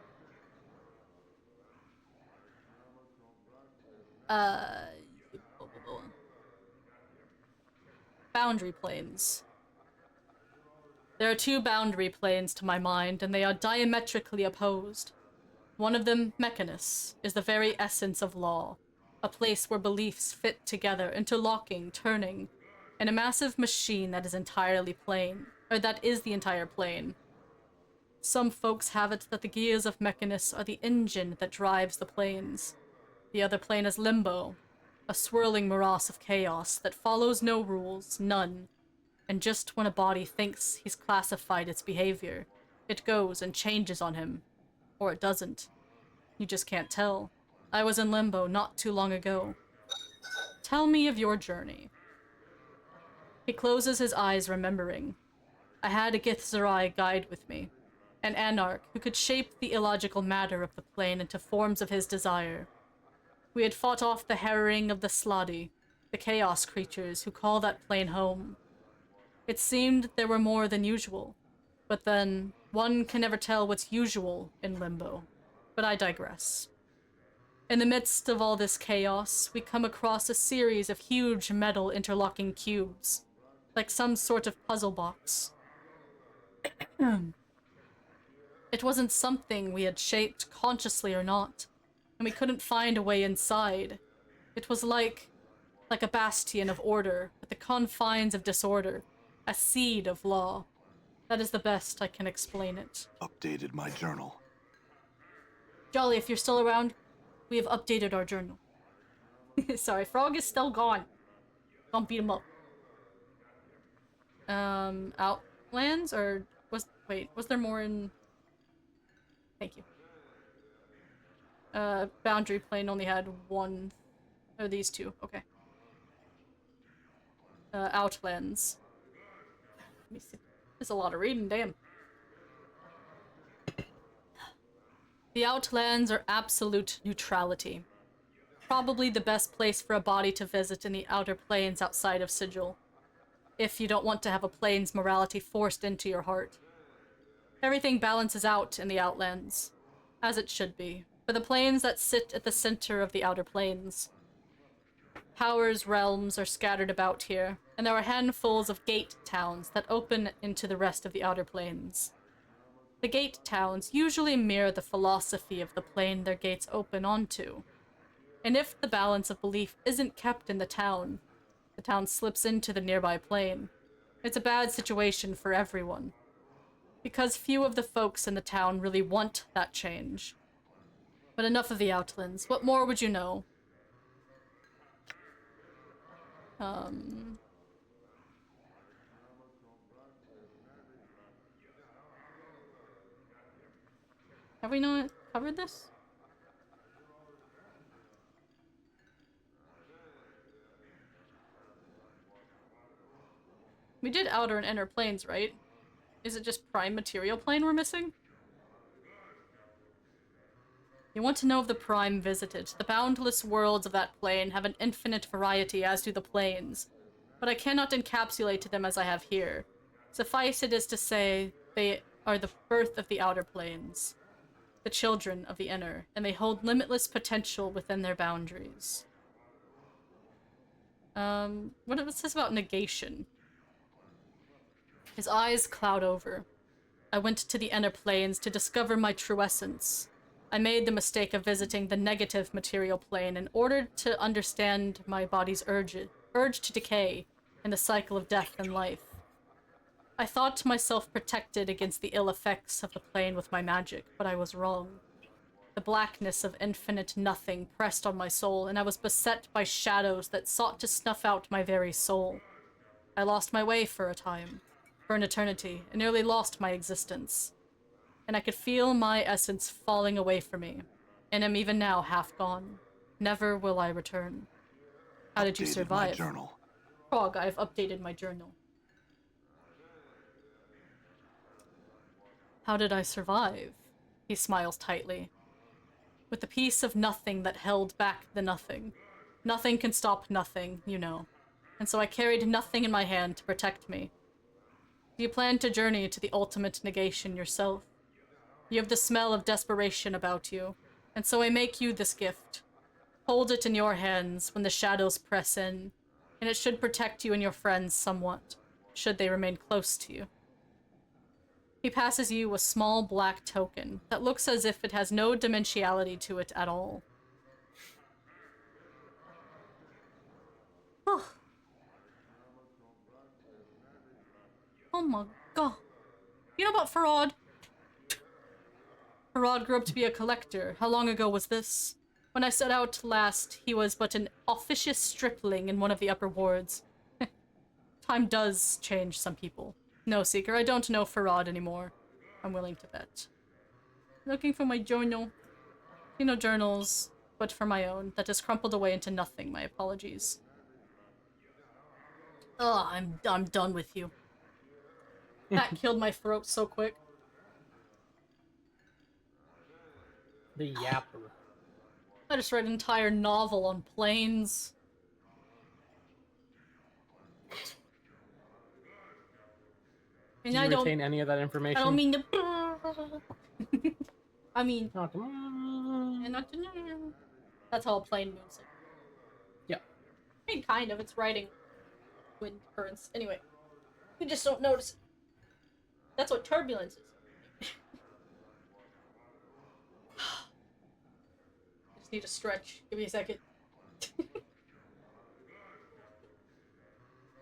Boundary planes. There are two boundary planes to my mind, and they are diametrically opposed. One of them, Mechanus, is the very essence of law, a place where beliefs fit together, interlocking, turning, in a massive machine that is entirely plane, or that is the entire plane. Some folks have it that the gears of Mechanus are the engine that drives the planes. The other plane is Limbo, a swirling morass of chaos that follows no rules, none, and just when a body thinks he's classified its behavior, it goes and changes on him. Or it doesn't. You just can't tell. I was in Limbo not too long ago. Tell me of your journey. He closes his eyes, remembering. I had a Githzerai guide with me, an anarch who could shape the illogical matter of the plane into forms of his desire. We had fought off the harrowing of the Sladi, the chaos creatures who call that plane home. It seemed there were more than usual, but then one can never tell what's usual in Limbo. But I digress. In the midst of all this chaos, we come across a series of huge metal interlocking cubes, like some sort of puzzle box. It wasn't something we had shaped consciously or not, and we couldn't find a way inside. It was like a bastion of order, at the confines of disorder, a seed of law. That is the best I can explain it. Updated my journal. Jolly, if you're still around, we have updated our journal. Sorry, Frog is still gone. Don't beat him up. Outlands, or was there more in... Thank you. Boundary plane only had one, or these two, okay. Outlands. Let me see. There's a lot of reading, damn. The Outlands are absolute neutrality. Probably the best place for a body to visit in the outer planes outside of Sigil, if you don't want to have a plane's morality forced into your heart. Everything balances out in the Outlands, as it should be, for the planes that sit at the center of the outer planes. Power's realms are scattered about here, and there are handfuls of gate towns that open into the rest of the Outer Planes. The gate towns usually mirror the philosophy of the plane their gates open onto. And if the balance of belief isn't kept in the town slips into the nearby plane. It's a bad situation for everyone. Because few of the folks in the town really want that change. But enough of the Outlands. What more would you know? Have we not covered this? We did outer and inner planes, right? Is it just prime material plane we're missing? You want to know of the prime visited. The boundless worlds of that plane have an infinite variety, as do the planes. But I cannot encapsulate them as I have here. Suffice it is to say, they are the birth of the outer planes. The children of the inner, and they hold limitless potential within their boundaries. What it says about negation? His eyes cloud over. I went to the inner planes to discover my true essence. I made the mistake of visiting the negative material plane in order to understand my body's urge to decay and the cycle of death and life. I thought myself protected against the ill effects of the plane with my magic, but I was wrong. The blackness of infinite nothing pressed on my soul, and I was beset by shadows that sought to snuff out my very soul. I lost my way for a time. For an eternity, and nearly lost my existence. And I could feel my essence falling away from me, and am even now half gone. Never will I return. How did you survive? My journal. Frog, I've updated my journal. How did I survive? He smiles tightly. With the piece of nothing that held back the nothing. Nothing can stop nothing, you know. And so I carried nothing in my hand to protect me. Do you plan to journey to the ultimate negation yourself? You have the smell of desperation about you, and so I make you this gift. Hold it in your hands when the shadows press in, and it should protect you and your friends somewhat, should they remain close to you. He passes you a small black token that looks as if it has no dimensionality to it at all. Oh. Oh my god. You know about Farad? Farad grew up to be a collector. How long ago was this? When I set out last, he was but an officious stripling in one of the upper wards. Time does change some people. No, Seeker, I don't know Farad anymore. I'm willing to bet. Looking for my journal. You know, journals, but for my own. That has crumpled away into nothing. My apologies. Oh, I'm done with you. That killed my throat so quick. The yapper. I just read an entire novel on planes. And Did you retain any of that information? I don't mean to. I mean. Not to- And not to. That's how a plane moves. Yeah. I mean, kind of. It's riding wind currents. Anyway, you just don't notice it. That's what turbulence is. I just need a stretch. Give me a second.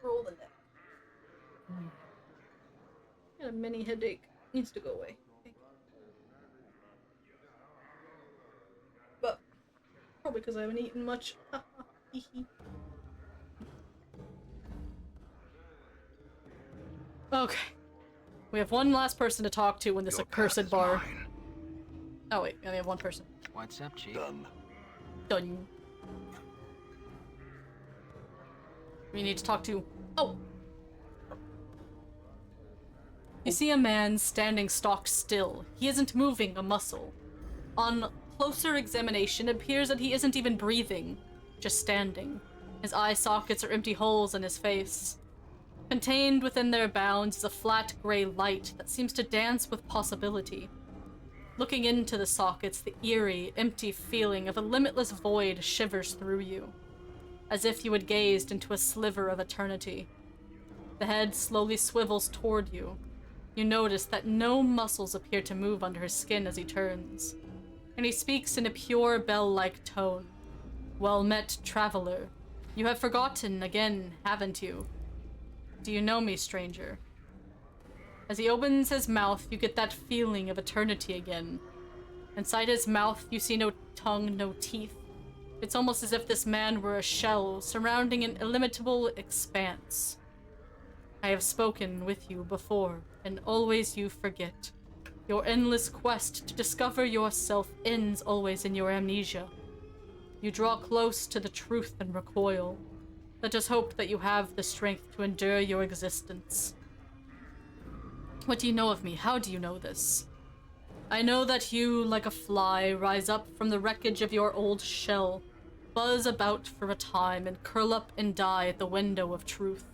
Roll the neck. Got a mini headache. Needs to go away. But probably because I haven't eaten much. Okay. We have one last person to talk to in this Your path accursed is bar. mine. Oh wait, we only have one person. What's up, Chief? Done. Done. We need to talk to... Oh! You see a man standing stock still. He isn't moving a muscle. On closer examination, it appears that he isn't even breathing, just standing. His eye sockets are empty holes in his face. Contained within their bounds is a flat gray light that seems to dance with possibility. Looking into the sockets, the eerie, empty feeling of a limitless void shivers through you. as if you had gazed into a sliver of eternity. The head slowly swivels toward you. You notice that no muscles appear to move under his skin as he turns, and he speaks in a pure bell-like tone. Well met, traveler. You have forgotten again, haven't you? Do you know me, stranger? As he opens his mouth, you get that feeling of eternity again. Inside his mouth, you see no tongue, no teeth. It's almost as if this man were a shell surrounding an illimitable expanse. I have spoken with you before, and always you forget. Your endless quest to discover yourself ends always in your amnesia. You draw close to the truth and recoil. Let us hope that you have the strength to endure your existence. What do you know of me? How do you know this? I know that you, like a fly, rise up from the wreckage of your old shell, buzz about for a time, and curl up and die at the window of truth.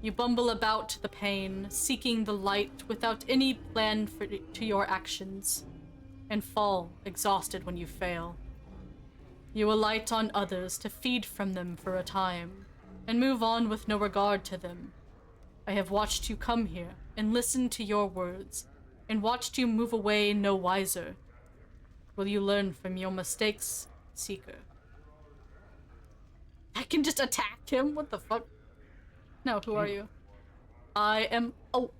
You bumble about the pain, seeking the light without any plan to your actions, and fall, exhausted when you fail. You alight on others to feed from them for a time, and move on with no regard to them. I have watched you come here, and listened to your words, and watched you move away no wiser. Will you learn from your mistakes, Seeker? I can just attack him? What the fuck? No, who are you? I am... Oh.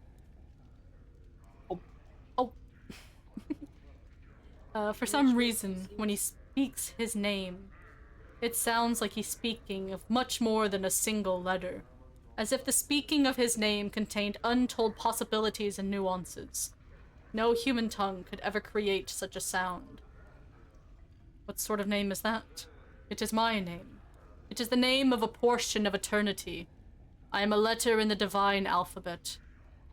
For some reason, when he speaks his name, it sounds like he's speaking of much more than a single letter, as if the speaking of his name contained untold possibilities and nuances. No human tongue could ever create such a sound. What sort of name is that? It is my name. It is the name of a portion of eternity. I am a letter in the divine alphabet.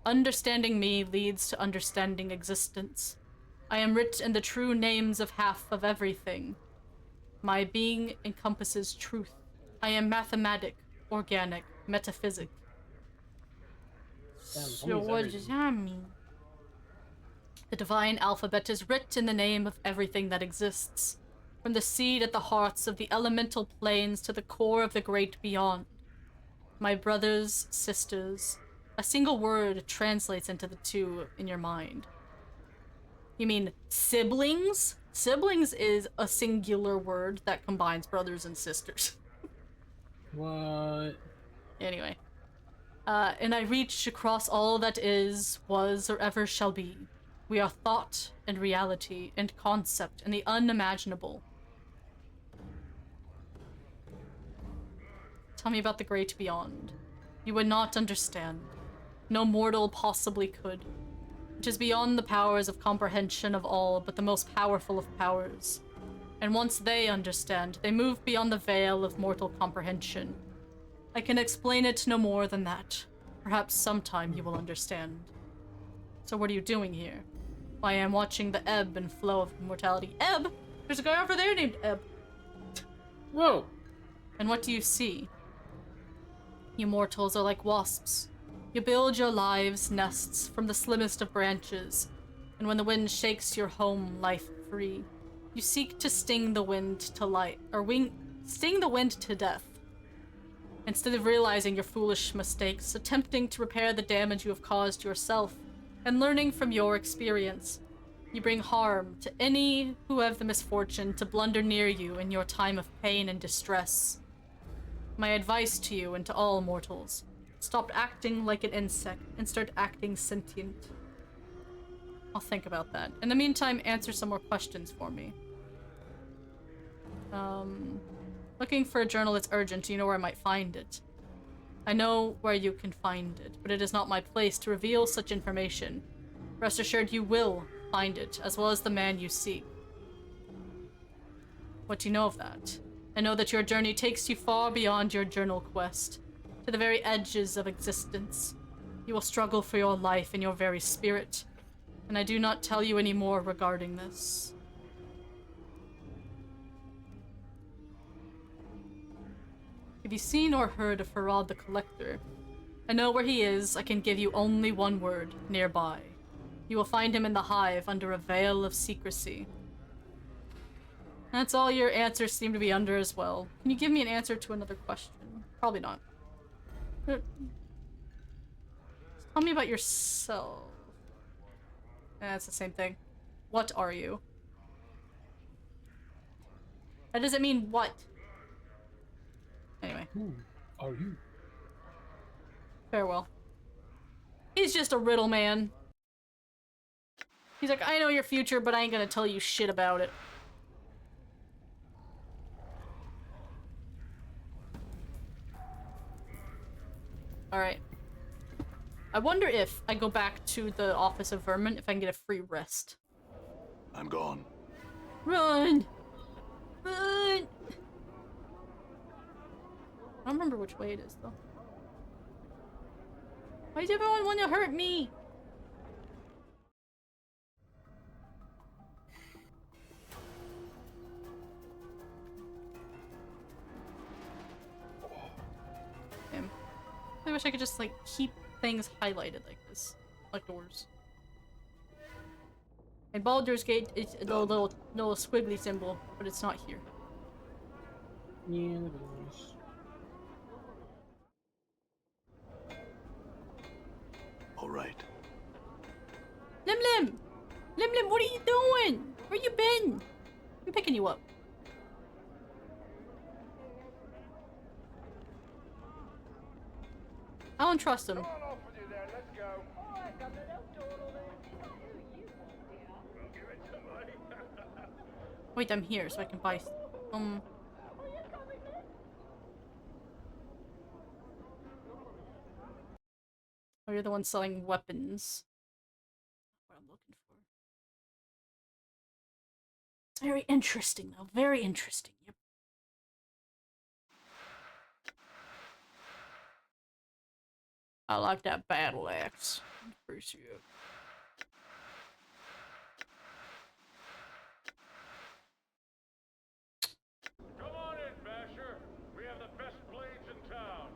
Understanding me leads to understanding existence. I am writ in the true names of half of everything. My being encompasses truth. I am mathematic, organic, metaphysic. So what does that mean? The divine alphabet is writ in the name of everything that exists, from the seed at the hearts of the elemental planes to the core of the great beyond. My brothers, sisters, a single word translates into the two in your mind. You mean siblings? Siblings is a singular word that combines brothers and sisters. What? Anyway. And I reach across all that is, was, or ever shall be. We are thought and reality and concept and the unimaginable. Tell me about the great beyond. You would not understand. No mortal possibly could. It is beyond the powers of comprehension of all but the most powerful of powers. And once they understand, they move beyond the veil of mortal comprehension. I can explain it no more than that. Perhaps sometime you will understand. So what are you doing here? I am watching the ebb and flow of immortality. Ebb? There's a guy over there named Ebb. Whoa! And what do you see? You mortals are like wasps. You build your lives' nests from the slimmest of branches, and when the wind shakes your home life free, you seek to sting the wind to light, or sting the wind to death. Instead of realizing your foolish mistakes, attempting to repair the damage you have caused yourself, and learning from your experience, you bring harm to any who have the misfortune to blunder near you in your time of pain and distress. My advice to you and to all mortals: stop acting like an insect and start acting sentient. I'll think about that. In the meantime, answer some more questions for me. Looking for a journal that's urgent. Do you know where I might find it? I know where you can find it, but it is not my place to reveal such information. Rest assured you will find it, as well as the man you seek. What do you know of that? I know that your journey takes you far beyond your journal quest, to the very edges of existence. You will struggle for your life and your very spirit, and I do not tell you any more regarding this. Have you seen or heard of Farad the Collector? I know where he is. I can give you only one word: nearby. You will find him in the hive under a veil of secrecy. That's all your answers seem to be under as well. Can you give me an answer to another question? Probably not. Tell me about yourself. It's the same thing. What are you? That doesn't mean what. Anyway. Who are you? Farewell. He's just a riddle man. He's like, I know your future, but I ain't gonna tell you shit about it. Alright. I wonder if I go back to the Office of Vermin, if I can get a free rest. I'm gone. Run! Run! I don't remember which way it is, though. Why does everyone want to hurt me? Damn. I wish I could just, like, keep things highlighted like this. Like doors. And Baldur's Gate is a little squiggly symbol, but it's not here. Yeah, that is. All right. Lim Lim! Lim Lim, what are you doing? Where you been? I'm picking you up. I don't trust him. Come on off with you then, let's go. Oh, I got that outdoor over there. Is that who you want, dear? Give it to me. Wait, I'm here, so I can buy. Are you coming then? Oh, you're the one selling weapons. What I'm looking for. It's very interesting, though. Very interesting. Yep. I like that battle axe. Appreciate it. Come on in, Basher. We have the best blades in town.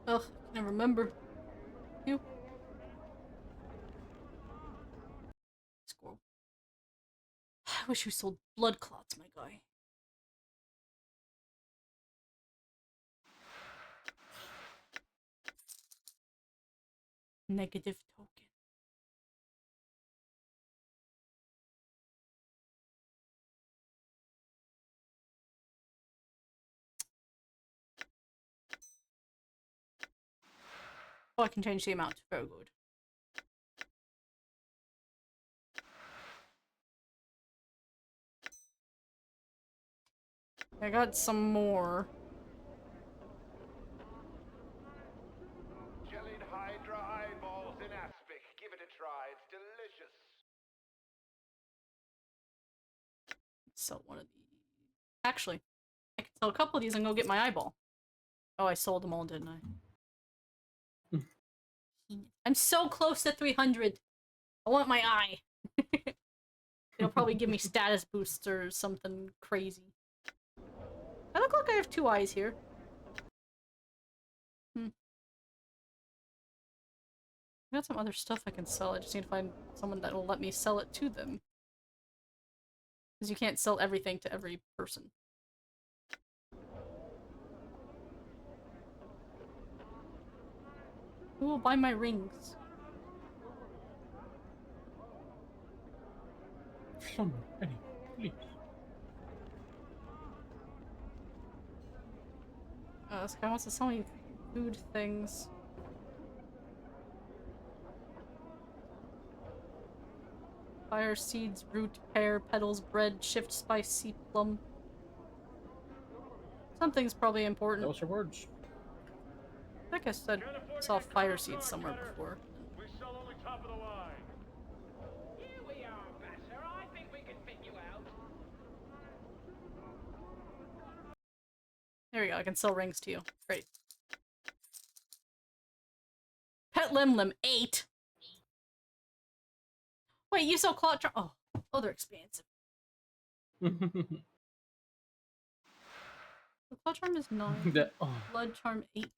Ugh, I can't remember. You. Squirrel. I wish you sold blood clots, my guy. Negative token. Oh, I can change the amount. Very good. I got some more. Jellied Hydra eyeballs in aspic. Give it a try. It's delicious. Sell one of these. Actually, I can sell a couple of these and go get my eyeball. Oh, I sold them all, didn't I? I'm so close to 300. I want my eye. It'll probably give me status boosts or something crazy. I look like I have 2 eyes here. I got some other stuff I can sell. I just need to find someone that will let me sell it to them. Because you can't sell everything to every person. Who will buy my rings? Somebody, please. This guy wants to sell me food things. Fire seeds, root, pear, petals, bread, shift, spice, sea plum. Something's probably important. Those are words. I think I said I saw fire seeds somewhere before. We sell only top of the line. Here we are, Basher. I think we can fit you out. There we go, I can sell rings to you. Great. Pet Lim Lim, 8. Wait, you sell cloth charm? Oh, they're expensive. The cloth charm is 9. Blood charm 8.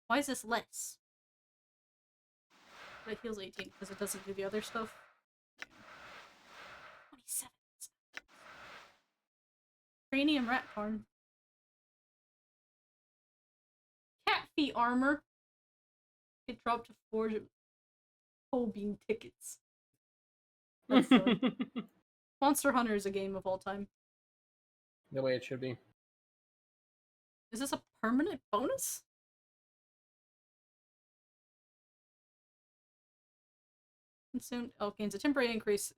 Why is this less? But it heals 18 because it doesn't do the other stuff. 27. Cranium rat farm. Cat feet armor. It dropped to 4 bean tickets. That's silly. Monster Hunter is a game of all time. The way it should be. Is this a permanent bonus? Consumed. Oh, gains a temporary increase.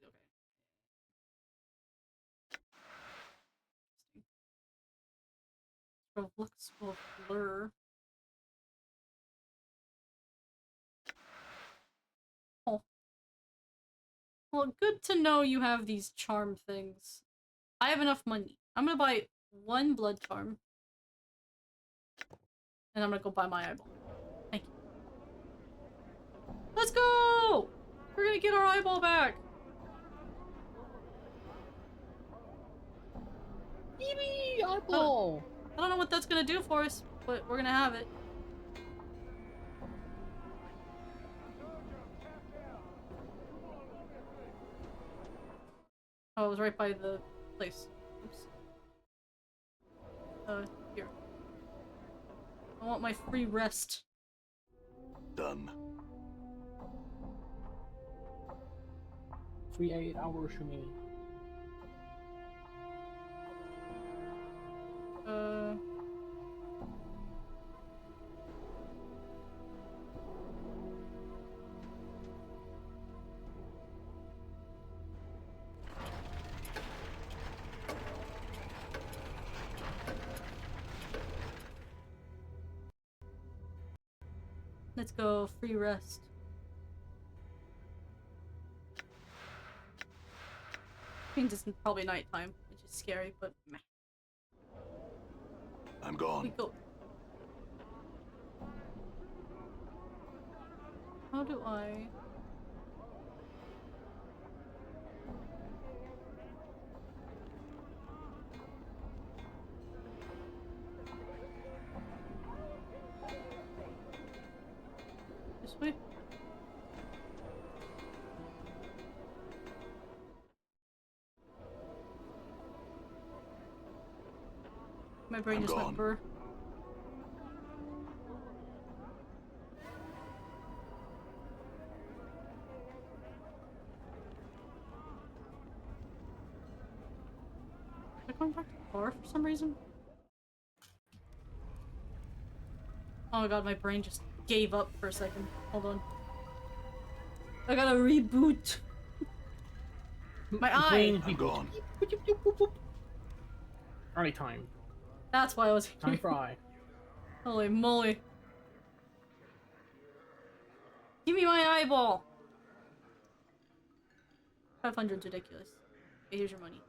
Okay. Looks will blur. Oh. Well, good to know you have these charm things. I have enough money. I'm gonna buy 1 blood charm. And I'm gonna go buy my eyeball. Thank you. Let's go! We're gonna get our eyeball back! Yippee! Eyeball! I don't know what that's gonna do for us, but we're gonna have it. Oh, it was right by the place. Oops. Here. I want my free rest. Done. Free 8 hours remaining. Let's go. Free rest. Means it's probably nighttime, which is scary, but meh. I'm We gone. go. How do I? This way? My brain I'm just went gone. burr. Am I going back to the bar for some reason? Oh my god, my brain just gave up for a second. Hold on. I gotta reboot. My eye! Brain I'm reboot. gone. Alright, time. That's why I was Time here. for eye. Holy moly. Give me my eyeball! 500's ridiculous. Okay, here's your money.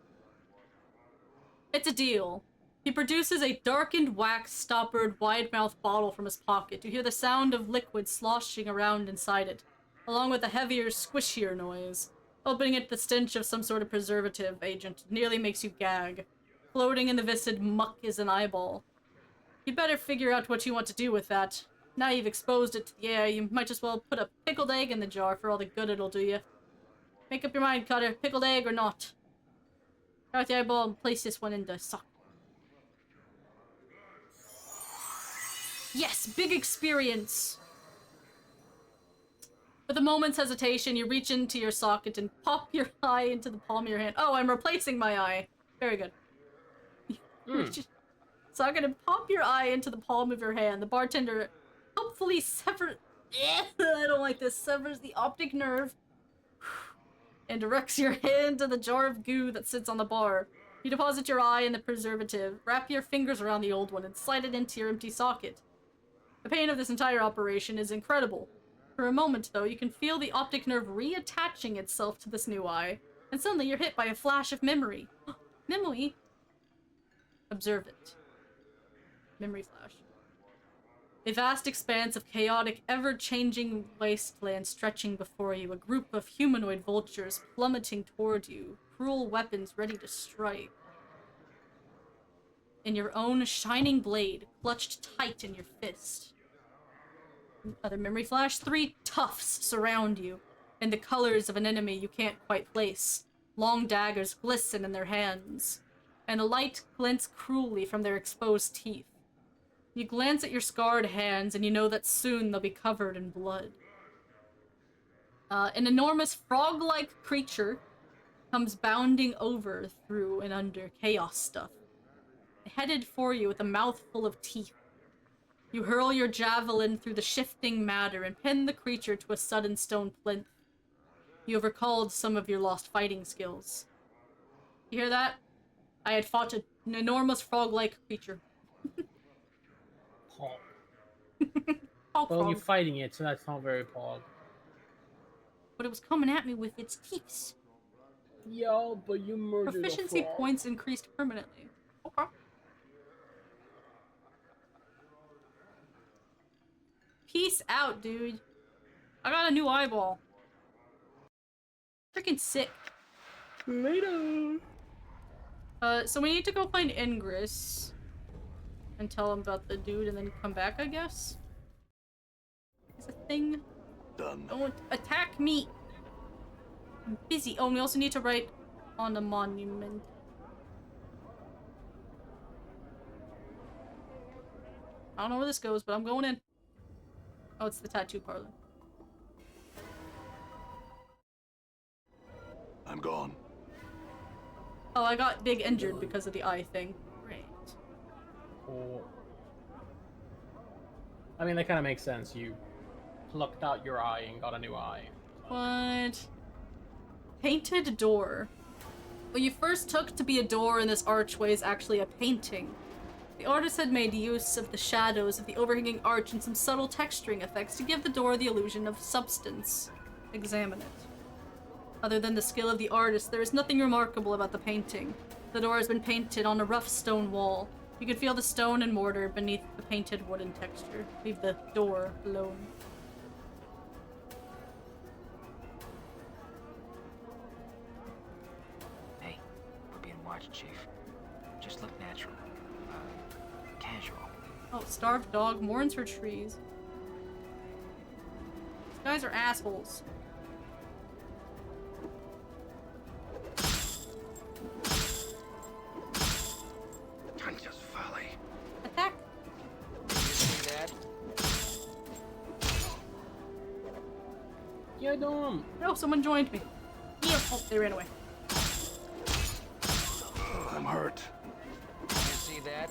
It's a deal. He produces a darkened, wax-stoppered, wide-mouthed bottle from his pocket. You hear the sound of liquid sloshing around inside it, along with a heavier, squishier noise. Opening it, the stench of some sort of preservative agent nearly makes you gag. Floating in the viscid muck is an eyeball. You better figure out what you want to do with that. Now you've exposed it to the air, you might as well put a pickled egg in the jar for all the good it'll do you. Make up your mind, Cutter. Pickled egg or not. Out the eyeball and place this one in the socket. Yes, big experience! With a moment's hesitation, you reach into your socket and pop your eye into the palm of your hand. Oh, I'm replacing my eye. Very good. Socket and pop your eye into the palm of your hand. The bartender hopefully severs... I don't like this. Severs the optic nerve and directs your hand to the jar of goo that sits on the bar. You deposit your eye in the preservative, wrap your fingers around the old one, and slide it into your empty socket. The pain of this entire operation is incredible. For a moment, though, you can feel the optic nerve reattaching itself to this new eye, and suddenly you're hit by a flash of memory. Memory? Observe it. Memory flash. A vast expanse of chaotic, ever-changing wasteland stretching before you, a group of humanoid vultures plummeting toward you, cruel weapons ready to strike. And your own shining blade clutched tight in your fist. Other memory flash. 3 toughs surround you, in the colors of an enemy you can't quite place. Long daggers glisten in their hands, and the light glints cruelly from their exposed teeth. You glance at your scarred hands, and you know that soon they'll be covered in blood. An enormous frog-like creature comes bounding over through and under chaos stuff, headed for you with a mouthful of teeth. You hurl your javelin through the shifting matter and pin the creature to a sudden stone plinth. You have recalled some of your lost fighting skills. You hear that? I had fought an enormous frog-like creature. Pog. Hog Well, frog. you're fighting it, so that's not very pog. But it was coming at me with its teeth. Yeah, but you murdered Proficiency a frog. points increased permanently. Okay. Peace out, dude. I got a new eyeball. Freaking sick. Later. So we need to go find Ingress and tell him about the dude and then come back, I guess? Is a thing? Done. Don't attack me! I'm busy. Oh, and we also need to write on the monument. I don't know where this goes, but I'm going in. Oh, it's the tattoo parlor. I'm gone. Oh, I got big injured because of the eye thing. Great. Or... I mean, that kind of makes sense. You plucked out your eye and got a new eye. What? Painted door. What you first took to be a door in this archway is actually a painting. The artist had made use of the shadows of the overhanging arch and some subtle texturing effects to give the door the illusion of substance. Examine it. Other than the skill of the artist, there is nothing remarkable about the painting. The door has been painted on a rough stone wall. You can feel the stone and mortar beneath the painted wooden texture. Leave the door alone. Hey, we're being watched, Chief. Just look natural. Casual. Oh, starved dog mourns for trees. These guys are assholes. Just folly. Attack! You see that? Yeah, Dom. No, someone joined me. Yeah. Oh, they ran away. I'm hurt. You see that?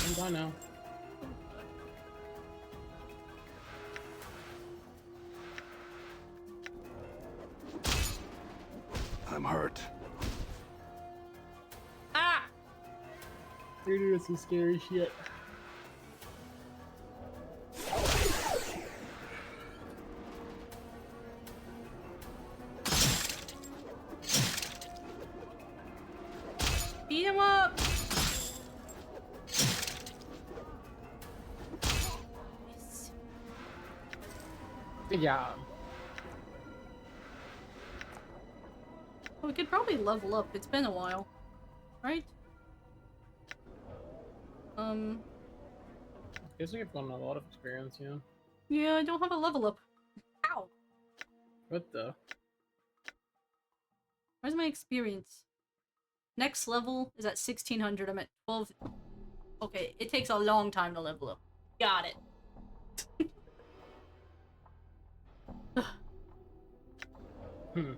And I know. I'm hurt. Ah! You're doing some scary shit. Beat him up! Yes. Good job. We could probably level up. It's been a while. Right? Guess you've gotten a lot of experience, yeah. Yeah, I don't have a level up. Ow! What the? Where's my experience? Next level is at 1600. I'm at 12. Okay, it takes a long time to level up. Got it. Hmm.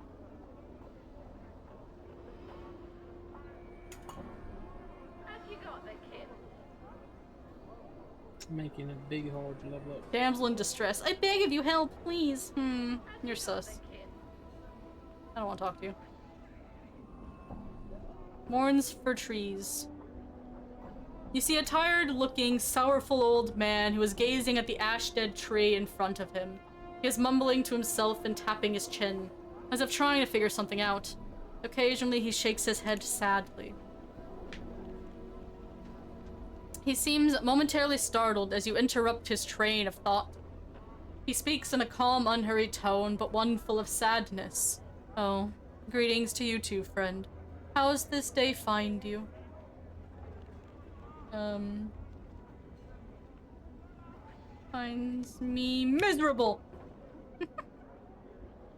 Have you got the kid? Making a big hole to level up. Damsel in distress. I beg of you, help, please. You're Have you got sus. the kid? I don't want to talk to you. Mourns for trees. You see a tired-looking, sorrowful old man who is gazing at the ash-dead tree in front of him. He is mumbling to himself and tapping his chin, as if trying to figure something out. Occasionally, he shakes his head sadly. He seems momentarily startled as you interrupt his train of thought. He speaks in a calm, unhurried tone, but one full of sadness. Oh, greetings to you too, friend. How's this day find you? finds me miserable.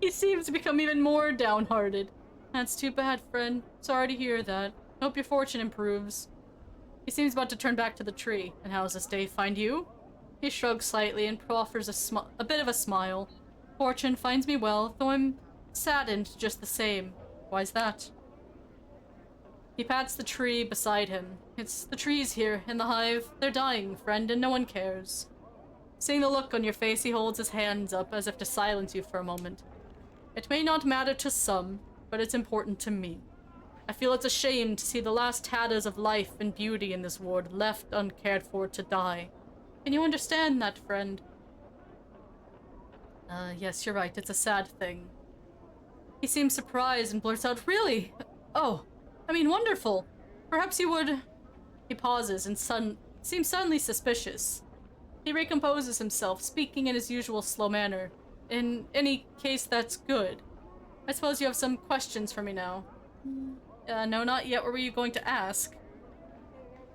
He seems to become even more downhearted. That's too bad, friend. Sorry to hear that. Hope your fortune improves. He seems about to turn back to the tree. And how does this day find you? He shrugs slightly and proffers a bit of a smile. Fortune finds me well, though I'm saddened just the same. Why's that? He pats the tree beside him. It's the trees here, in the hive. They're dying, friend, and no one cares. Seeing the look on your face, he holds his hands up as if to silence you for a moment. It may not matter to some, but it's important to me. I feel it's a shame to see the last tatters of life and beauty in this ward left uncared for to die. Can you understand that, friend? Yes, you're right. It's a sad thing. He seems surprised and blurts out, Really? Oh, I mean, wonderful. Perhaps you would... He pauses and seems suddenly suspicious. He recomposes himself, speaking in his usual slow manner. In any case, that's good. I suppose you have some questions for me now. No, not yet. What were you going to ask?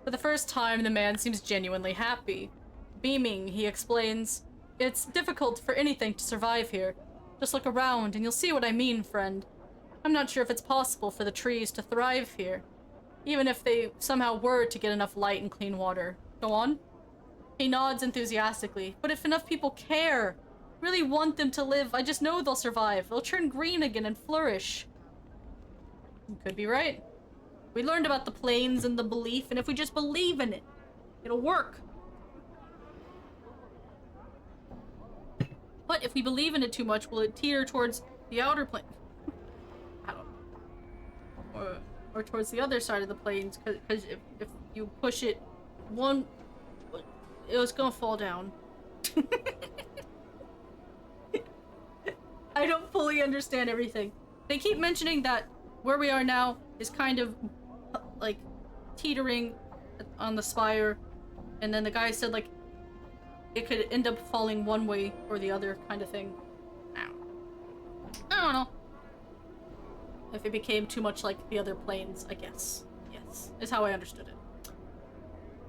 For the first time, the man seems genuinely happy. Beaming, he explains, It's difficult for anything to survive here. Just look around and you'll see what I mean, friend. I'm not sure if it's possible for the trees to thrive here, even if they somehow were to get enough light and clean water. Go on. He nods enthusiastically. But if enough people care, really want them to live, I just know they'll survive. They'll turn green again and flourish. You could be right. We learned about the plains and the belief, and if we just believe in it, it'll work. But if we believe in it too much, will it teeter towards the outer plane? I don't know. Or towards the other side of the plains, because if you push it one, it was gonna fall down. I don't fully understand everything. They keep mentioning that where we are now is kind of like teetering on the spire, and then the guy said like it could end up falling one way or the other kind of thing. I don't know. If it became too much like the other planes, I guess. Yes, is how I understood it.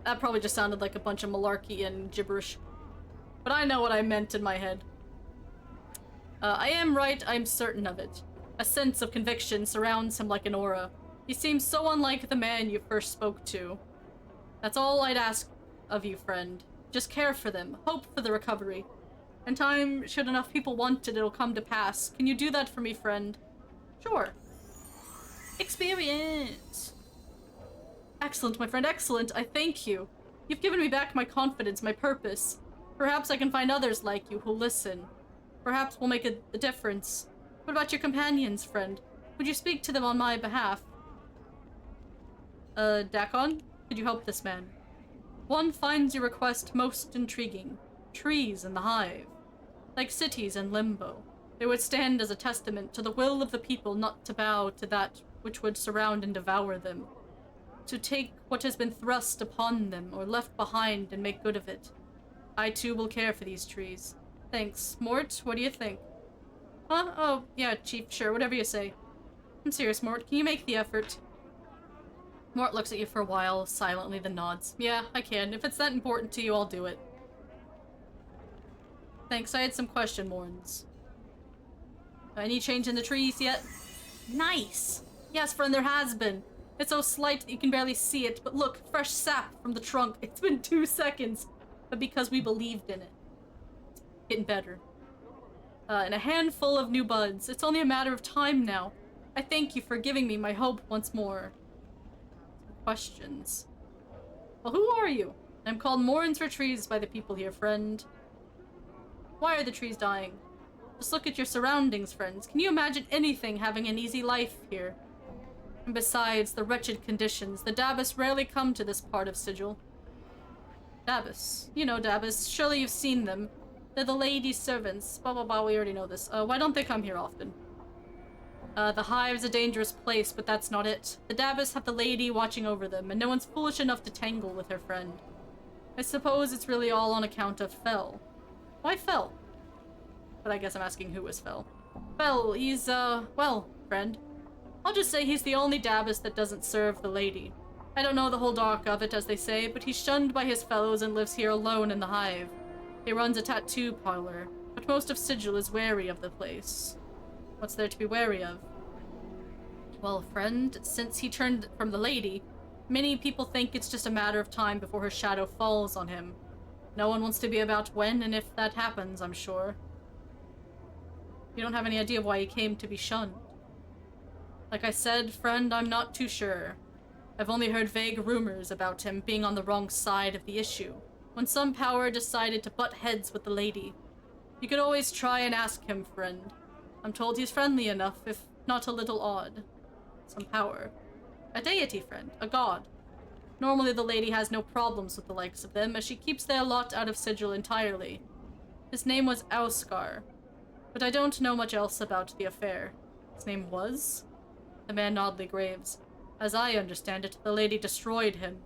That probably just sounded like a bunch of malarkey and gibberish. But I know what I meant in my head. I am right, I'm certain of it. A sense of conviction surrounds him like an aura. He seems so unlike the man you first spoke to. That's all I'd ask of you, friend. Just care for them, hope for the recovery. In time, should enough people want it, it'll come to pass. Can you do that for me, friend? Sure. Experience! Excellent, my friend, excellent. I thank you. You've given me back my confidence, my purpose. Perhaps I can find others like you who'll listen. Perhaps we'll make a difference. What about your companions, friend? Would you speak to them on my behalf? Dakon? Could you help this man? One finds your request most intriguing. Trees in the hive. Like cities in limbo. They would stand as a testament to the will of the people not to bow to that which would surround and devour them. To take what has been thrust upon them or left behind and make good of it. I too will care for these trees. Thanks. Mort, what do you think? Huh? Oh, yeah, Chief, sure, whatever you say. I'm serious, Mort. Can you make the effort? Mort looks at you for a while, silently, then nods. Yeah, I can. If it's that important to you, I'll do it. Thanks, I had some question warns. Any change in the trees yet? Nice! Yes, friend, there has been. It's so slight that you can barely see it, but look, fresh sap from the trunk. It's been 2 seconds, but because we believed in it. It's getting better. And a handful of new buds. It's only a matter of time now. I thank you for giving me my hope once more. Questions. Well, who are you? I'm called Mourns for Trees by the people here, friend. Why are the trees dying? Just look at your surroundings, friends. Can you imagine anything having an easy life here? And besides, the wretched conditions, the Dabus rarely come to this part of Sigil. Dabus. You know Dabus. Surely you've seen them. They're the lady's servants. Blah, blah, blah. We already know this. Why don't they come here often? The hive's a dangerous place, but that's not it. The Dabus have the lady watching over them, and no one's foolish enough to tangle with her friend. I suppose it's really all on account of Fel. Why Fel? But I guess I'm asking who is Fel. Fel, he's, well, friend. I'll just say he's the only Dabus that doesn't serve the lady. I don't know the whole dark of it, as they say, but he's shunned by his fellows and lives here alone in the hive. He runs a tattoo parlor, but most of Sigil is wary of the place. What's there to be wary of? Well, friend, since he turned from the lady, many people think it's just a matter of time before her shadow falls on him. No one wants to be about when and if that happens, I'm sure. You don't have any idea why he came to be shunned. Like I said, friend, I'm not too sure. I've only heard vague rumors about him being on the wrong side of the issue, when some power decided to butt heads with the lady. You could always try and ask him, friend. I'm told he's friendly enough, if not a little odd. Some power. A deity, friend. A god. Normally the lady has no problems with the likes of them, as she keeps their lot out of Sigil entirely. His name was Auskar, but I don't know much else about the affair. His name was? The man oddly graves. As I understand it, the lady destroyed him.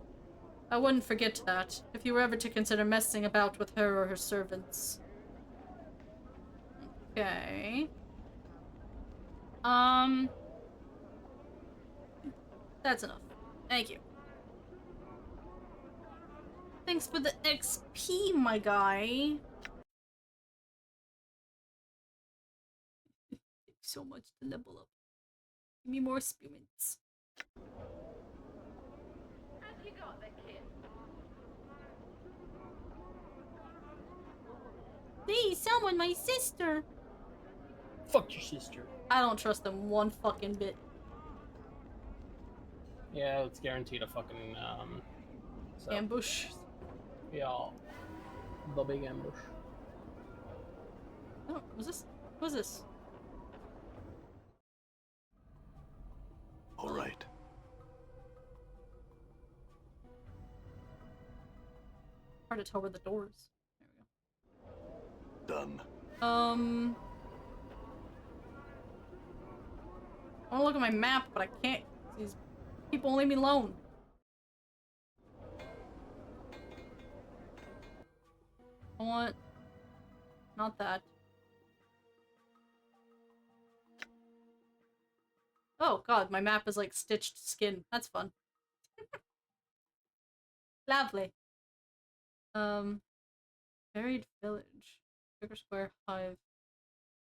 I wouldn't forget that, if you were ever to consider messing about with her or her servants. Okay. That's enough. Thank you. Thanks for the XP, my guy. So much to level up. Give me more experience. Have you got the kid? Please, someone, my sister. Fuck your sister. I don't trust them one fucking bit. Yeah, it's guaranteed a fucking so, Ambush. yeah, the big ambush. Oh, was this? What was this? All right. Hard to tell where the door is. There Done. we go. I wanna look at my map, but I can't. These people leave me alone. I want... not that. Oh god, my map is like stitched skin. That's fun. Lovely. Buried village. Sugar Square Hive.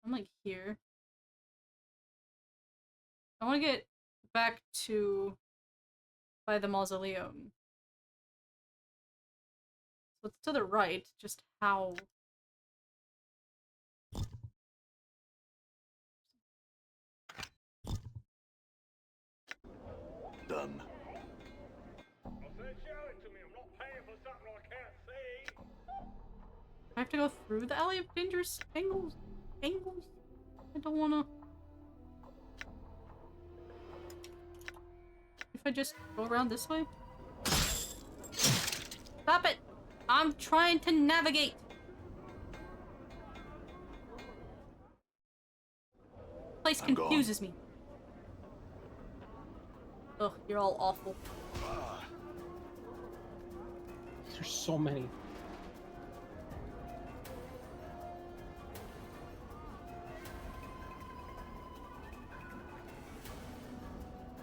I'm like here. I want to get back to by the mausoleum. So it's to the right, just how? Done. I said show it to me. I'm not paying for something I can't see. I have to go through the alley of dangerous angles? Angles? I don't wanna... If I just go around this way? Stop it! I'm trying to navigate! Place I'm gone. confuses me. Ugh, you're all awful. There's so many.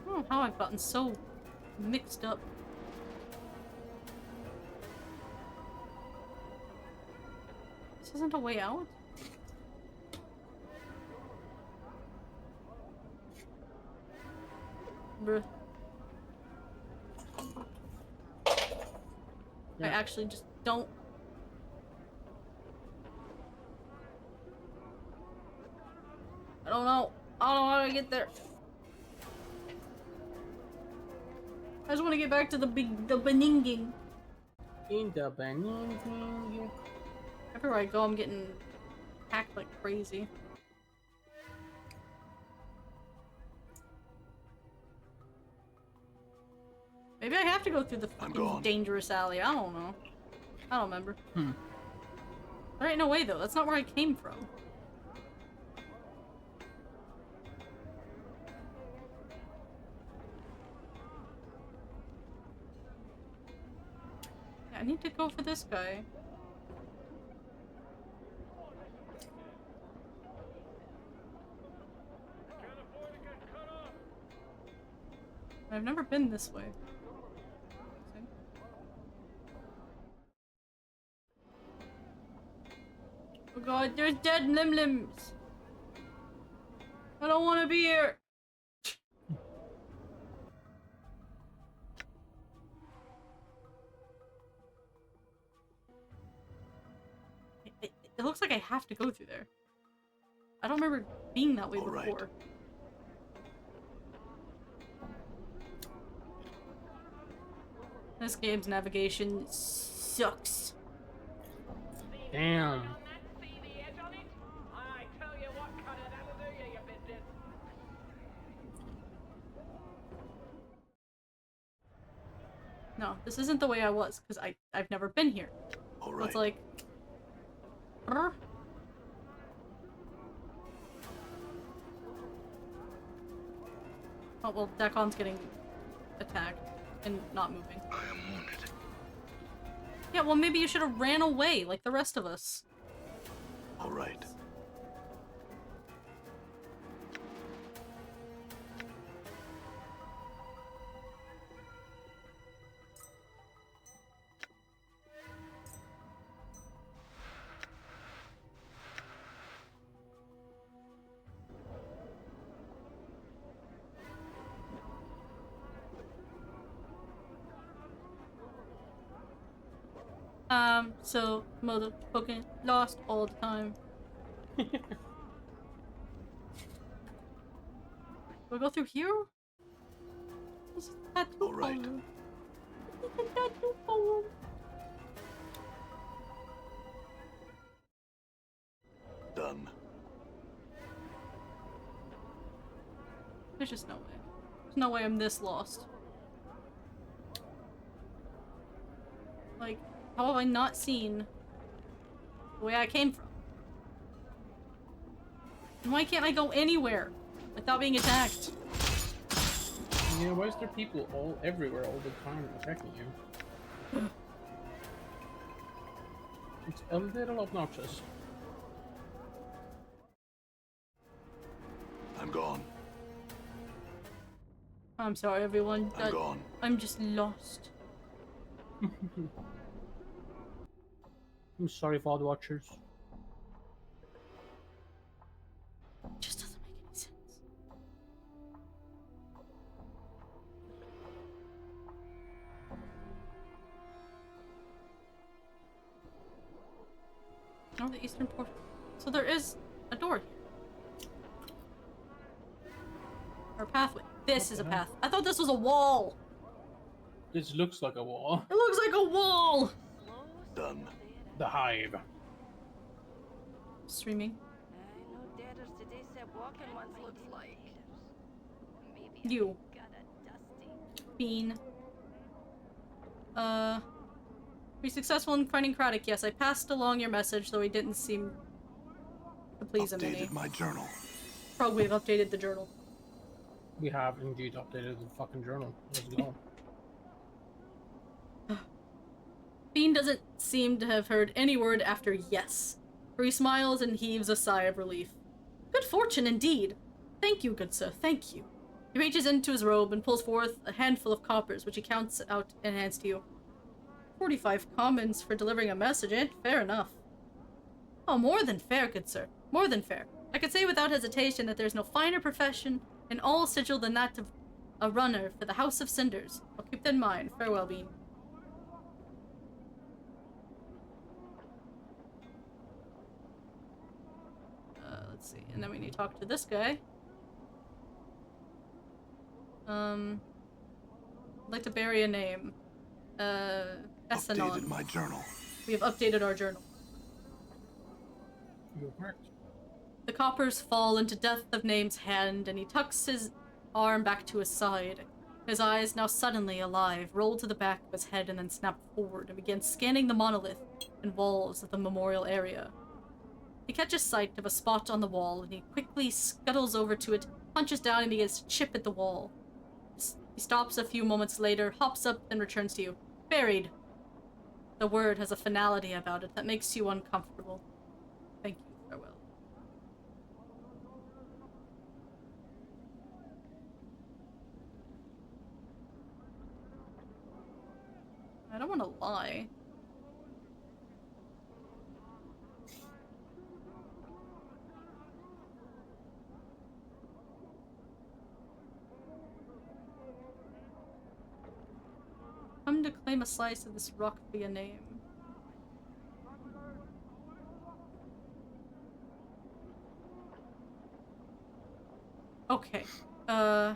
I don't know how I've gotten so mixed up. This isn't a way out? Bruh. I actually just don't... I don't know. I don't know how to get there. I just want to get back to the Beninging. In the Beninging. Everywhere I go, I'm getting hacked like crazy. Maybe I have to go through the I'm fucking gone. dangerous alley. I don't know. I don't remember. Hmm. There ain't no way though. That's not where I came from. Yeah, I need to go for this guy. Can't afford to get cut off. I've never been this way. See? god, there's dead limbs. I don't want to be here. It looks like I have to go through there. I don't remember being that way All right. before. This game's navigation sucks. Damn. See the edge on it? I tell you what, cut it out of there, you bit. No, this isn't the way I was, because I've never been here. All So right. it's like... "Brr." Oh, well, Dakon's getting attacked and not moving. I am wounded. Yeah, well, maybe you should have ran away like the rest of us. All right. So, motherfucking lost all the time. Do I go through here? Is that too All right. far? Is that too far? Done. There's just no way. There's no way I'm this lost. Like, how have I not seen the way I came from? And why can't I go anywhere without being attacked? Yeah, why is there people all everywhere all the time attacking you? It's a little obnoxious. I'm gone. I'm sorry, everyone. I'm gone. I'm just lost. I'm sorry, VOD watchers. It just doesn't make any sense. No, the eastern portal. So there is a door here. Or a pathway. This is a path. I thought this was a wall. This looks like a wall. It looks like a wall. Done. The hive. Streaming. I know dadders today said walking ones looks like. You. Got a dusty. Bean. Were you successful in finding Craddock? Yes, I passed along your message, though he didn't seem to please him any. Updated my journal. Probably have updated the journal. We have indeed updated the fucking journal. Let's go. Bean doesn't seem to have heard any word after yes, for he smiles and heaves a sigh of relief. Good fortune indeed. Thank you, good sir, thank you. He reaches into his robe and pulls forth a handful of coppers, which he counts out and hands to you. 45 commons for delivering a message, eh? Fair enough. Oh, more than fair, good sir. More than fair. I could say without hesitation that there's no finer profession in all sigil than that of a runner for the House of Cinders. I'll keep that in mind. Farewell, Bean. Let's see. And then we need to talk to this guy. I'd like to bury a name. Updated Essanon. my journal. We have updated our journal. You're correct. The coppers fall into Death of Name's hand, and he tucks his arm back to his side. His eyes, now suddenly alive, roll to the back of his head and then snap forward and begin scanning the monolith and walls of the memorial area. He catches sight of a spot on the wall, and he quickly scuttles over to it, punches down, and begins to chip at the wall. He stops a few moments later, hops up, and returns to you. Buried. The word has a finality about it that makes you uncomfortable. Thank you. Farewell. I don't want to lie. to claim a slice of this rock via name. Okay. Now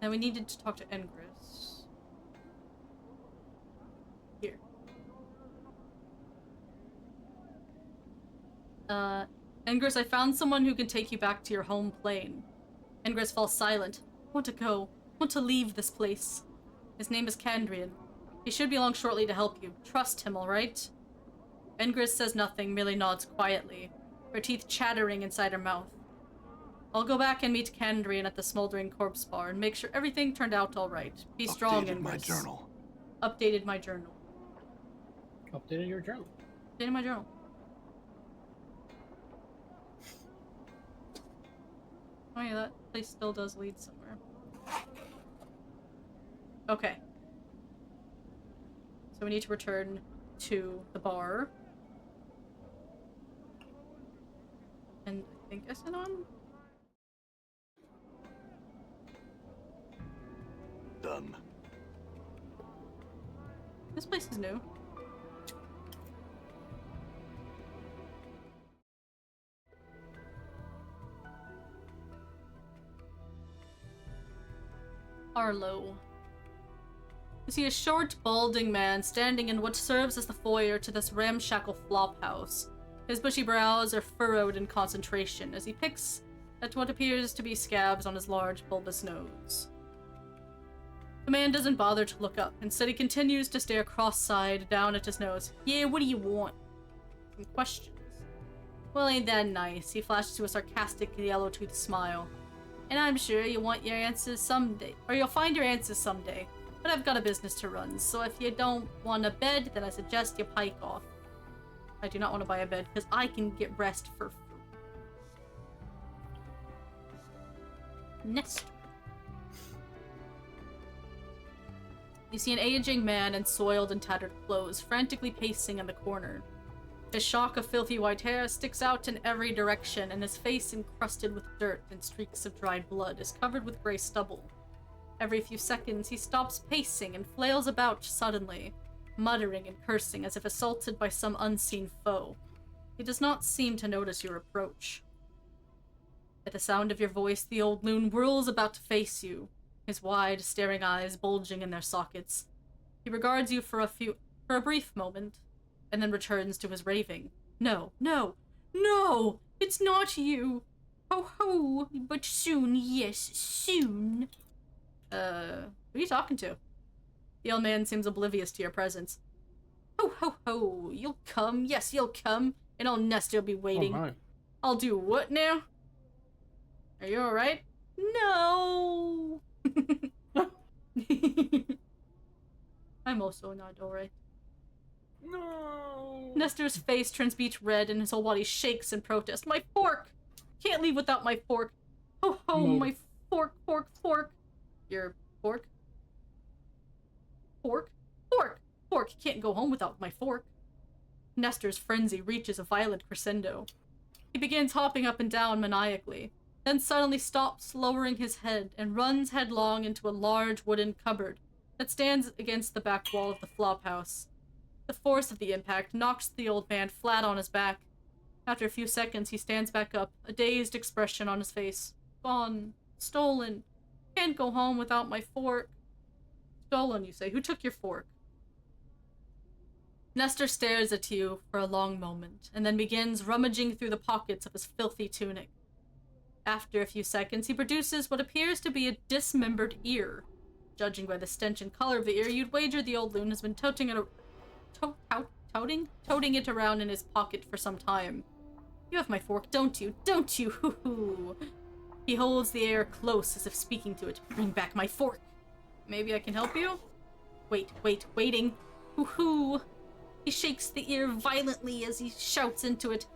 we needed to talk to Engris. Here. Engris, I found someone who can take you back to your home plane. Engris falls silent. I want to go. I want to leave this place. His name is Candrian. He should be along shortly to help you. Trust him, alright? Engris says nothing, merely nods quietly, her teeth chattering inside her mouth. I'll go back and meet Candrian at the smoldering corpse bar and make sure everything turned out alright. Be strong, Engris. Updated my journal. Updated my journal. Updated your journal. Updated my journal. Oh yeah, that place still does lead somewhere. Okay. So we need to return to the bar. And I think I sent on? Done. This place is new. Arlo. You see a short, balding man standing in what serves as the foyer to this ramshackle flophouse. His bushy brows are furrowed in concentration as he picks at what appears to be scabs on his large, bulbous nose. The man doesn't bother to look up. Instead, he continues to stare cross-eyed down at his nose. Yeah, what do you want? Some questions. Well, ain't that nice? He flashes to a sarcastic, yellow-toothed smile. And I'm sure you want your answers someday. Or you'll find your answers someday. But I've got a business to run, so if you don't want a bed, then I suggest you pike off. I do not want to buy a bed, because I can get rest for free. Nestor. You see an aging man in soiled and tattered clothes, frantically pacing in the corner. His shock of filthy white hair sticks out in every direction, and his face, encrusted with dirt and streaks of dried blood, is covered with gray stubble. Every few seconds, he stops pacing and flails about suddenly, muttering and cursing as if assaulted by some unseen foe. He does not seem to notice your approach. At the sound of your voice, the old loon whirls about to face you, his wide, staring eyes bulging in their sockets. He regards you for a brief moment, and then returns to his raving. No, no, no! It's not you! Ho ho! But soon, yes, soon! Who are you talking to? The old man seems oblivious to your presence. Ho ho ho! You'll come, yes, you'll come, and old Nestor will be waiting. Oh my. I'll do what now? Are you alright? No! I'm also not alright. No. Nestor's face turns beet red and his whole body shakes in protest. My fork! Can't leave without my fork! Ho ho, No. my fork, fork, fork! Your fork? Fork? Fork! Fork! Can't go home without my fork. Nestor's frenzy reaches a violent crescendo. He begins hopping up and down maniacally, then suddenly stops, lowering his head, and runs headlong into a large wooden cupboard that stands against the back wall of the flophouse. The force of the impact knocks the old man flat on his back. After a few seconds, he stands back up, a dazed expression on his face. Gone. Stolen. Can't go home without my fork. Stolen, you say? Who took your fork? Nestor stares at you for a long moment, and then begins rummaging through the pockets of his filthy tunic. After a few seconds, he produces what appears to be a dismembered ear. Judging by the stench and color of the ear, you'd wager the old loon has been toting it around in his pocket for some time. You have my fork, don't you? Don't you? Hoo-hoo. He holds the air close as if speaking to it. Bring back my fork. Maybe I can help you? Waiting. Hoo-hoo. He shakes the ear violently as he shouts into it.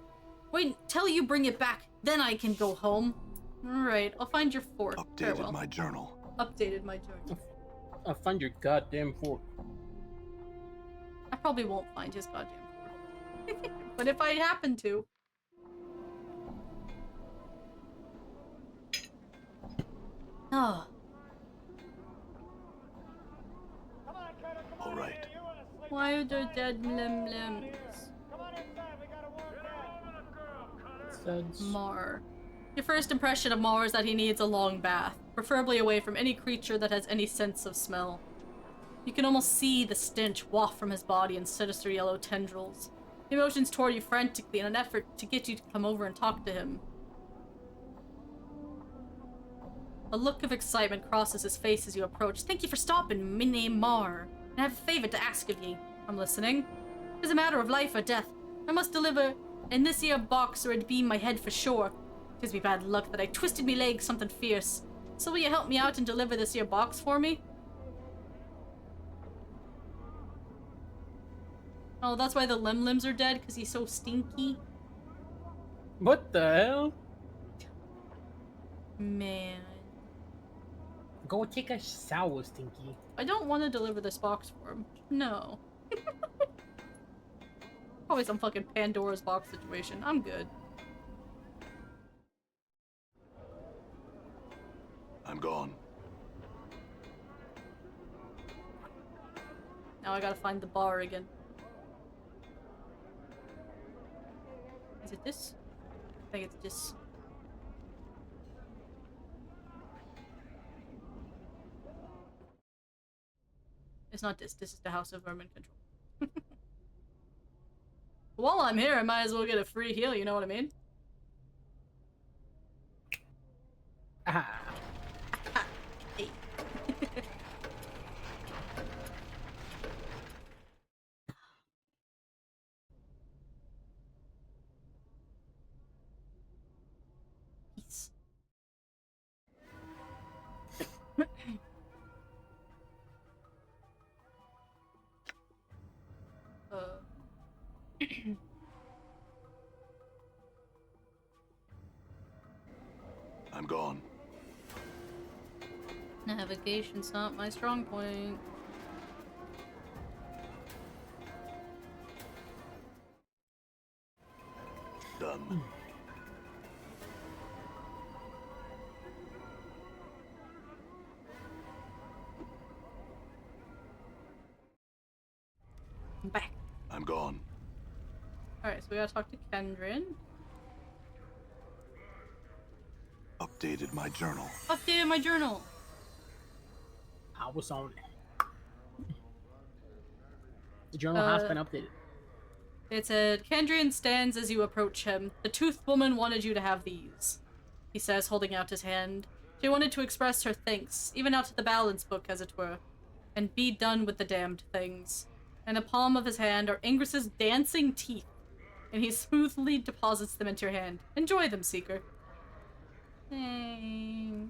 Wait till you bring it back, then I can go home. Alright, I'll find your fork. Updated Farewell. my journal. Updated my journal. I'll find your goddamn fork. I probably won't find his goddamn fork. But if I happen to... Oh. Come on, Why are there dead limbs? Come on inside, we got a warm bed. Says Mar. Your first impression of Mar is that he needs a long bath, preferably away from any creature that has any sense of smell. You can almost see the stench waft from his body in sinister yellow tendrils. He motions toward you frantically in an effort to get you to come over and talk to him. A look of excitement crosses his face as you approach. Thank you for stopping. My name Mar. I have a favor to ask of ye. I'm listening. It's a matter of life or death. I must deliver in this here box or it'd be my head for sure. 'Tis me bad luck that I twisted me leg something fierce. So will you help me out and deliver this here box for me? Oh, that's why the limbs are dead, because he's so stinky. what the hell? Man. Go take a shower, Stinky. I don't want to deliver this box for him. No. Probably some fucking Pandora's box situation. I'm good. I'm gone. Now I gotta find the bar again. Is it this? I think it's this. It's not this. This is the House of Vermin Control. While I'm here, I might as well get a free heal, you know what I mean? Ah. Hey. Peace. I'm gone. Navigation's not my strong point. Done. I'm back. I'm gone. Alright, so we gotta talk to Kendrin. Updated my journal. Updated my journal. I was on it. The journal has been updated. It said, Kendrian stands as you approach him. The toothed woman wanted you to have these, he says, holding out his hand. She wanted to express her thanks, even out to the balance book, as it were, and be done with the damned things. In the palm of his hand are Ingris's dancing teeth, and he smoothly deposits them into your hand. Enjoy them, Seeker. Dang.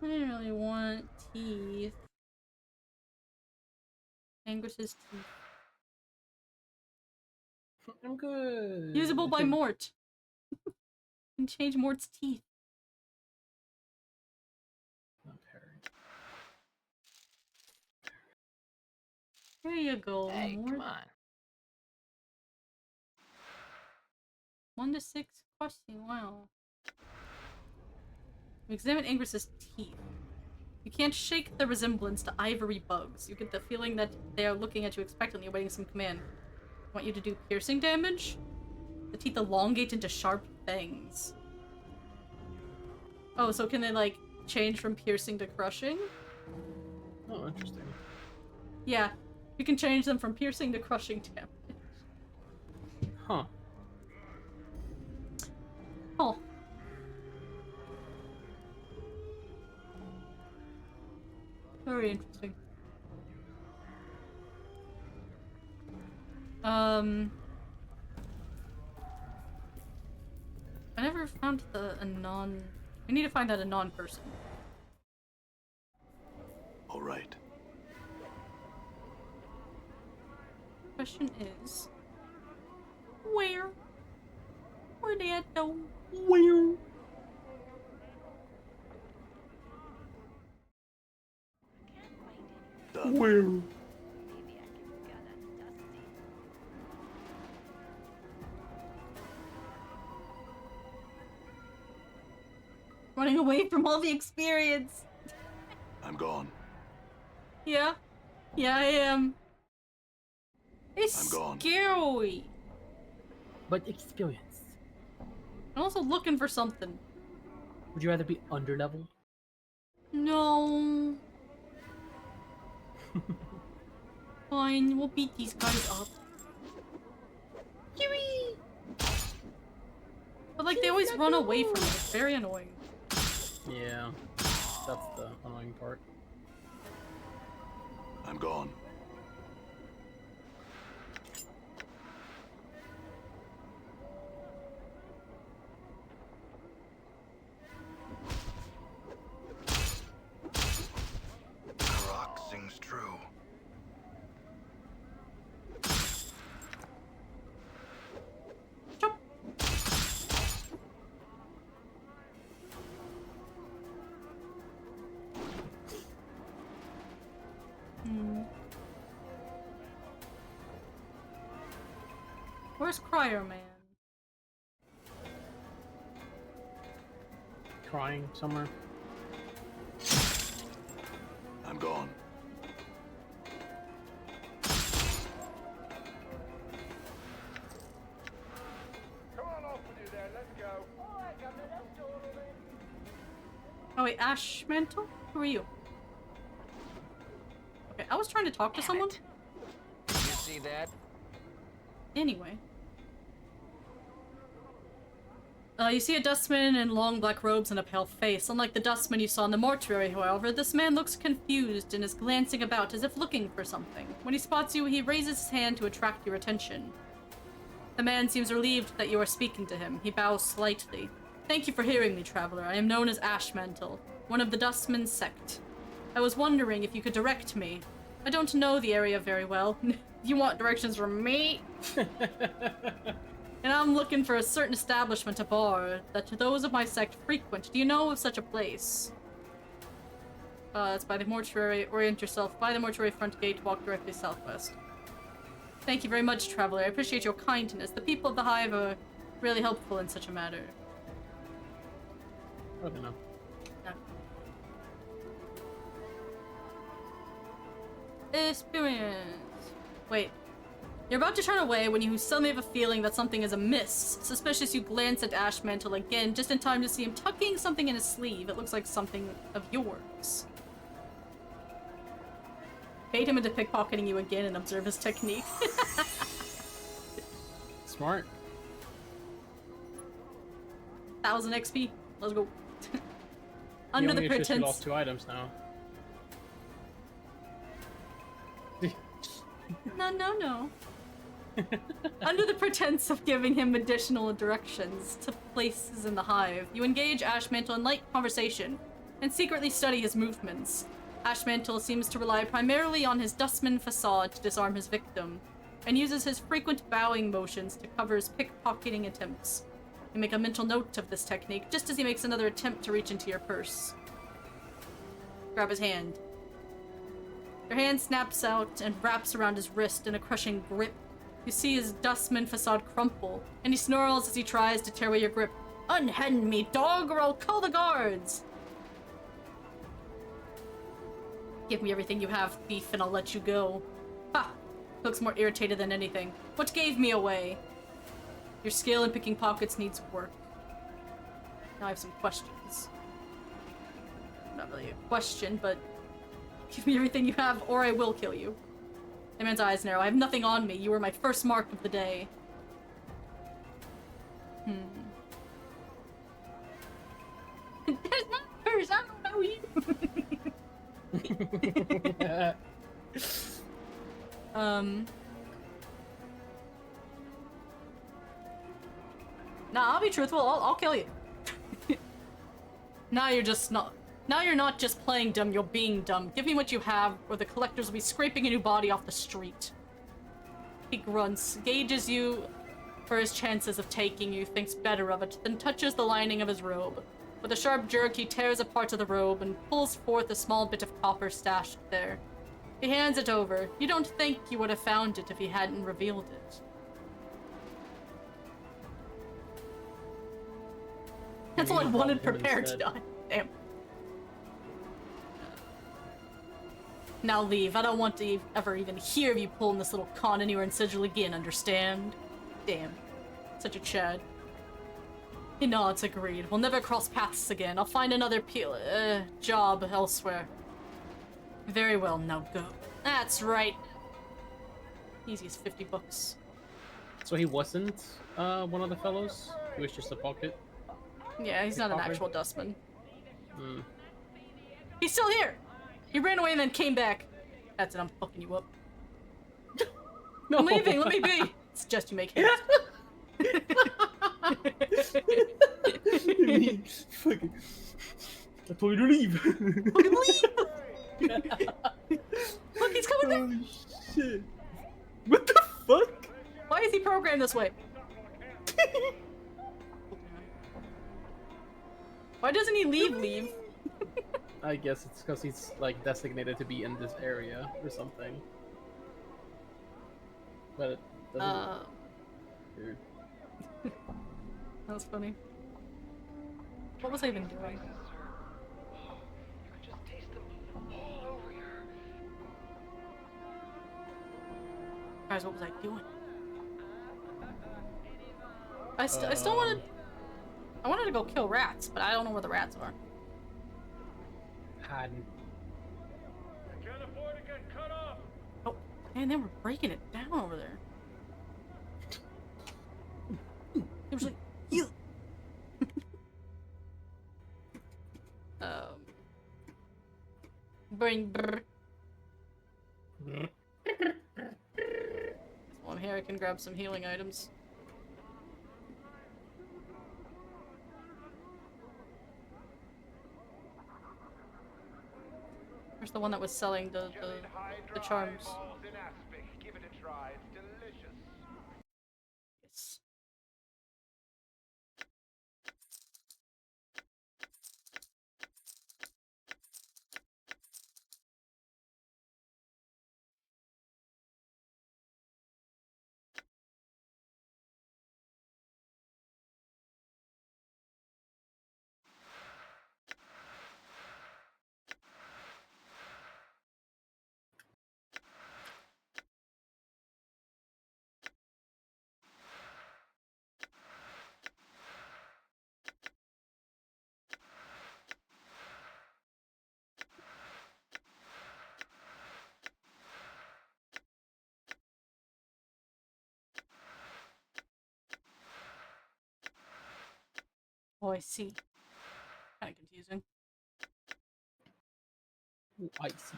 I didn't really want teeth. Ingris's teeth. I'm good. Usable by Mort. You can change Mort's teeth. Not Harry. There you go, Hey, Mort. come on. 1 to 6 questing, wow. Examine Ingris's teeth. You can't shake the resemblance to ivory bugs. You get the feeling that they are looking at you expectantly, awaiting some command. Want you to do piercing damage? The teeth elongate into sharp fangs. Oh, so can they, like, change from piercing to crushing? Oh, interesting. Yeah, you can change them from piercing to crushing damage. Huh. Oh. Very interesting. I never found a non... I need to find out a non-person. All right. Question is... Where? Where'd they at though? Where? Done. Where? Maybe I can get that dusty. Running away from all the experience. I'm gone. Yeah? Yeah, I am. It's I'm gone. scary. But experience. I'm also looking for something. Would you rather be underleveled? No. Fine, we'll beat these guys up. But like, they always run away from me. It's very annoying. Yeah, that's the annoying part. I'm gone. The rock sings true. Chop. Where's Cryo Man? Crying somewhere. I'm gone. Come on off with you there, let's go. Alright, Governor, let's do all of it. Oh wait, Ash Mantle? Who are you? Okay, I was trying to talk to someone. Did you see that? Anyway. You see a dustman in long black robes and a pale face. Unlike the dustman you saw in the mortuary, however, this man looks confused and is glancing about as if looking for something. When he spots you, he raises his hand to attract your attention. The man seems relieved that you are speaking to him. He bows slightly. Thank you for hearing me, traveler. I am known as Ashmantle, one of the Dustman's sect. I was wondering if you could direct me. I don't know the area very well. You want directions from me? And I'm looking for a certain establishment, a bar, that those of my sect frequent. Do you know of such a place? It's by the mortuary. Orient yourself by the mortuary front gate. Walk directly southwest. Thank you very much, traveler. I appreciate your kindness. The people of the Hive are really helpful in such a matter. I don't know. Experience. Wait. You're about to turn away when you suddenly have a feeling that something is amiss. Suspicious, you glance at Ashmantle again, just in time to see him tucking something in his sleeve. It looks like something of yours. Bait him into pickpocketing you again and observe his technique. Smart. 1000 XP. Let's go. You Under only the officially pretense. lost 2 items now. No. Under the pretense of giving him additional directions to places in the Hive, you engage Ashmantle in light conversation and secretly study his movements. Ashmantle seems to rely primarily on his dustman facade to disarm his victim, and uses his frequent bowing motions to cover his pickpocketing attempts. You make a mental note of this technique just as he makes another attempt to reach into your purse. Grab his hand. Your hand snaps out and wraps around his wrist in a crushing grip. You see his dustman facade crumple, and he snarls as he tries to tear away your grip. Unhand me, dog, or I'll call the guards! Give me everything you have, thief, and I'll let you go. Ha! Looks more irritated than anything. What gave me away? Your skill in picking pockets needs work. Now I have some questions. Not really a question, but give me everything you have, or I will kill you. The man's eyes narrow. I have nothing on me. You were my first mark of the day. That's not hers. I don't know you. Nah, I'll be truthful. I'll kill you. Now you're just not. Now you're not just playing dumb, you're being dumb. Give me what you have, or the collectors will be scraping a new body off the street. He grunts, gauges you for his chances of taking you, thinks better of it, then touches the lining of his robe. With a sharp jerk, he tears a part of the robe and pulls forth a small bit of copper stashed there. He hands it over. You don't think you would have found it if he hadn't revealed it. That's all I wanted prepared to die. Damn. Now leave. I don't want to ever even hear of you pulling this little con anywhere in Sigil again, understand? Damn. Such a Chad. He nods, agreed. We'll never cross paths again. I'll find another job elsewhere. Very well, now go. That's right. Easy as 50 bucks. So he wasn't one of the fellows? He was just a pocket? Yeah, he's not an Pickpocket? actual dustman. Hmm. He's still here! He ran away and then came back. That's it, I'm fucking you up. No. I'm leaving, let me be! Suggest you make haste. Fucking... I told you to leave! Fucking leave! Look, he's coming back! Holy shit. What the fuck? Why is he programmed this way? Why doesn't he leave? I guess it's because he's like designated to be in this area or something. But it doesn't. Weird. That was funny. What was I even doing? Guys, what was I doing? I still wanted... I wanted to go kill rats, but I don't know where the rats are. Hadn't. Can't afford to get cut off. Oh, man, they were breaking it down over there. It was like, you. Bring brr. While I'm here, I can grab some healing items. Where's the one that was selling the charms? Give it a try. It's delicious. Yes. Oh, I see. Kind of confusing. Ooh, I see.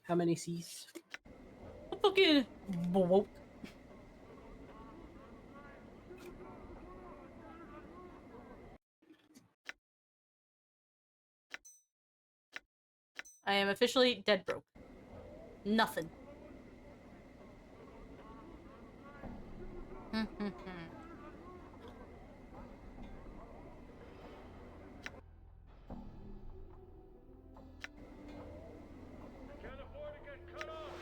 How many C's? Fucking woke. I am officially dead broke. Nothing. Can't afford to get cut off.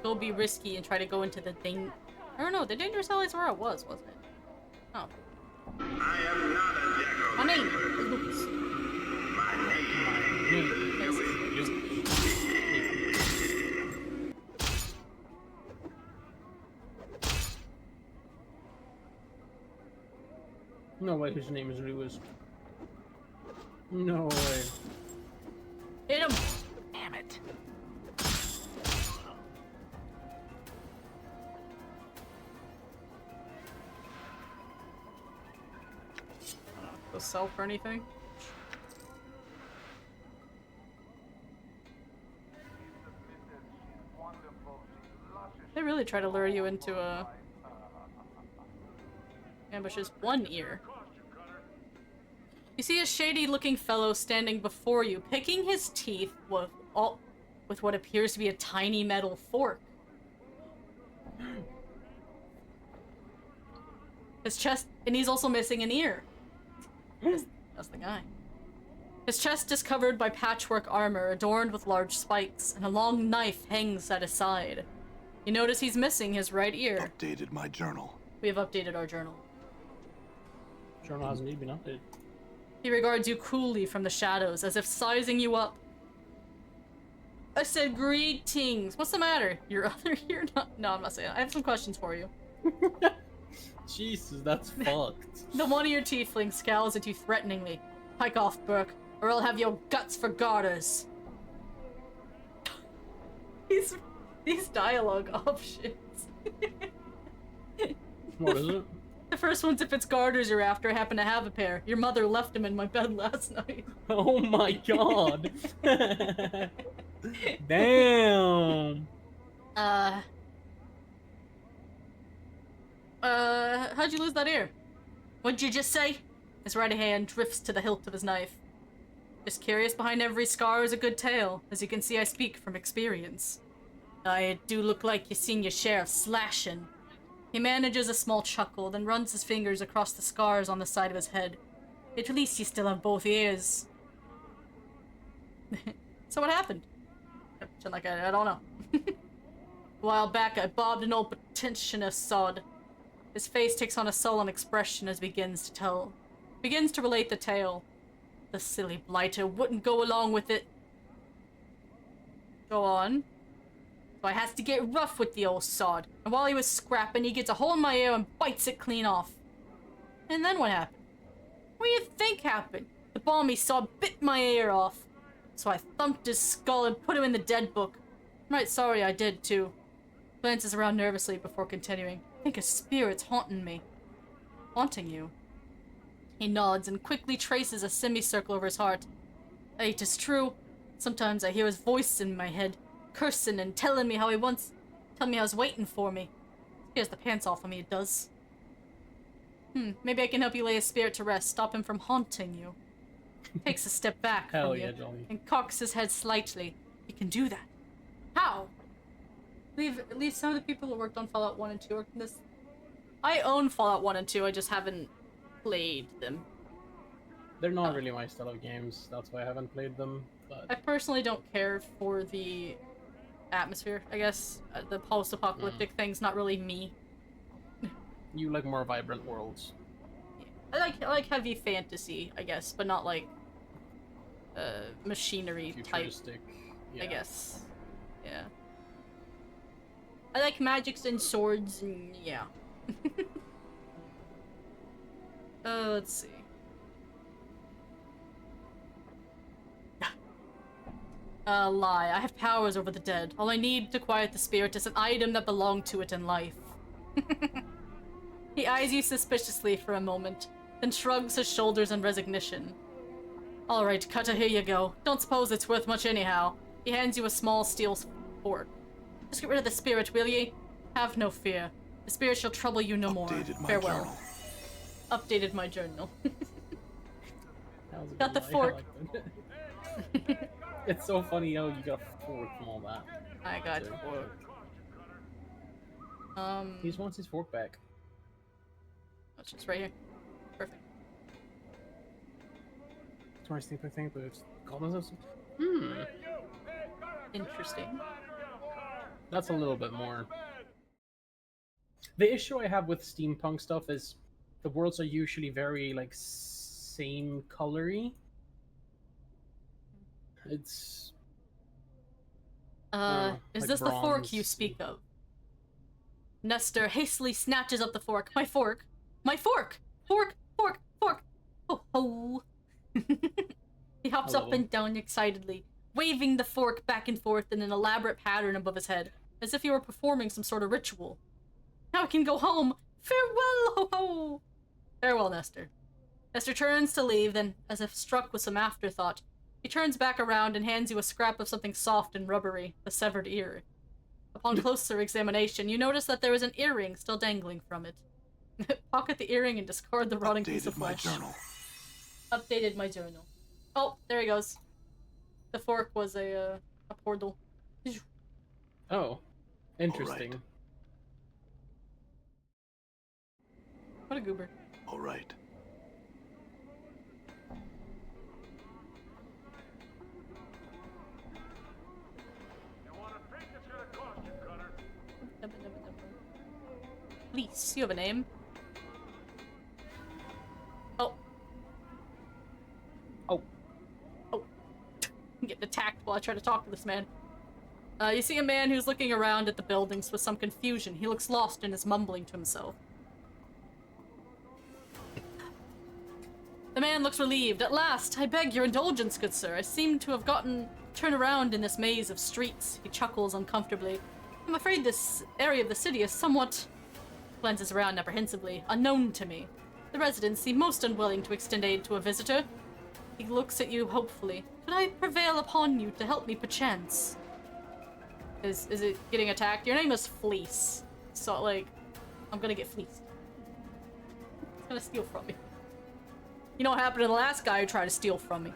Go be risky and try to go into the thing. I don't know, the dangerous alley is where I was, wasn't it? Oh. I am not a jackal. My name is Lucas. No way his name is Lewis. No way. Hit him! Damn it. Go sell for anything? They really try to lure you into ambushes. One ear. You see a shady-looking fellow standing before you, picking his teeth with what appears to be a tiny metal fork. His chest, and he's also missing an ear. That's the guy. His chest is covered by patchwork armor adorned with large spikes, and a long knife hangs at his side. You notice he's missing his right ear. Updated my journal. We have updated our journal. Journal hasn't even been updated. He regards you coolly from the shadows, as if sizing you up. I said greetings. What's the matter? Your other ear? No, I'm not saying that. I have some questions for you. Jesus, that's fucked. The one of your tieflings scowls at you threateningly. Hike off, Burke, or I'll have your guts for garters. These dialogue options. What is it? The first one's if it's garters you're after, I happen to have a pair. Your mother left them in my bed last night. Oh my god. Damn. How'd you lose that ear? What'd you just say? His right hand drifts to the hilt of his knife. Just curious, behind every scar is a good tale. As you can see, I speak from experience. I do look like you've seen your share of slashing. He manages a small chuckle, then runs his fingers across the scars on the side of his head. At least you still have both ears. So what happened? Like, I don't know. A while back, I bobbed an old petitioner sod. His face takes on a sullen expression as begins to relate the tale. The silly blighter wouldn't go along with it. Go on. So I has to get rough with the old sod. And while he was scrapping, he gets a hole in my ear and bites it clean off. And then what happened? What do you think happened? The balmy sod bit my ear off. So I thumped his skull and put him in the dead book. I'm right sorry I did, too. Glances around nervously before continuing. I think a spirit's haunting me. Haunting you? He nods and quickly traces a semicircle over his heart. It is true. Sometimes I hear his voice in my head, cursing and telling me how he's waiting for me. Scares the pants off of me, it does. Maybe I can help you lay his spirit to rest, stop him from haunting you. Takes a step back from you and cocks his head slightly. You can do that. How? At least some of the people who worked on Fallout 1 and 2 worked on this. I own Fallout 1 and 2, I just haven't played them. They're not really my style of games, that's why I haven't played them, but... I personally don't care for the atmosphere, I guess. The post-apocalyptic thing's not really me. You like more vibrant worlds. I like heavy fantasy, I guess, but not like machinery type, yeah. I guess. Yeah. I like magics and swords and yeah. Let's see. Lie. I have powers over the dead. All I need to quiet the spirit is an item that belonged to it in life. He eyes you suspiciously for a moment, then shrugs his shoulders in resignation. Alright, Cutter, here you go. Don't suppose it's worth much anyhow. He hands you a small steel fork. Just get rid of the spirit, will ye? Have no fear. The spirit shall trouble you no more. Farewell. Journal. Updated my journal. Got the fork. It's so funny how you got a fork from all that. I got a fork. He just wants his fork back. It's just right here. Perfect. I think, but it's called us. Interesting. That's a little bit more. The issue I have with steampunk stuff is the worlds are usually very like same colory. It's is like this the fork bronze. you speak of? Nestor hastily snatches up the fork. My fork! My fork! Fork! Fork! Fork! Oh ho! He hops up and down excitedly, waving the fork back and forth in an elaborate pattern above his head, as if he were performing some sort of ritual. Now I can go home! Farewell, ho ho! Farewell, Nestor. Nestor turns to leave, then, as if struck with some afterthought, he turns back around and hands you a scrap of something soft and rubbery, the severed ear. Upon closer examination, you notice that there is an earring still dangling from it. Pocket the earring and discard the rotting piece of flesh. Updated my journal. Oh, there he goes. The fork was a portal. Oh, interesting. What a goober. All right. Fleece, you have a name. Oh. Oh. Oh. I'm getting attacked while I try to talk to this man. You see a man who's looking around at the buildings with some confusion. He looks lost and is mumbling to himself. The man looks relieved. At last, I beg your indulgence, good sir. I seem to have turned around in this maze of streets. He chuckles uncomfortably. I'm afraid this area of the city is somewhat, glances around apprehensively, unknown to me. The residents seem most unwilling to extend aid to a visitor. He looks at you hopefully. Could I prevail upon you to help me perchance? Is it getting attacked? Your name is Fleece. So, like, I'm gonna get fleeced. It's gonna steal from me. You know what happened to the last guy who tried to steal from me?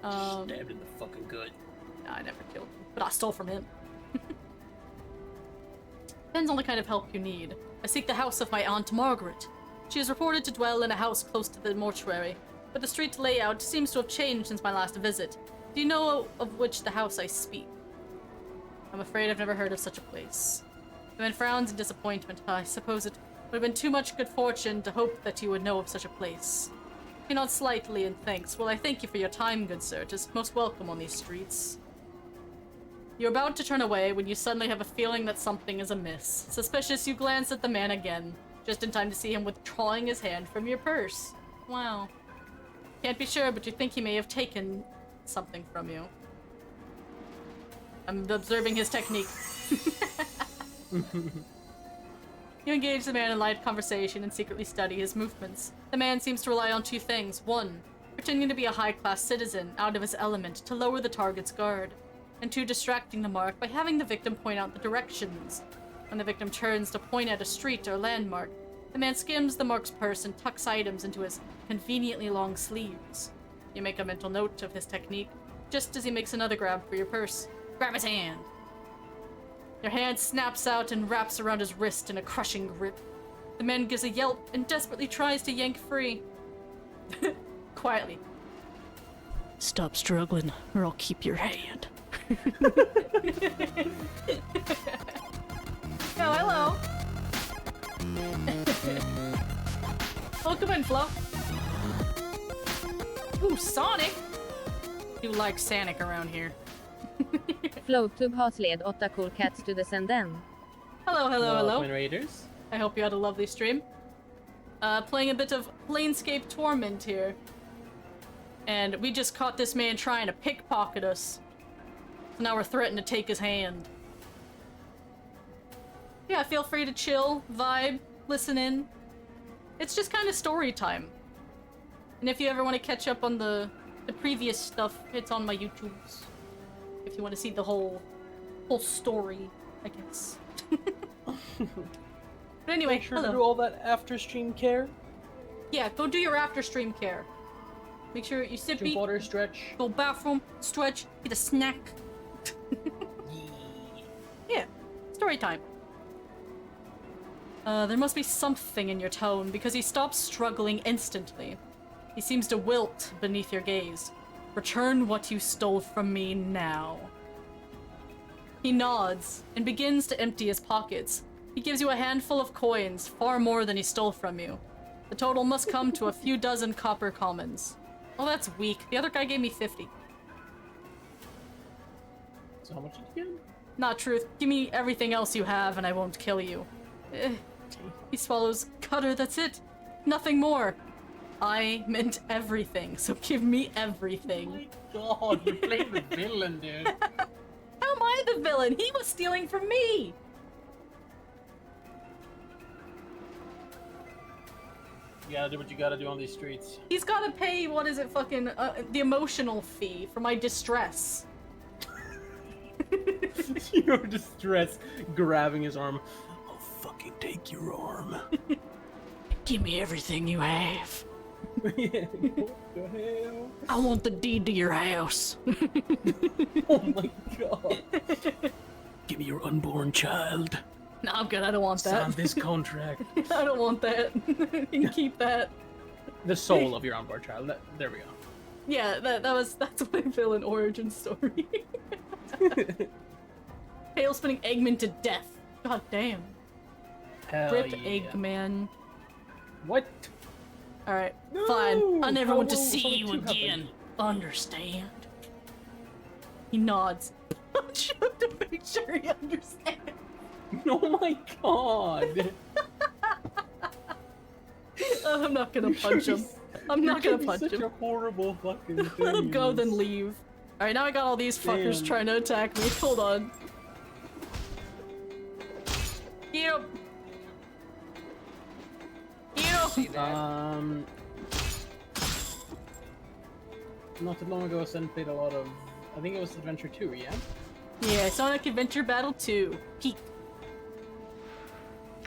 Stabbed in the fucking gut. Nah, I never killed him, but I stole from him. Depends on the kind of help you need. I seek the house of my Aunt Margaret. She is reported to dwell in a house close to the mortuary, but the street layout seems to have changed since my last visit. Do you know of which the house I speak? I'm afraid I've never heard of such a place. The man frowns in disappointment. I suppose it would have been too much good fortune to hope that you would know of such a place. He nods slightly and thanks. Well, I thank you for your time, good sir. It is most welcome on these streets. You're about to turn away when you suddenly have a feeling that something is amiss. Suspicious, you glance at the man again, just in time to see him withdrawing his hand from your purse. Wow. Can't be sure, but you think he may have taken something from you. I'm observing his technique. You engage the man in light conversation and secretly study his movements. The man seems to rely on two things. One, pretending to be a high-class citizen, out of his element, to lower the target's guard. And two, distracting the mark by having the victim point out the directions. When the victim turns to point at a street or landmark, the man skims the mark's purse and tucks items into his conveniently long sleeves. You make a mental note of his technique, just as he makes another grab for your purse. Grab his hand! Your hand snaps out and wraps around his wrist in a crushing grip. The man gives a yelp and desperately tries to yank free. Quietly. Stop struggling, or I'll keep your hand. Oh, hello! Welcome in, Flo. Ooh, Sonic! You like Sonic around here. Flowtube hatled 8 cool cats to the Senden. Hello, hello, hello. Welcome, Raiders. I hope you had a lovely stream. Playing a bit of PLANESCAPE TORMENT here. And we just caught this man trying to pickpocket us. So now we're threatened to take his hand. Yeah, feel free to chill, vibe, listen in. It's just kind of story time. And if you ever want to catch up on the previous stuff, it's on my YouTubes. If you want to see the whole story, I guess. But anyway, Make sure hello. to do all that after stream care. Yeah, go do your after stream care. Make sure you sip, Drink eat, water, stretch. go bathroom, stretch, get a snack. Yeah, story time. There must be something in your tone, because he stops struggling instantly. He seems to wilt beneath your gaze. Return what you stole from me now. He nods and begins to empty his pockets. He gives you a handful of coins, far more than he stole from you. The total must come to a few dozen copper commons. Oh, that's weak. The other guy gave me 50. So how much did you get? Not truth. Give me everything else you have and I won't kill you. He swallows. Cutter, that's it. Nothing more. I meant everything, so give me everything. Oh my god, you're playing the villain, dude. How am I the villain? He was stealing from me! You gotta do what you gotta do on these streets. He's gotta pay, what is it, fucking, the emotional fee for my distress. Your distress, grabbing his arm. I'll fucking take your arm. Give me everything you have. Yeah, what the hell? I want the deed to your house. Oh my god. Give me your unborn child. No, I'm good, I don't want Sign that. this contract. I don't want that. You can keep that. The soul of your unborn child. There we go. Yeah, that's my villain origin story. tail spinning Eggman to death. God damn. Hell Rip yeah. Eggman. What? Alright, No! fine. I never How want to will see something you two happen? again. Understand? He nods. Punch him to make sure he understands. Oh my god. I'm not gonna punch him. I'm not gonna punch Such him. a horrible fucking thing. Let him go, then leave. Alright, now I got all these fuckers Damn. trying to attack me. Hold on. Yep. See that? Not too long ago, Sen played a lot of. I think it was Adventure 2, yeah? Yeah, Sonic Adventure Battle 2. Peak.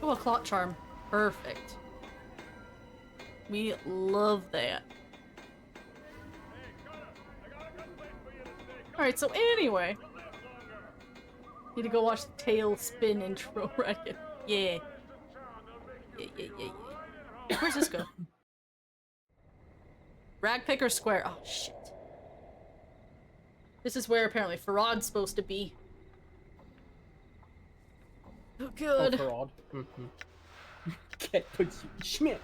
Oh, a Clot Charm. Perfect. We love that. Alright, so anyway. Need to go watch the tail spin intro, right? Yeah. Yeah. Where's this go? Ragpicker Square. Oh, shit. This is where apparently Farad's supposed to be. Oh, good. Oh, Farad. Cat puts you. Schmidt.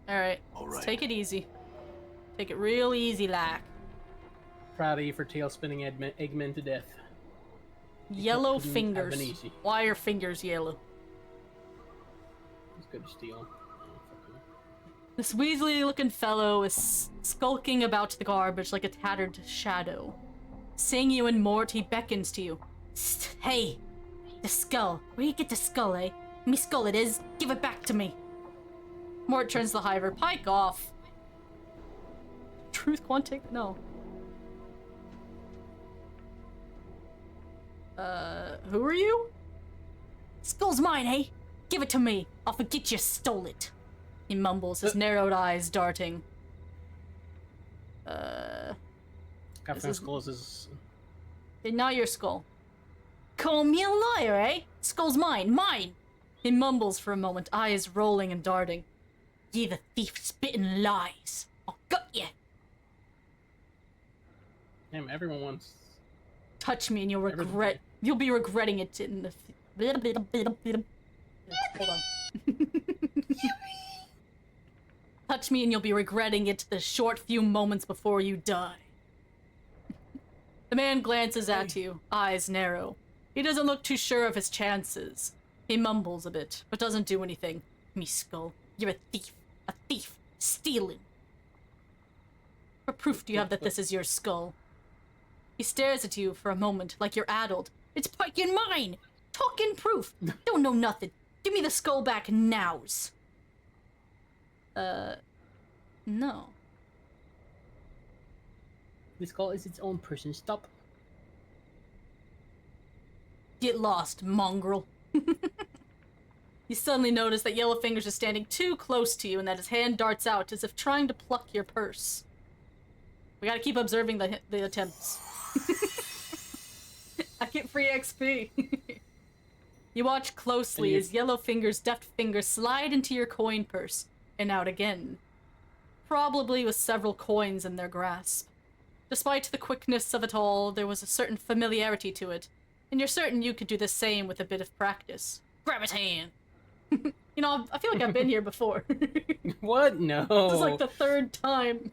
Alright, All let's right. take it easy. Take it real easy, like. Proud of you for tail spinning Eggman to death. Yellow couldn't have fingers. been easy. Why are fingers yellow? It's good to steal. This weaselly-looking fellow is skulking about the garbage like a tattered shadow. Seeing you and Mort, he beckons to you. "Psst, hey, the skull. Where you get the skull, eh? Me skull it is. Give it back to me." Mort turns the hiver. Pike off. Truth Quantic? No. Who are you? Skull's mine, eh? Give it to me. I'll forget you stole it. He mumbles, his narrowed eyes darting. Captain is- Skulls is. Not your skull. Call me a liar, eh? Skull's mine, mine! He mumbles for a moment, eyes rolling and darting. Ye the thief spitting lies. I'll gut ye. Damn, everyone wants. Touch me and you'll Everything. regret. You'll be regretting it in the. Hold on. Touch me and you'll be regretting it the short few moments before you die. The man glances at you, eyes narrow. He doesn't look too sure of his chances. He mumbles a bit, but doesn't do anything. Me skull, you're a thief. A thief. Stealing. What proof do you have that this is your skull? He stares at you for a moment like you're addled. It's fucking mine! Talking proof! Don't know nothing. Give me the skull back nows. No. This skull is its own person. Stop. Get lost, mongrel. You suddenly notice that Yellowfingers is standing too close to you and that his hand darts out as if trying to pluck your purse. We gotta keep observing the attempts. I get free XP. You watch closely as Yellowfinger's deft fingers slide into your coin purse and out again. Probably with several coins in their grasp. Despite the quickness of it all, there was a certain familiarity to it, and you're certain you could do the same with a bit of practice. Grab his hand! You know, I feel like I've been here before. This What? No. is like the third time.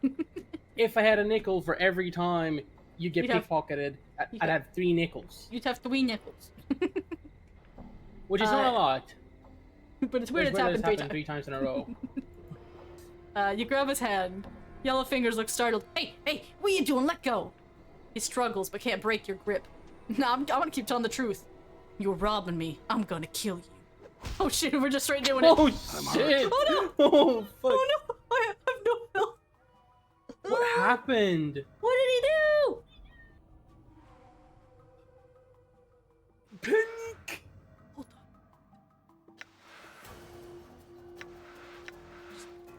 If I had a nickel for every time you get You'd have- pickpocketed, you'd I'd have- have 3 nickels. You'd have 3 nickels. Which is not a lot. But it's weird Which it's happened 3 happened times. 3 times in a row. You grab his hand. Yellowfingers look startled. Hey, what are you doing? Let go! He struggles but can't break your grip. Nah, I want to keep telling the truth. You're robbing me. I'm gonna kill you. Oh shit, we're just straight doing it. Oh shit! Oh no! Oh fuck! Oh no! I have no health. What happened? What did he do? Pink! Hold on.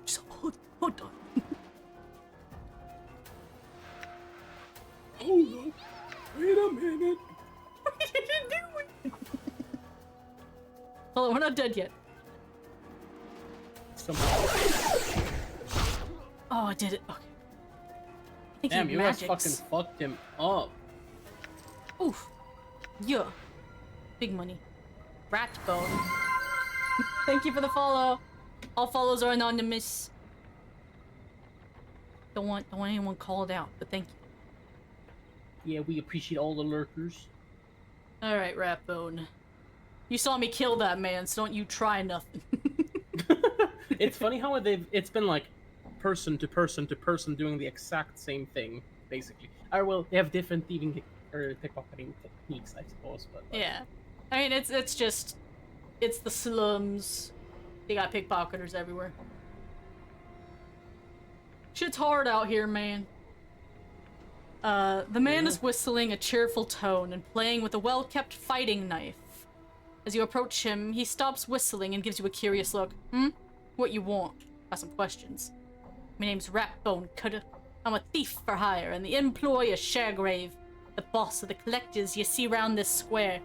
Just hold on. Hold up. Wait a minute. What did you do? Hold on, we're not dead yet. Oh, I did it. Okay. I think Damn, he you guys magics. fucking fucked him up. Oof. Yeah. Big money. Ratbone. Thank you for the follow. All follows are anonymous. Don't want anyone called out, but thank you. Yeah, we appreciate all the lurkers. Alright, Ratbone. You saw me kill that man, so don't you try nothing. It's funny how it's been like person to person to person doing the exact same thing, basically. Or well, they have different thieving or pickpocketing techniques, I suppose, but like, Yeah. I mean, it's just... It's the slums. They got pickpocketers everywhere. Shit's hard out here, man. The man is whistling a cheerful tone and playing with a well-kept fighting knife. As you approach him, he stops whistling and gives you a curious look. What you want? Got some questions. My name's Ratbone Cutter. I'm a thief for hire and the employee of Sharegrave, the boss of the collectors you see round this square.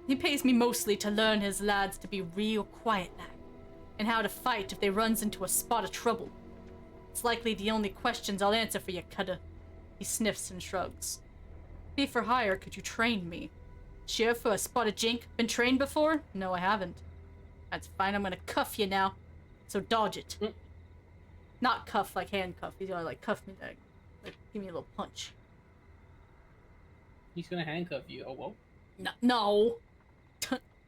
He pays me mostly to learn his lads to be real quiet like, and how to fight if they runs into a spot of trouble. It's likely the only questions I'll answer for you, Cutter. He sniffs and shrugs. Thief for hire, could you train me? Sure for a spot of jink? Been trained before? No, I haven't. That's fine, I'm gonna cuff you now. So dodge it. Not cuff like handcuff. He's gonna like cuff me like give me a little punch. he's gonna handcuff you. Oh well. No.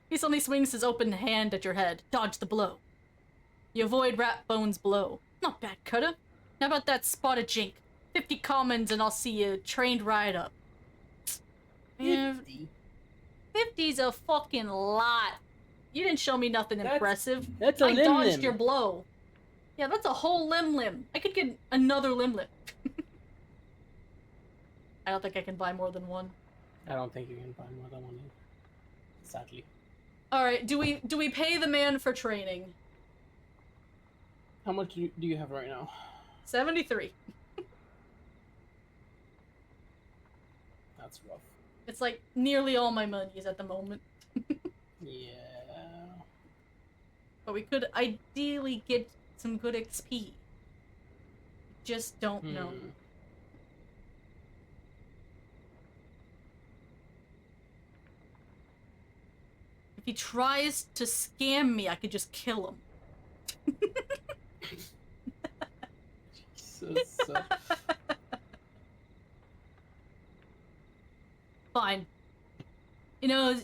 He suddenly swings his open hand at your head. Dodge the blow. You avoid Ratbone's blow. Not bad, Cutter. How about that spot of jink? 50 commons and I'll see you trained right up. 50? 50's a fucking lot. You didn't show me nothing impressive. That's a I lim dodged lim. your blow. Yeah, that's a whole limb. I could get another limb. I don't think I can buy more than one. I don't think you can find more than one. Sadly. All right, do we pay the man for training? How much do you have right now? 73. That's rough. It's like nearly all my money is at the moment. Yeah. But we could ideally get some good XP. Just don't know. If he tries to scam me, I could just kill him. Jesus. Fine. You know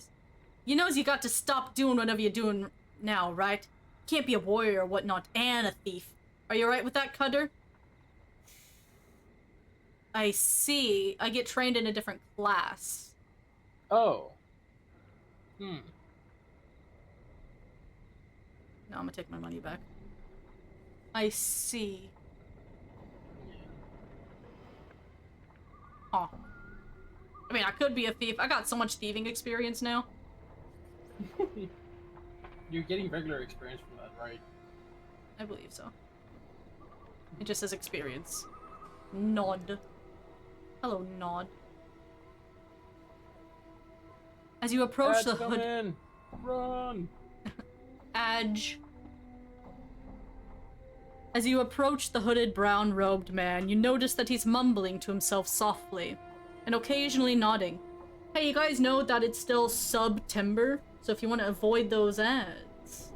you got to stop doing whatever you're doing now, right? Can't be a warrior or whatnot and a thief. Are you alright with that, Cutter? I see. I get trained in a different class. Oh. No, I'm gonna take my money back. I see. Huh. I mean, I could be a thief. I got so much thieving experience now. You're getting regular experience from that, right? I believe so. It just says experience. Nod. Hello, Nod. As you approach the hood... in. Run! As you approach the hooded, brown-robed man, you notice that he's mumbling to himself softly, and occasionally nodding. Hey, you guys know that it's still September, so if you want to avoid those ads,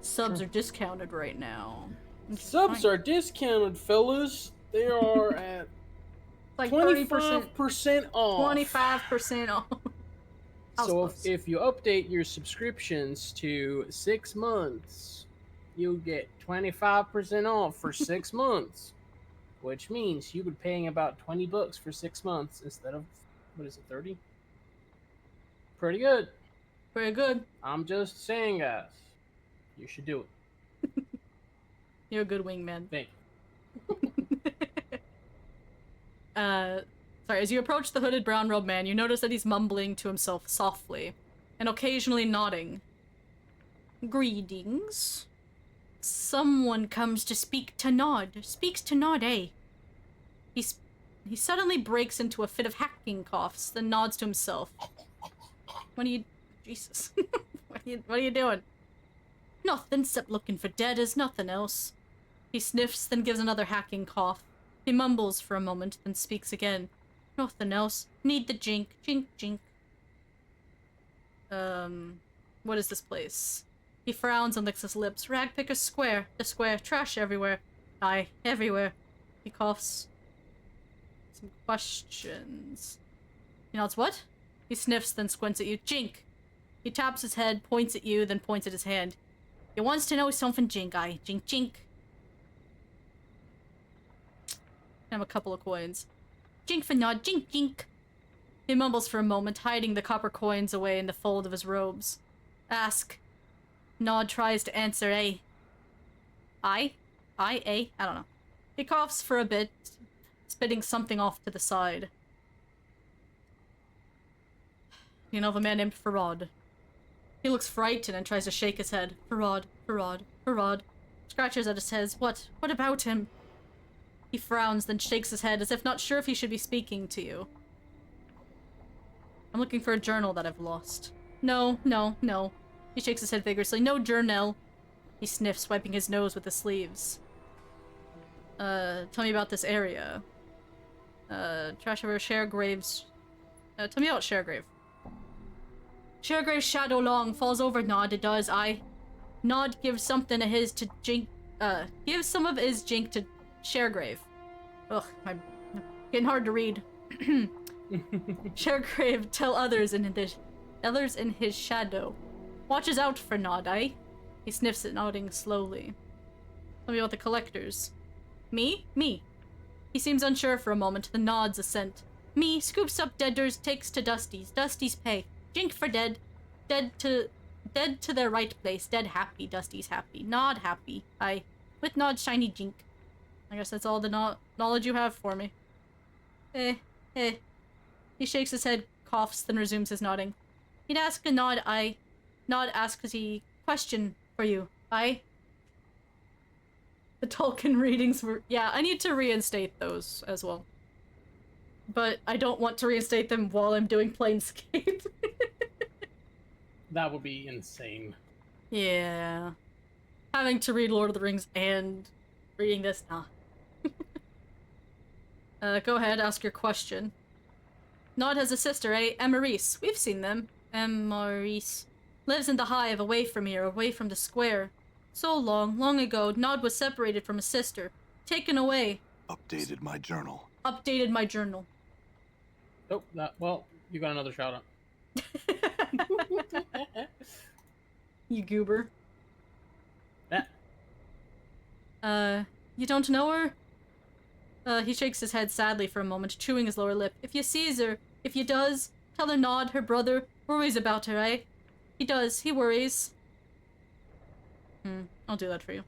subs are discounted right now. Subs are discounted, fellas. They are at like 25% off. 25% off. So if you update your subscriptions to 6 months, you'll get 25% off for 6 months, which means you'll be paying about $20 for 6 months instead of, what is it, 30? Pretty good. Pretty good. I'm just saying, guys, you should do it. You're a good wingman. Thank you. Sorry, as you approach the hooded brown-robed man, you notice that he's mumbling to himself softly, and occasionally nodding. Greetings. Someone comes to speak to Nod. Speaks to Nod, eh? He suddenly breaks into a fit of hacking coughs, then nods to himself. What are you... Jesus. What are you doing? Nothing, except looking for deaders, nothing else. He sniffs, then gives another hacking cough. He mumbles for a moment, then speaks again. Nothing else. Need the jink. Jink, jink. What is this place? He frowns and licks his lips. Ragpicker's square. The square. Trash everywhere. Aye, everywhere. He coughs. Some questions. He nods, what? He sniffs, then squints at you. Jink. He taps his head, points at you, then points at his hand. He wants to know something, Jink. Aye. Jink, jink. I have a couple of coins. Jink for nod. Jink, jink. He mumbles for a moment, hiding the copper coins away in the fold of his robes. Ask. Nod tries to answer A. I? A? I don't know. He coughs for a bit, spitting something off to the side. You know of a man named Farad. He looks frightened and tries to shake his head. Farad. Scratches at his head. What? What about him? He frowns, then shakes his head as if not sure if he should be speaking to you. I'm looking for a journal that I've lost. No. He shakes his head vigorously. No journal. He sniffs, wiping his nose with his sleeves. Tell me about this area. Trash over Sharegrave's... tell me about Sharegrave. Sharegrave's shadow long falls over Nod, it does, Nod gives something of his to Jink... gives some of his Jink to Sharegrave. Ugh, I'm getting hard to read. Sharegrave tell others in his shadow. Watches out for Nod, He sniffs it, nodding slowly. Tell me about the collectors. Me? He seems unsure for a moment, then nods assent. Me, scoops up deaders, takes to Dusty's. Dusty's pay. Jink for dead. Dead to their right place. Dead happy. Dusty's happy. Nod happy. With Nod shiny Jink. I guess that's all the knowledge you have for me. He shakes his head, coughs, then resumes his nodding. He'd ask a Nod, Nod asks he question for you, The Tolkien readings were... Yeah, I need to reinstate those as well. But I don't want to reinstate them while I'm doing Planescape. That would be insane. Yeah. Having to read Lord of the Rings and reading this, nah. Go ahead, ask your question. Nod has a sister, Emarise. We've seen them. Emarise. Lives in the Hive, away from here, away from the square. So long ago, Nod was separated from his sister. Taken away. Updated my journal. Oh, well, you got another shout out. You goober. Yeah. You don't know her? He shakes his head sadly for a moment, chewing his lower lip. If you sees her, if you does, tell her Nod, her brother, worries about her, He does, he worries. I'll do that for you.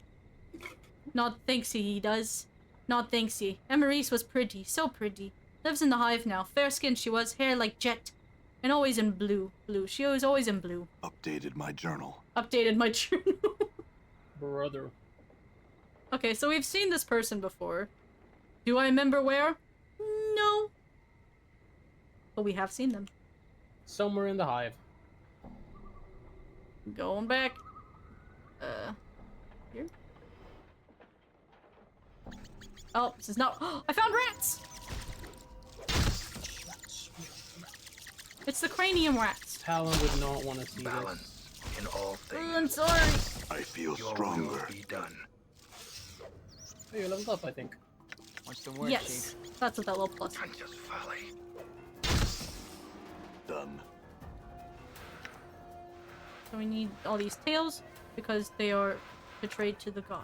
Nod thinks he does. Nod thinks he. Emarise was pretty, so pretty. Lives in the Hive now. Fair-skinned she was, hair like jet. And always in blue. She was always in blue. Updated my journal. Brother. Okay, so we've seen this person before. Do I remember where? No. But we have seen them. Somewhere in the Hive. Going back. Here? Oh, this is not- I found rats! It's the cranium rats. Talon would not want to see Balance in all things. I'm sorry. I feel Your stronger. will be done. this. Oh, you leveled up, I think. What's the word, Yes, Chief? that's what that little plus. Conscious folly. Done. So we need all these tails because they are betrayed to the god.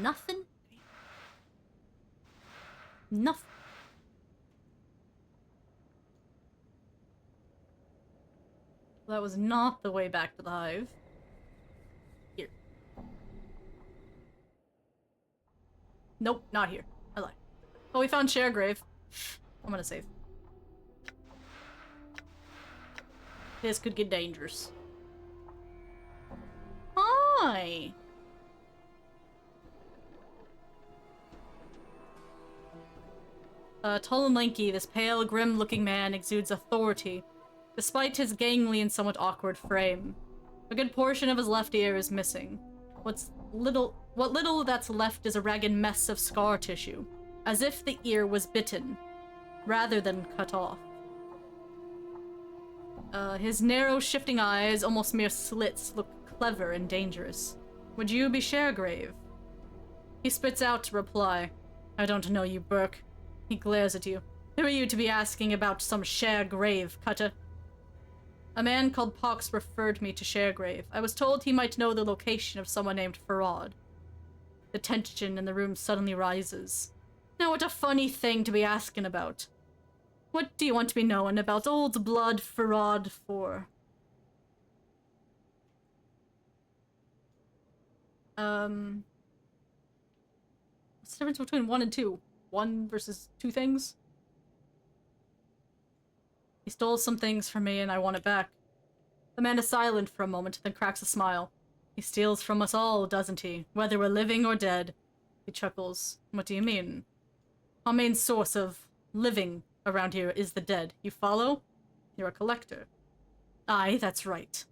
Nothing? Nothing. That was not the way back to the Hive. Here. Nope, not here. I lied. Oh, we found Sharegrave. I'm gonna save. This could get dangerous. Hi! Tall and lanky, this pale, grim-looking man exudes authority, despite his gangly and somewhat awkward frame. A good portion of his left ear is missing. What little that's left is a ragged mess of scar tissue, as if the ear was bitten, rather than cut off. His narrow, shifting eyes, almost mere slits, look clever and dangerous. Would you be Sharegrave? He spits out to reply. I don't know you, Burke. He glares at you. Who are you to be asking about some Sharegrave, Cutter? A man called Pox referred me to Sharegrave. I was told he might know the location of someone named Farad. The tension in the room suddenly rises. Now what a funny thing to be asking about. What do you want to be knowing about old blood Farad for? What's the difference between 1 and 2? 1 versus 2 things? He stole some things from me and I want it back. The man is silent for a moment, then cracks a smile. He steals from us all, doesn't he? Whether we're living or dead. He chuckles. What do you mean? Our main source of living around here is the dead. You follow? You're a collector. Aye, that's right.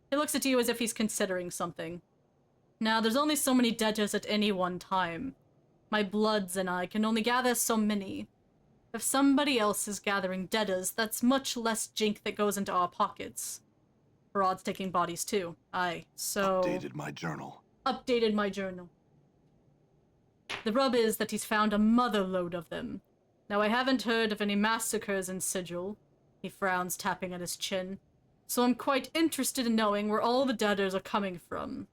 He looks at you as if he's considering something. Now, there's only so many debtors at any one time. My bloods and I can only gather so many. If somebody else is gathering debtors, that's much less jink that goes into our pockets. Farad's taking bodies too. Aye, so... Updated my journal. Updated my journal. The rub is that he's found a motherload of them. Now, I haven't heard of any massacres in Sigil. He frowns, tapping at his chin. So I'm quite interested in knowing where all the debtors are coming from.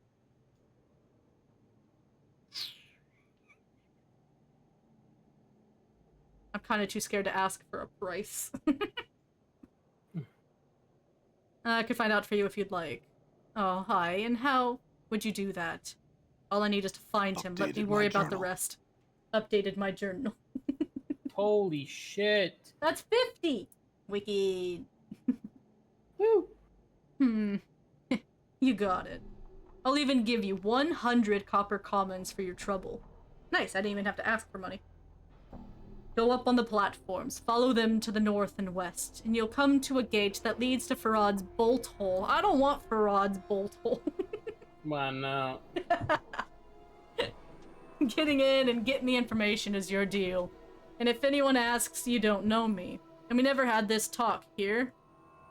I'm kind of too scared to ask for a price. I could find out for you if you'd like. Oh, hi. And how would you do that? All I need is to find him. Let me worry about the rest. Updated my journal. Holy shit. That's 50! Wicked. Woo! You got it. I'll even give you 100 copper commons for your trouble. Nice, I didn't even have to ask for money. Go up on the platforms, follow them to the north and west, and you'll come to a gate that leads to Farad's bolt hole. I don't want Farad's bolt hole. Why not? Getting in and getting the information is your deal. And if anyone asks, you don't know me. And we never had this talk here.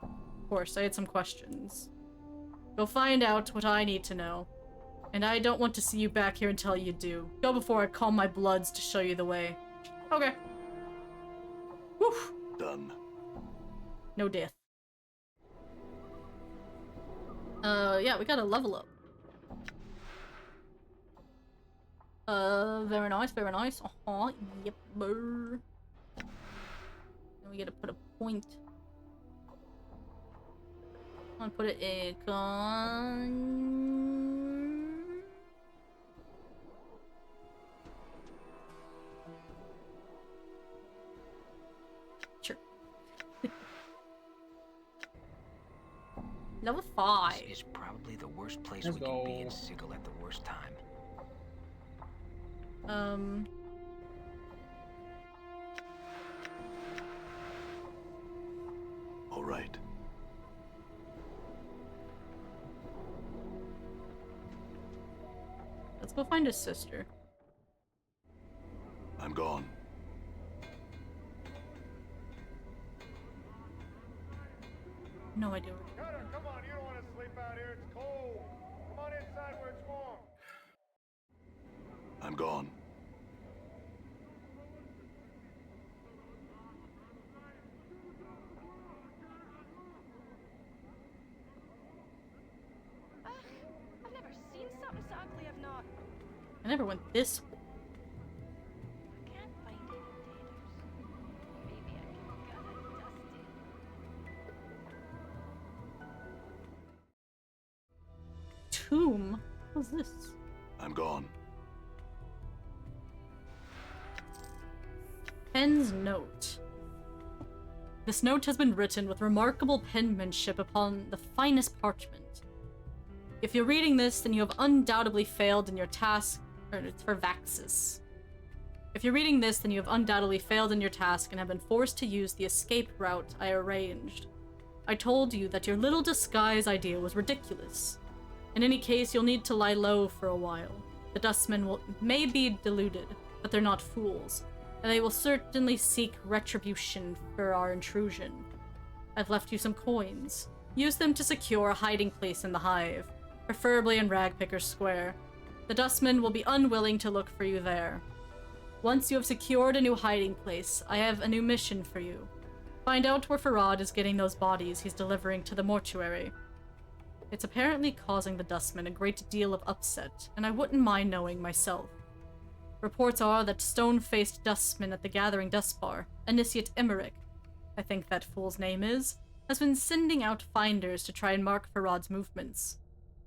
Of course, I had some questions. Go find out what I need to know. And I don't want to see you back here until you do. Go before I call my bloods to show you the way. Okay. Whew. Done. No death. Yeah, we gotta level up. Very nice, very nice. Yep, brr. Then we gotta put a point. I'm gonna put it in Sure. Level 5. This is probably the worst place Let's we can be go. in Sigil at the worst time. All right. Let's go find his sister. I'm gone. No idea. Cutter, come on, you don't want to sleep out here. It's cold. Come on inside where it's warm. I'm gone. I've never seen something so ugly. I've not. I never went this way. I can't find any daters. Maybe I can get it dusty. Tomb? What's this? I'm gone. Pen's note. This note has been written with remarkable penmanship upon the finest parchment. If you're reading this, then you have undoubtedly failed in your task, or it's for Vaxis. If you're reading this, then you have undoubtedly failed in your task and have been forced to use the escape route I arranged. I told you that your little disguise idea was ridiculous. In any case, you'll need to lie low for a while. The dustmen may be deluded, but they're not fools, and they will certainly seek retribution for our intrusion. I've left you some coins. Use them to secure a hiding place in the hive, preferably in Ragpicker's Square. The dustmen will be unwilling to look for you there. Once you have secured a new hiding place, I have a new mission for you. Find out where Farad is getting those bodies he's delivering to the mortuary. It's apparently causing the dustmen a great deal of upset, and I wouldn't mind knowing myself. Reports are that stone-faced dustman at the Gathering Dust Bar, Initiate Emmerich, I think that fool's name is, has been sending out finders to try and mark Farad's movements.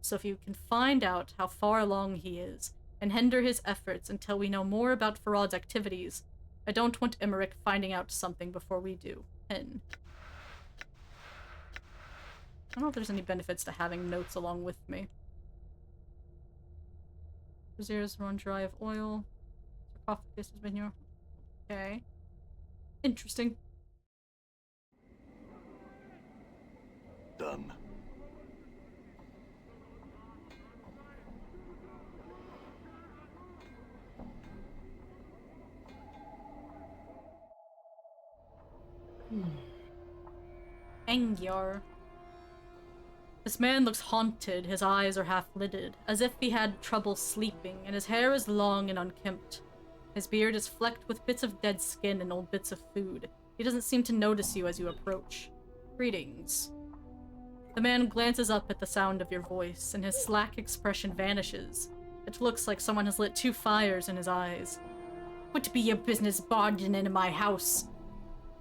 So if you can find out how far along he is, and hinder his efforts until we know more about Farad's activities, I don't want Emmerich finding out something before we do. N. I don't know if there's any benefits to having notes along with me. Braziers run dry of oil. Sarcophagus has been here. Okay. Interesting. Done. Angyar. This man looks haunted, his eyes are half-lidded, as if he had trouble sleeping, and his hair is long and unkempt. His beard is flecked with bits of dead skin and old bits of food. He doesn't seem to notice you as you approach. Greetings. The man glances up at the sound of your voice, and his slack expression vanishes. It looks like someone has lit 2 fires in his eyes. What be your business barging into my house?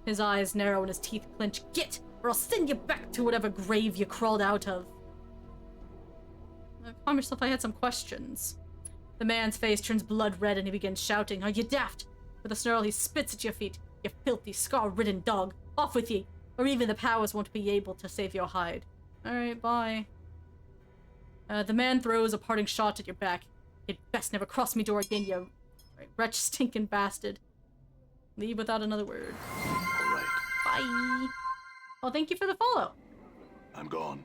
His eyes narrow and his teeth clench. Get, or I'll send you back to whatever grave you crawled out of. I calm yourself, I had some questions. The man's face turns blood red and he begins shouting, Are you daft? With a snarl he spits at your feet. You filthy, scar-ridden dog. Off with ye, or even the powers won't be able to save your hide. Alright, bye. The man throws a parting shot at your back. You'd best never cross me door again, you wretch stinking bastard. Leave without another word. Alright. Bye. Well, thank you for the follow. I'm gone.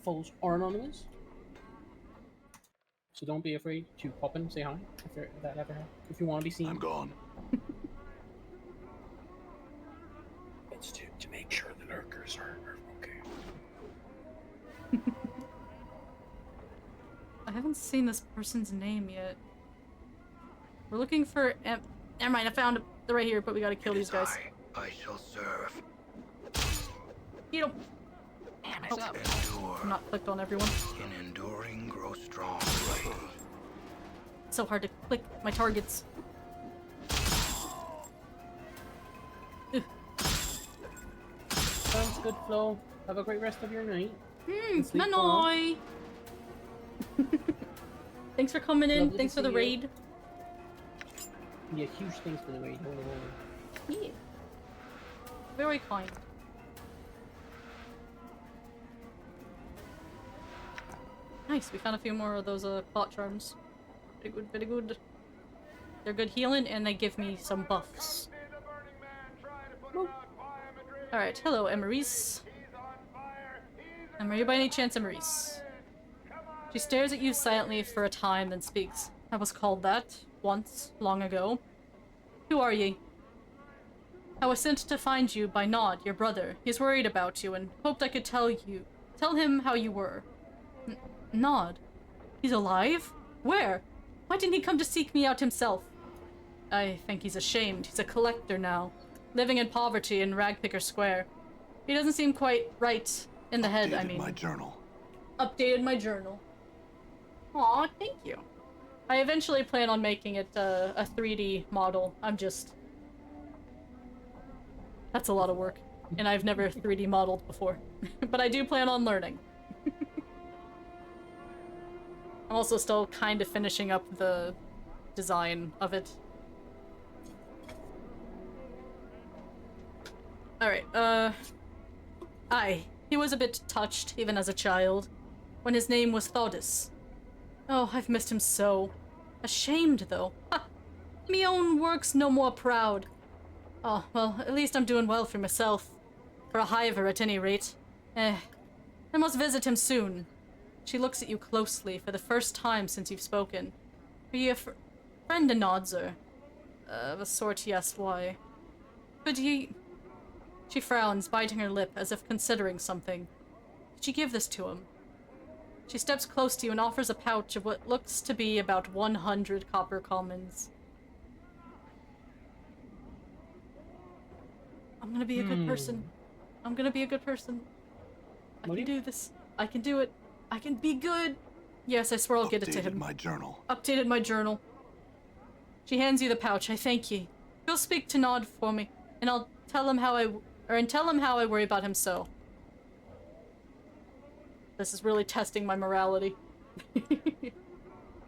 Follows are anonymous. So don't be afraid to pop in and say hi if that ever happens. If you want to be seen. I'm gone. It's to make sure the lurkers are okay. I haven't seen this person's name yet. We're looking for never mind, I found it. They're right here, but we gotta kill these guys. I shall serve. You don't. Damn, it's up. Endure. I'm not clicked on everyone. In enduring, grow strong. It's so hard to click my targets. Ugh. Sounds good, Flo. Have a great rest of your night. Nanoi! Thanks for coming in. Lovely Thanks to for the see you. raid. Yeah, huge thanks for the raid. Yeah. Very kind. Nice, we found a few more of those plot charms. Very good, very good. They're good healing and they give me some buffs. Alright, hello Emerise. Are you by any chance Emerise? She stares at you silently for a time, then speaks. I was called that, once, long ago. Who are ye? I was sent to find you by Nod, your brother. He's worried about you and hoped I could tell him how you were. Nod? He's alive? Where? Why didn't he come to seek me out himself? I think he's ashamed. He's a collector now, living in poverty in Ragpicker Square. He doesn't seem quite right in the head, I mean. My journal. Updated my journal. Aw, thank you. I eventually plan on making it a 3D model. That's a lot of work. And I've never 3D modeled before. But I do plan on learning. I'm also still kind of finishing up the design of it. Alright, aye. He was a bit touched, even as a child, when his name was Thodis. Oh, I've missed him so. Ashamed, though. Ha! Me own work's no more proud. Oh, well, at least I'm doing well for myself. For a hiver, at any rate. I must visit him soon. She looks at you closely for the first time since you've spoken. Are you a friend? And nods her. Of a sort, yes. Why? Could he... She frowns, biting her lip, as if considering something. Could she give this to him? She steps close to you and offers a pouch of what looks to be about 100 copper commons. I'm gonna be a good person. I'm gonna be a good person. I can do this. I can do it. I can be good. Yes, I swear I'll get it to him. Updated my journal. Updated my journal. She hands you the pouch. I thank ye. Go speak to Nod for me, and I'll tell him how I worry about him so. This is really testing my morality.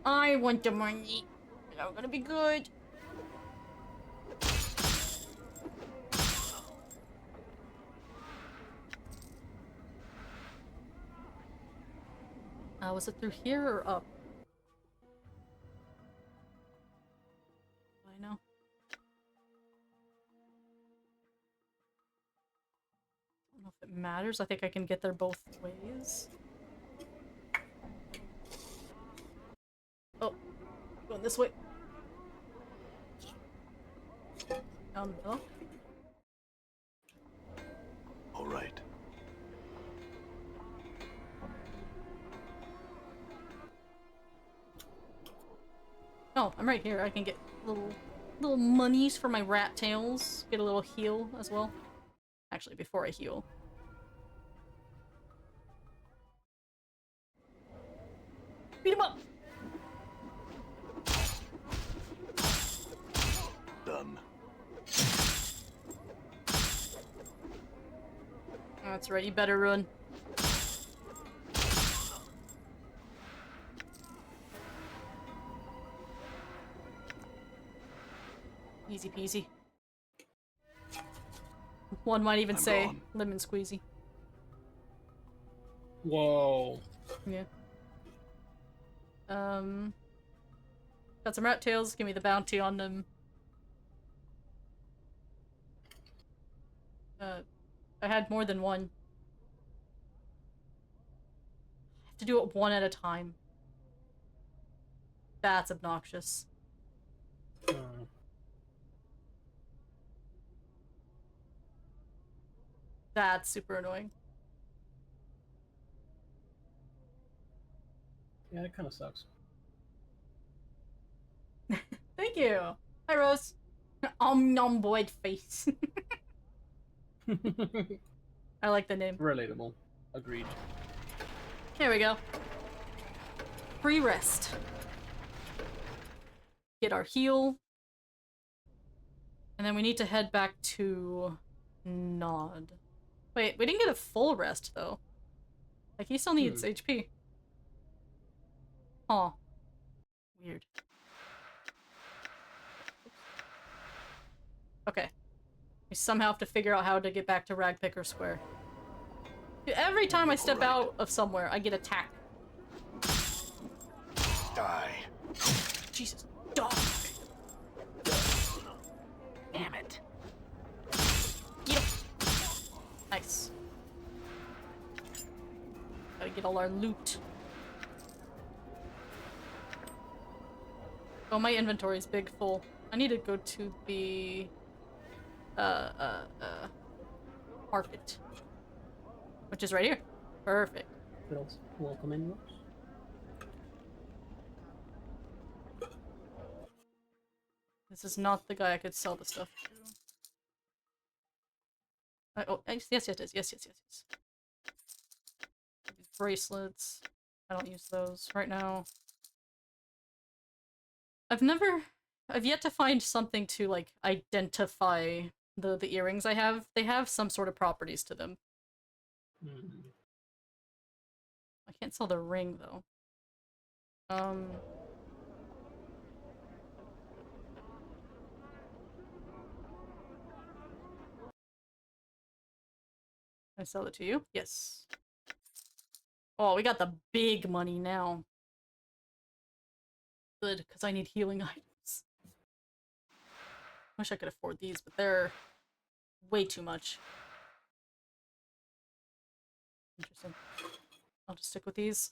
I want the money. I'm gonna be good. Was it through here or up? I know. I don't know if it matters. I think I can get there both ways. Oh, going this way. Down the hill. All right. Oh, I'm right here. I can get little monies for my rat tails. Get a little heal as well. Actually, before I heal. Beat him up! Done. That's right, you better run. Easy peasy. One might even say gone. lemon squeezy. Whoa. Yeah. Got some rat tails. Give me the bounty on them. I had more than one. I have to do it one at a time. That's obnoxious. That's super annoying. Yeah, that kind of sucks. Thank you. Hi, Rose. Nom boyd face. I like the name. Relatable. Agreed. There we go. Free rest. Get our heal. And then we need to head back to Nod. Wait, we didn't get a full rest, though. Like, he still needs HP. Aw. Weird. Okay. We somehow have to figure out how to get back to Ragpicker Square. Dude, every time I step out of somewhere, I get attacked. Die. Jesus. Dog. Damn it. Yep. Nice. Gotta get all our loot. Oh, my inventory is big full. I need to go to the market. Which is right here. Perfect. Welcome in, Rose. This is not the guy I could sell the stuff to. Oh, yes, it is. Yes. These bracelets. I don't use those right now. I've yet to find something to, like, identify the earrings I have. They have some sort of properties to them. I can't sell the ring, though. Can I sell it to you? Yes. Oh, we got the big money now. Good, because I need healing items. Wish I could afford these, but they're way too much. I'll just stick with these.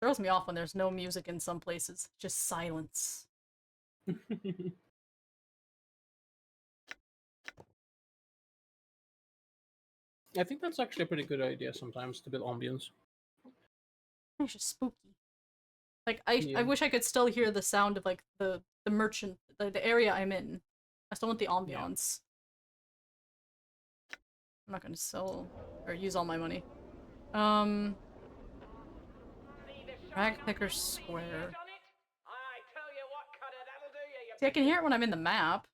Throws me off when there's no music in some places. Just silence. I think that's actually a pretty good idea sometimes to build ambience. It's just spooky. Like, I wish I could still hear the sound of, like, the merchant, the area I'm in. I still want the ambiance. Yeah. I'm not gonna sell, or use all my money. Ragpicker Square. See, I can hear it when I'm in the map.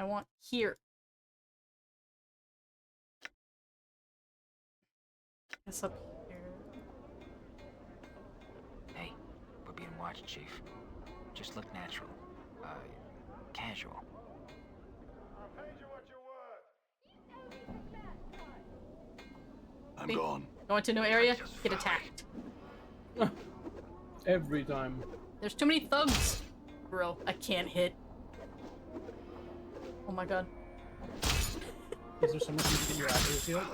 I want here. It's up here. Hey, we're being watched, Chief. Just look natural. Casual. I paid you what you're worth. I'm See? gone. Go into a new area, get attacked. Every time. There's too many thugs. Bro, I can't hit. Oh my god. Is there someone who can get your accuracy up?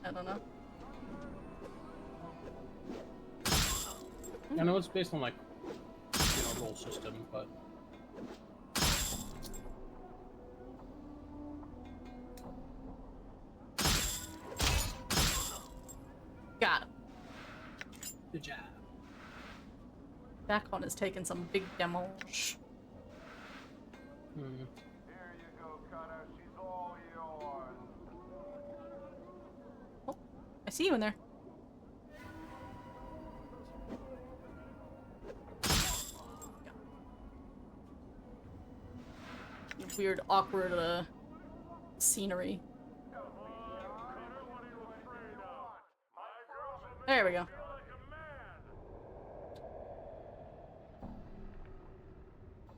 I don't know. I know it's based on, like, roll system, but... Got him. Good job. That one has taken some big damage. Here you go, Cutter. She's all yours. Oh, I see you in there. Weird, awkward, scenery. There we go.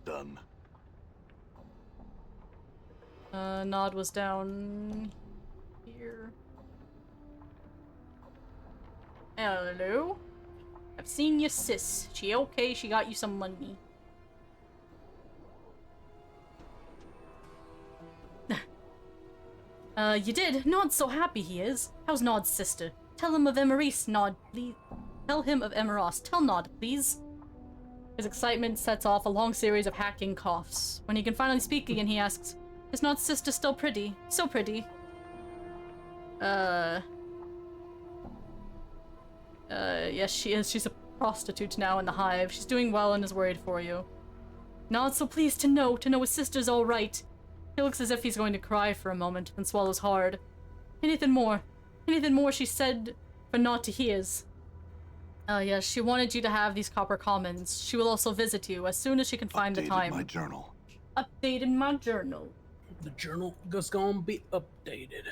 Done. Nod was down here. Hello? I've seen your sis. She okay? She got you some money. You did? Nod's so happy he is. How's Nod's sister? Tell him of Emaris, Nod, please. Tell him of Emeros. Tell Nod, please. His excitement sets off a long series of hacking coughs. When he can finally speak again, he asks, is Nod's sister still pretty? So pretty. Yes, she is. She's a prostitute now in the hive. She's doing well and is worried for you. Nod's so pleased to know his sister's all right. He looks as if he's going to cry for a moment, then swallows hard. Anything more, she said, for Nod to hears. Yes, she wanted you to have these copper commons. She will also visit you as soon as she can find the time. My journal. Updated my journal. The journal is gonna be updated.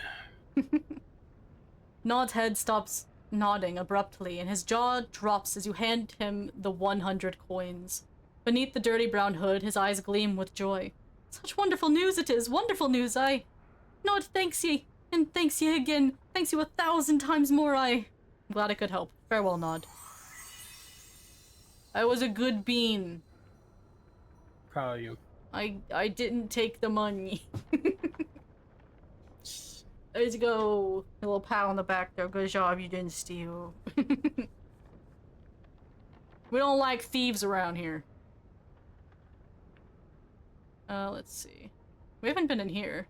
Nod's head stops nodding abruptly, and his jaw drops as you hand him the 100 coins. Beneath the dirty brown hood, his eyes gleam with joy. Such wonderful news it is! Wonderful news, Nod, thanks ye! And thanks ye again! Thanks you 1,000 times more, I'm glad I could help. Farewell, Nod. I was a good bean. Proud of you. I didn't take the money. Let's go. A little pat on the back there. Good job, you didn't steal. We don't like thieves around here. Let's see. We haven't been in here.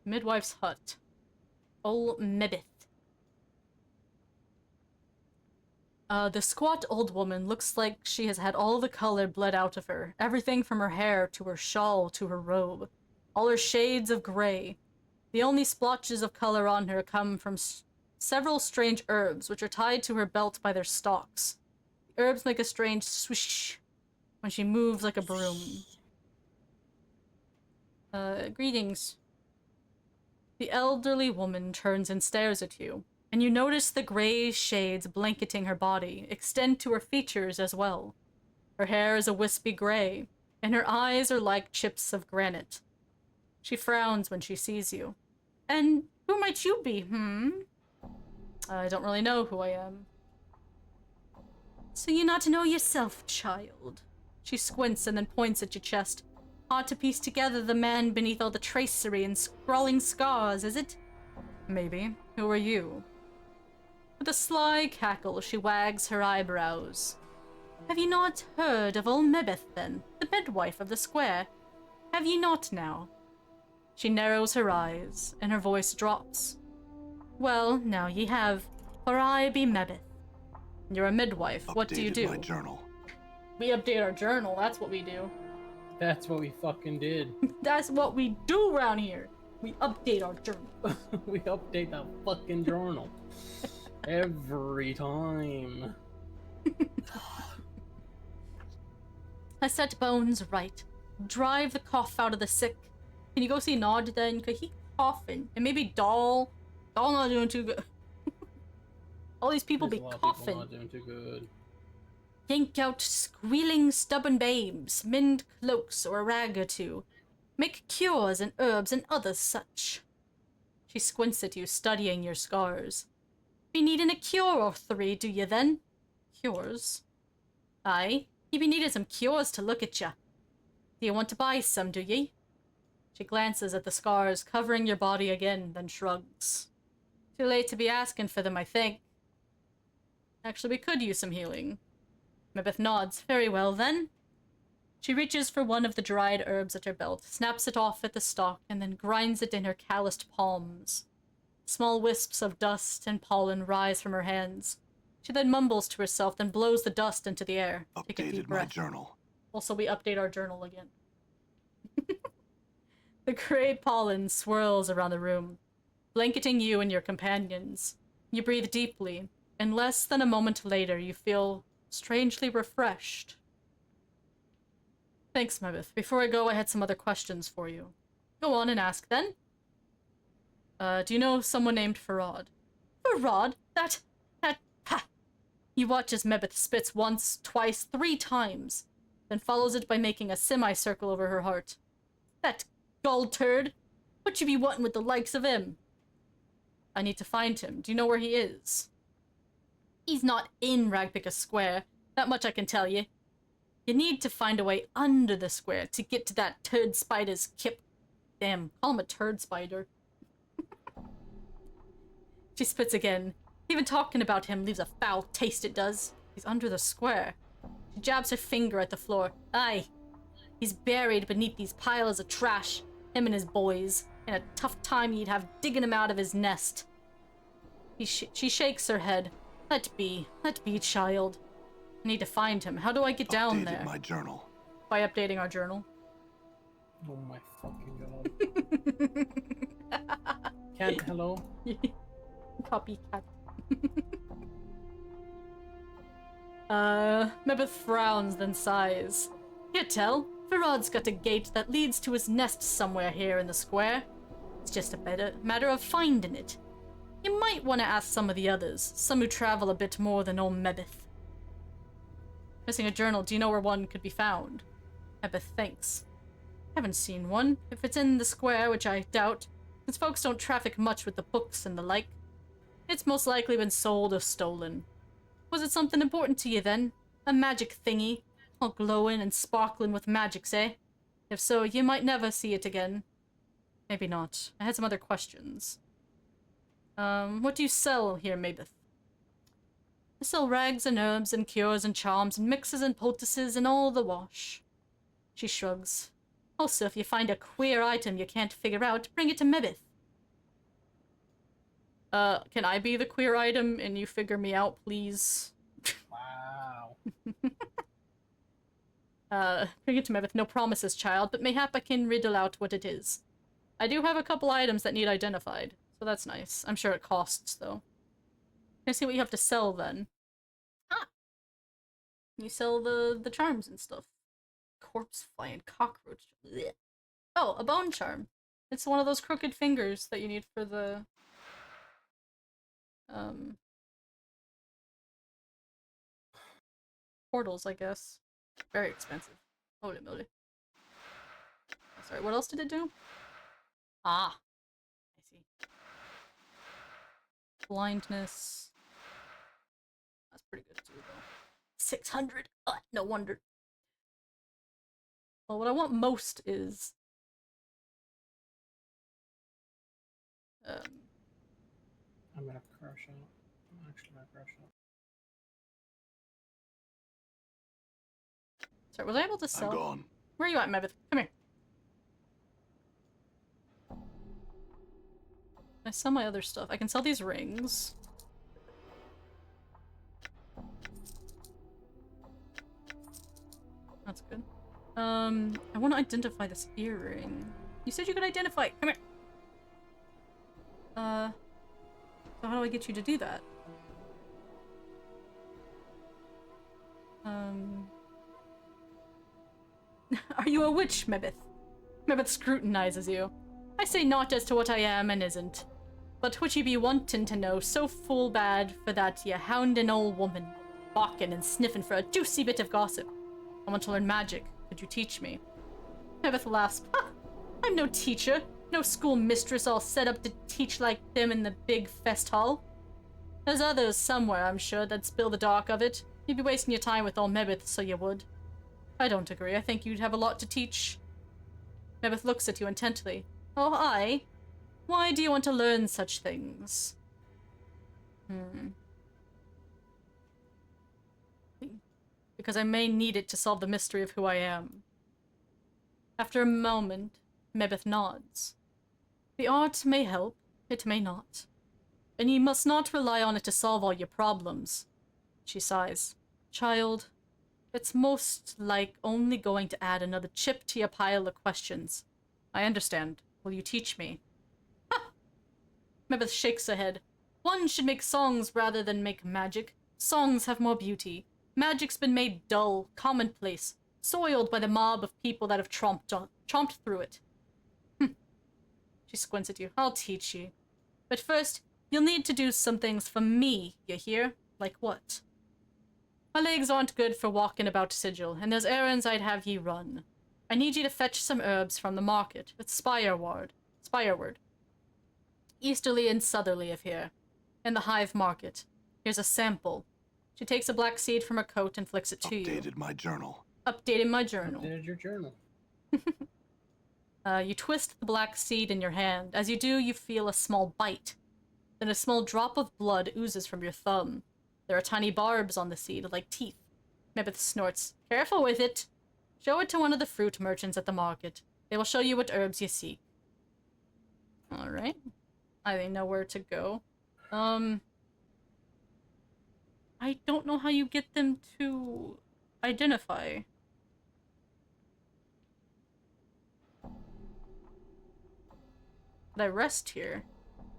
Midwife's hut. Ol Mebith. The squat old woman looks like she has had all the color bled out of her. Everything from her hair to her shawl to her robe. All her shades of gray. The only splotches of color on her come from several strange herbs, which are tied to her belt by their stalks. The herbs make a strange swish when she moves like a broom. Greetings. The elderly woman turns and stares at you, and you notice the gray shades blanketing her body extend to her features as well. Her hair is a wispy gray, and her eyes are like chips of granite. She frowns when she sees you. And who might you be, I don't really know who I am. So you not know yourself, child. She squints and then points at your chest. Hard to piece together the man beneath all the tracery and scrawling scars, is it? Maybe. Who are you? With a sly cackle, she wags her eyebrows. Have you not heard of old Mebeth, then? The midwife of the square? Have ye not now? She narrows her eyes, and her voice drops. Well, now ye have, for I be Mebeth. You're a midwife. What do you do? My journal. We update our journal, that's what we do. That's what we fucking did. That's what we do around here. We update our journal. We update that fucking journal. Every time. I set bones right. Drive the cough out of the sick. Can you go see Nod then? Cause he coughing. And maybe Doll. Doll not doing too good. All these people There's be a lot of coughing. people not doing too good. Yank out squealing stubborn babes, mend cloaks or a rag or two. Make cures and herbs and others such. She squints at you, studying your scars. Be needing a cure or three, do you then? Cures? Aye, you be needing some cures to look at ya. Do you want to buy some, do ye? She glances at the scars covering your body again, then shrugs. Too late to be asking for them, I think. Actually, we could use some healing. Mebeth nods. Very well, then. She reaches for one of the dried herbs at her belt, snaps it off at the stalk, and then grinds it in her calloused palms. Small wisps of dust and pollen rise from her hands. She then mumbles to herself, then blows the dust into the air. Take a deep breath. My journal. Also, we update our journal again. The gray pollen swirls around the room, blanketing you and your companions. You breathe deeply, and less than a moment later, you feel strangely refreshed. Thanks, Mebeth. Before I go, I had some other questions for you. Go on and ask, then. Do you know someone named Farad? Farad? Ha! You watch as Mebeth spits once, twice, 3 times, then follows it by making a semicircle over her heart. That gull turd! What you be wanting with the likes of him? I need to find him. Do you know where he is? He's not in Ragpicker Square. That much I can tell you. You need to find a way under the square to get to that turd spider's kip. Damn, call him a turd spider. She spits again. Even talking about him leaves a foul taste, it does. He's under the square. She jabs her finger at the floor. Aye. He's buried beneath these piles of trash. Him and his boys. And a tough time he'd have digging him out of his nest. She shakes her head. Let be, child. I need to find him. How do I get down there? My journal. By updating our journal. Oh my fucking god. Cat, hello? Copycat. Mebeth frowns, then sighs. Can't tell. Farad's got a gate that leads to his nest somewhere here in the square. It's just a matter of finding it. You might want to ask some of the others, some who travel a bit more than old Mebeth. Missing a journal, do you know where one could be found? Mebeth thinks. Haven't seen one. If it's in the square, which I doubt, since folks don't traffic much with the books and the like, it's most likely been sold or stolen. Was it something important to you then? A magic thingy? All glowing and sparkling with magics, eh? If so, you might never see it again. Maybe not. I had some other questions. What do you sell here, Mabeth? I sell rags and herbs and cures and charms and mixes and poultices and all the wash. She shrugs. Also, if you find a queer item you can't figure out, bring it to Mebeth. Can I be the queer item and you figure me out, please? Wow. Bring it to Mebeth. No promises, child, but mayhap I can riddle out what it is. I do have a couple items that need identified, so that's nice. I'm sure it costs, though. Can I see what you have to sell, then? Ah! You sell the charms and stuff. Corpse flying cockroach. Blech. Oh, a bone charm. It's one of those crooked fingers that you need for the... portals, I guess. Very expensive. Holy moly. Sorry, what else did it do? Ah, I see. Blindness. That's pretty good too, though. 600. No wonder. Well, what I want most is I'm gonna crush out. I'm actually gonna crush out. sorry, was I able to I'm sell? gone. Where are you at, Mebeth? Come here. I sell my other stuff. I can sell these rings. That's good. I want to identify this earring. You said you could identify it. Come here. So how do I get you to do that? Are you a witch, Mebeth? Mebeth scrutinizes you. I say not as to what I am and isn't. But what ye be wantin' to know so full bad for that ye houndin' old woman, balkin' and sniffin' for a juicy bit of gossip. I want to learn magic. Could you teach me? Mebeth laughs. Ha! I'm no teacher, no school mistress all set up to teach like them in the big fest hall. There's others somewhere, I'm sure, that spill the dark of it. You'd be wasting your time with all Mebeth, so you would. I don't agree. I think you'd have a lot to teach. Mebeth looks at you intently. Oh, I? Why do you want to learn such things? Because I may need it to solve the mystery of who I am. After a moment, Mebeth nods. The art may help, it may not. And you must not rely on it to solve all your problems. She sighs. Child, it's most like only going to add another chip to your pile of questions. I understand. Will you teach me? Ha! Mebeth shakes her head. One should make songs rather than make magic. Songs have more beauty. Magic's been made dull, commonplace, soiled by the mob of people that have tromped through it. She squints at you. I'll teach you. But first, you'll need to do some things for me, you hear? Like what? My legs aren't good for walking about Sigil, and there's errands I'd have ye run. I need you to fetch some herbs from the market. It's Spireward. Easterly and southerly of here. In the Hive Market. Here's a sample. She takes a black seed from her coat and flicks it to you. Updated my journal. Updated my journal. Updated your journal. You twist the black seed in your hand. As you do, you feel a small bite. Then a small drop of blood oozes from your thumb. There are tiny barbs on the seed, like teeth. Mebeth snorts. Careful with it. Show it to one of the fruit merchants at the market. They will show you what herbs you seek. Alright. I know where to go. I don't know how you get them to identify. Did I rest here?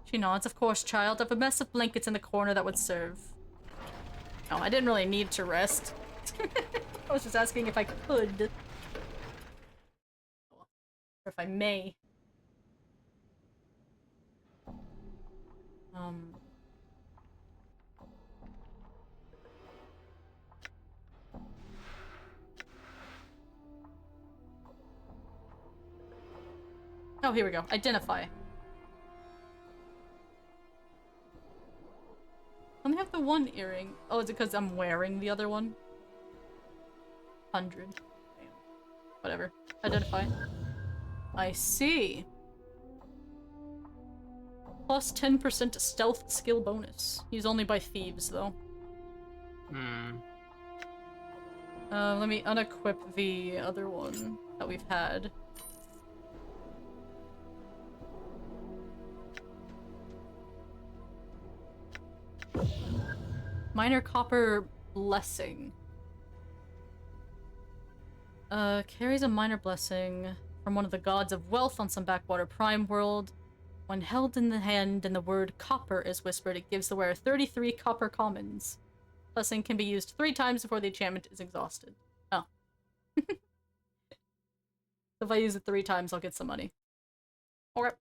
She nods. Of course, child. I have a mess of blankets in the corner that would serve. Oh, I didn't really need to rest. I was just asking if I could. Or if I may. Oh, here we go. Identify. I only have the one earring. Oh, is it because I'm wearing the other one? 100. Damn. Whatever. Identify. I see. Plus 10% stealth skill bonus. Used only by thieves, though. Let me unequip the other one that we've had. Minor copper blessing. Carries a minor blessing from one of the gods of wealth on some backwater prime world. When held in the hand and the word copper is whispered, it gives the wearer 33 copper commons. Blessing can be used 3 times before the enchantment is exhausted. Oh. If I use it 3 times, I'll get some money. Okay.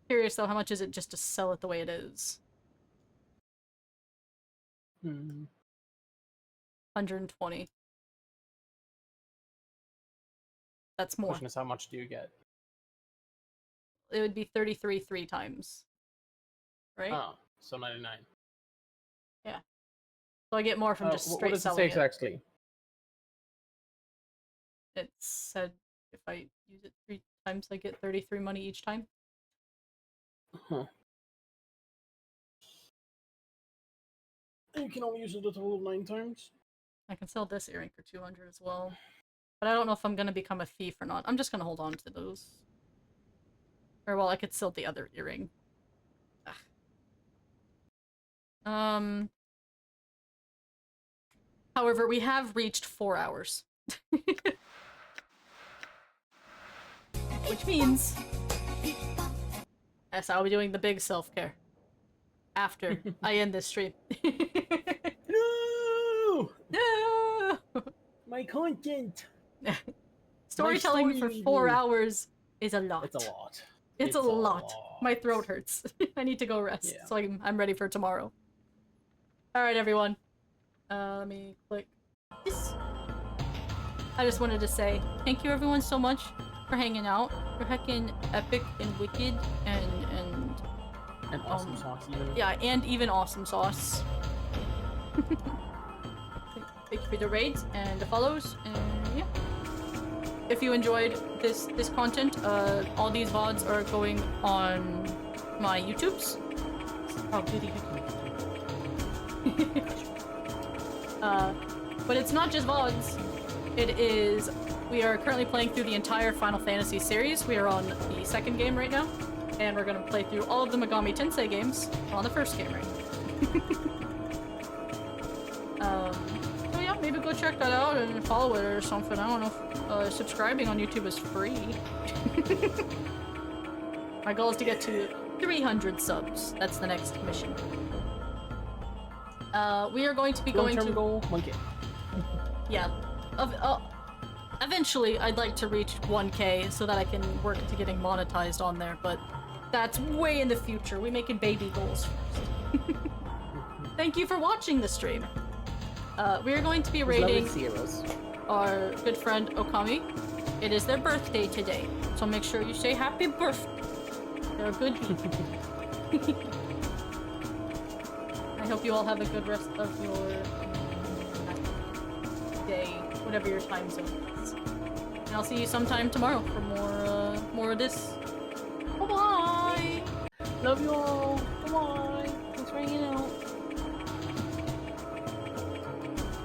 Curious though, how much is it just to sell it the way it is? 120. That's more. Question is, how much do you get? it would be 33 3 times. Right? Oh, so 99. So I get more from just straight what does it say selling it. exactly? It said if I use it 3 times, I get 33 money each time. Huh. You can only use it a total of 9 times. I can sell this earring for 200 as well. But I don't know if I'm gonna become a thief or not. I'm just gonna hold on to those. Or, well, I could sell the other earring. Ugh. However, we have reached 4 hours. Which means... yes, I'll be doing the big self-care. After I end this stream. No! No! My content! Storytelling for 4 hours is a lot. It's a lot. It's a lot. My throat hurts. I need to go rest, Yeah. so I'm ready for tomorrow. Alright, everyone. Let me click this. I just wanted to say thank you everyone so much for hanging out. You're heckin' epic and wicked and awesome sauce even. yeah, and even awesome sauce. Thank you for the raids and the follows, and yeah. If you enjoyed this content, all these VODs are going on my YouTubes. Oh, goody. But it's not just VODs. It is... we are currently playing through the entire Final Fantasy series. We are on the second game right now. And we're gonna play through all of the Megami Tensei games. We're on the first game right now. So yeah, maybe go check that out and follow it or something. I don't know if subscribing on YouTube is free. My goal is to get to 300 subs. That's the next mission. We are going to be going to... goal, 1K. Yeah. Eventually, I'd like to reach 1K so that I can work to getting monetized on there, but that's way in the future. We're making baby goals first. Thank you for watching the stream. We are going to be raiding our good friend Okami. It is their birthday today, so make sure you say happy birthday. They're a good people. I hope you all have a good rest of your day, whatever your time zone is. And I'll see you sometime tomorrow for more of this. Bye-bye! Love you all. Bye-bye. Thanks for hanging out.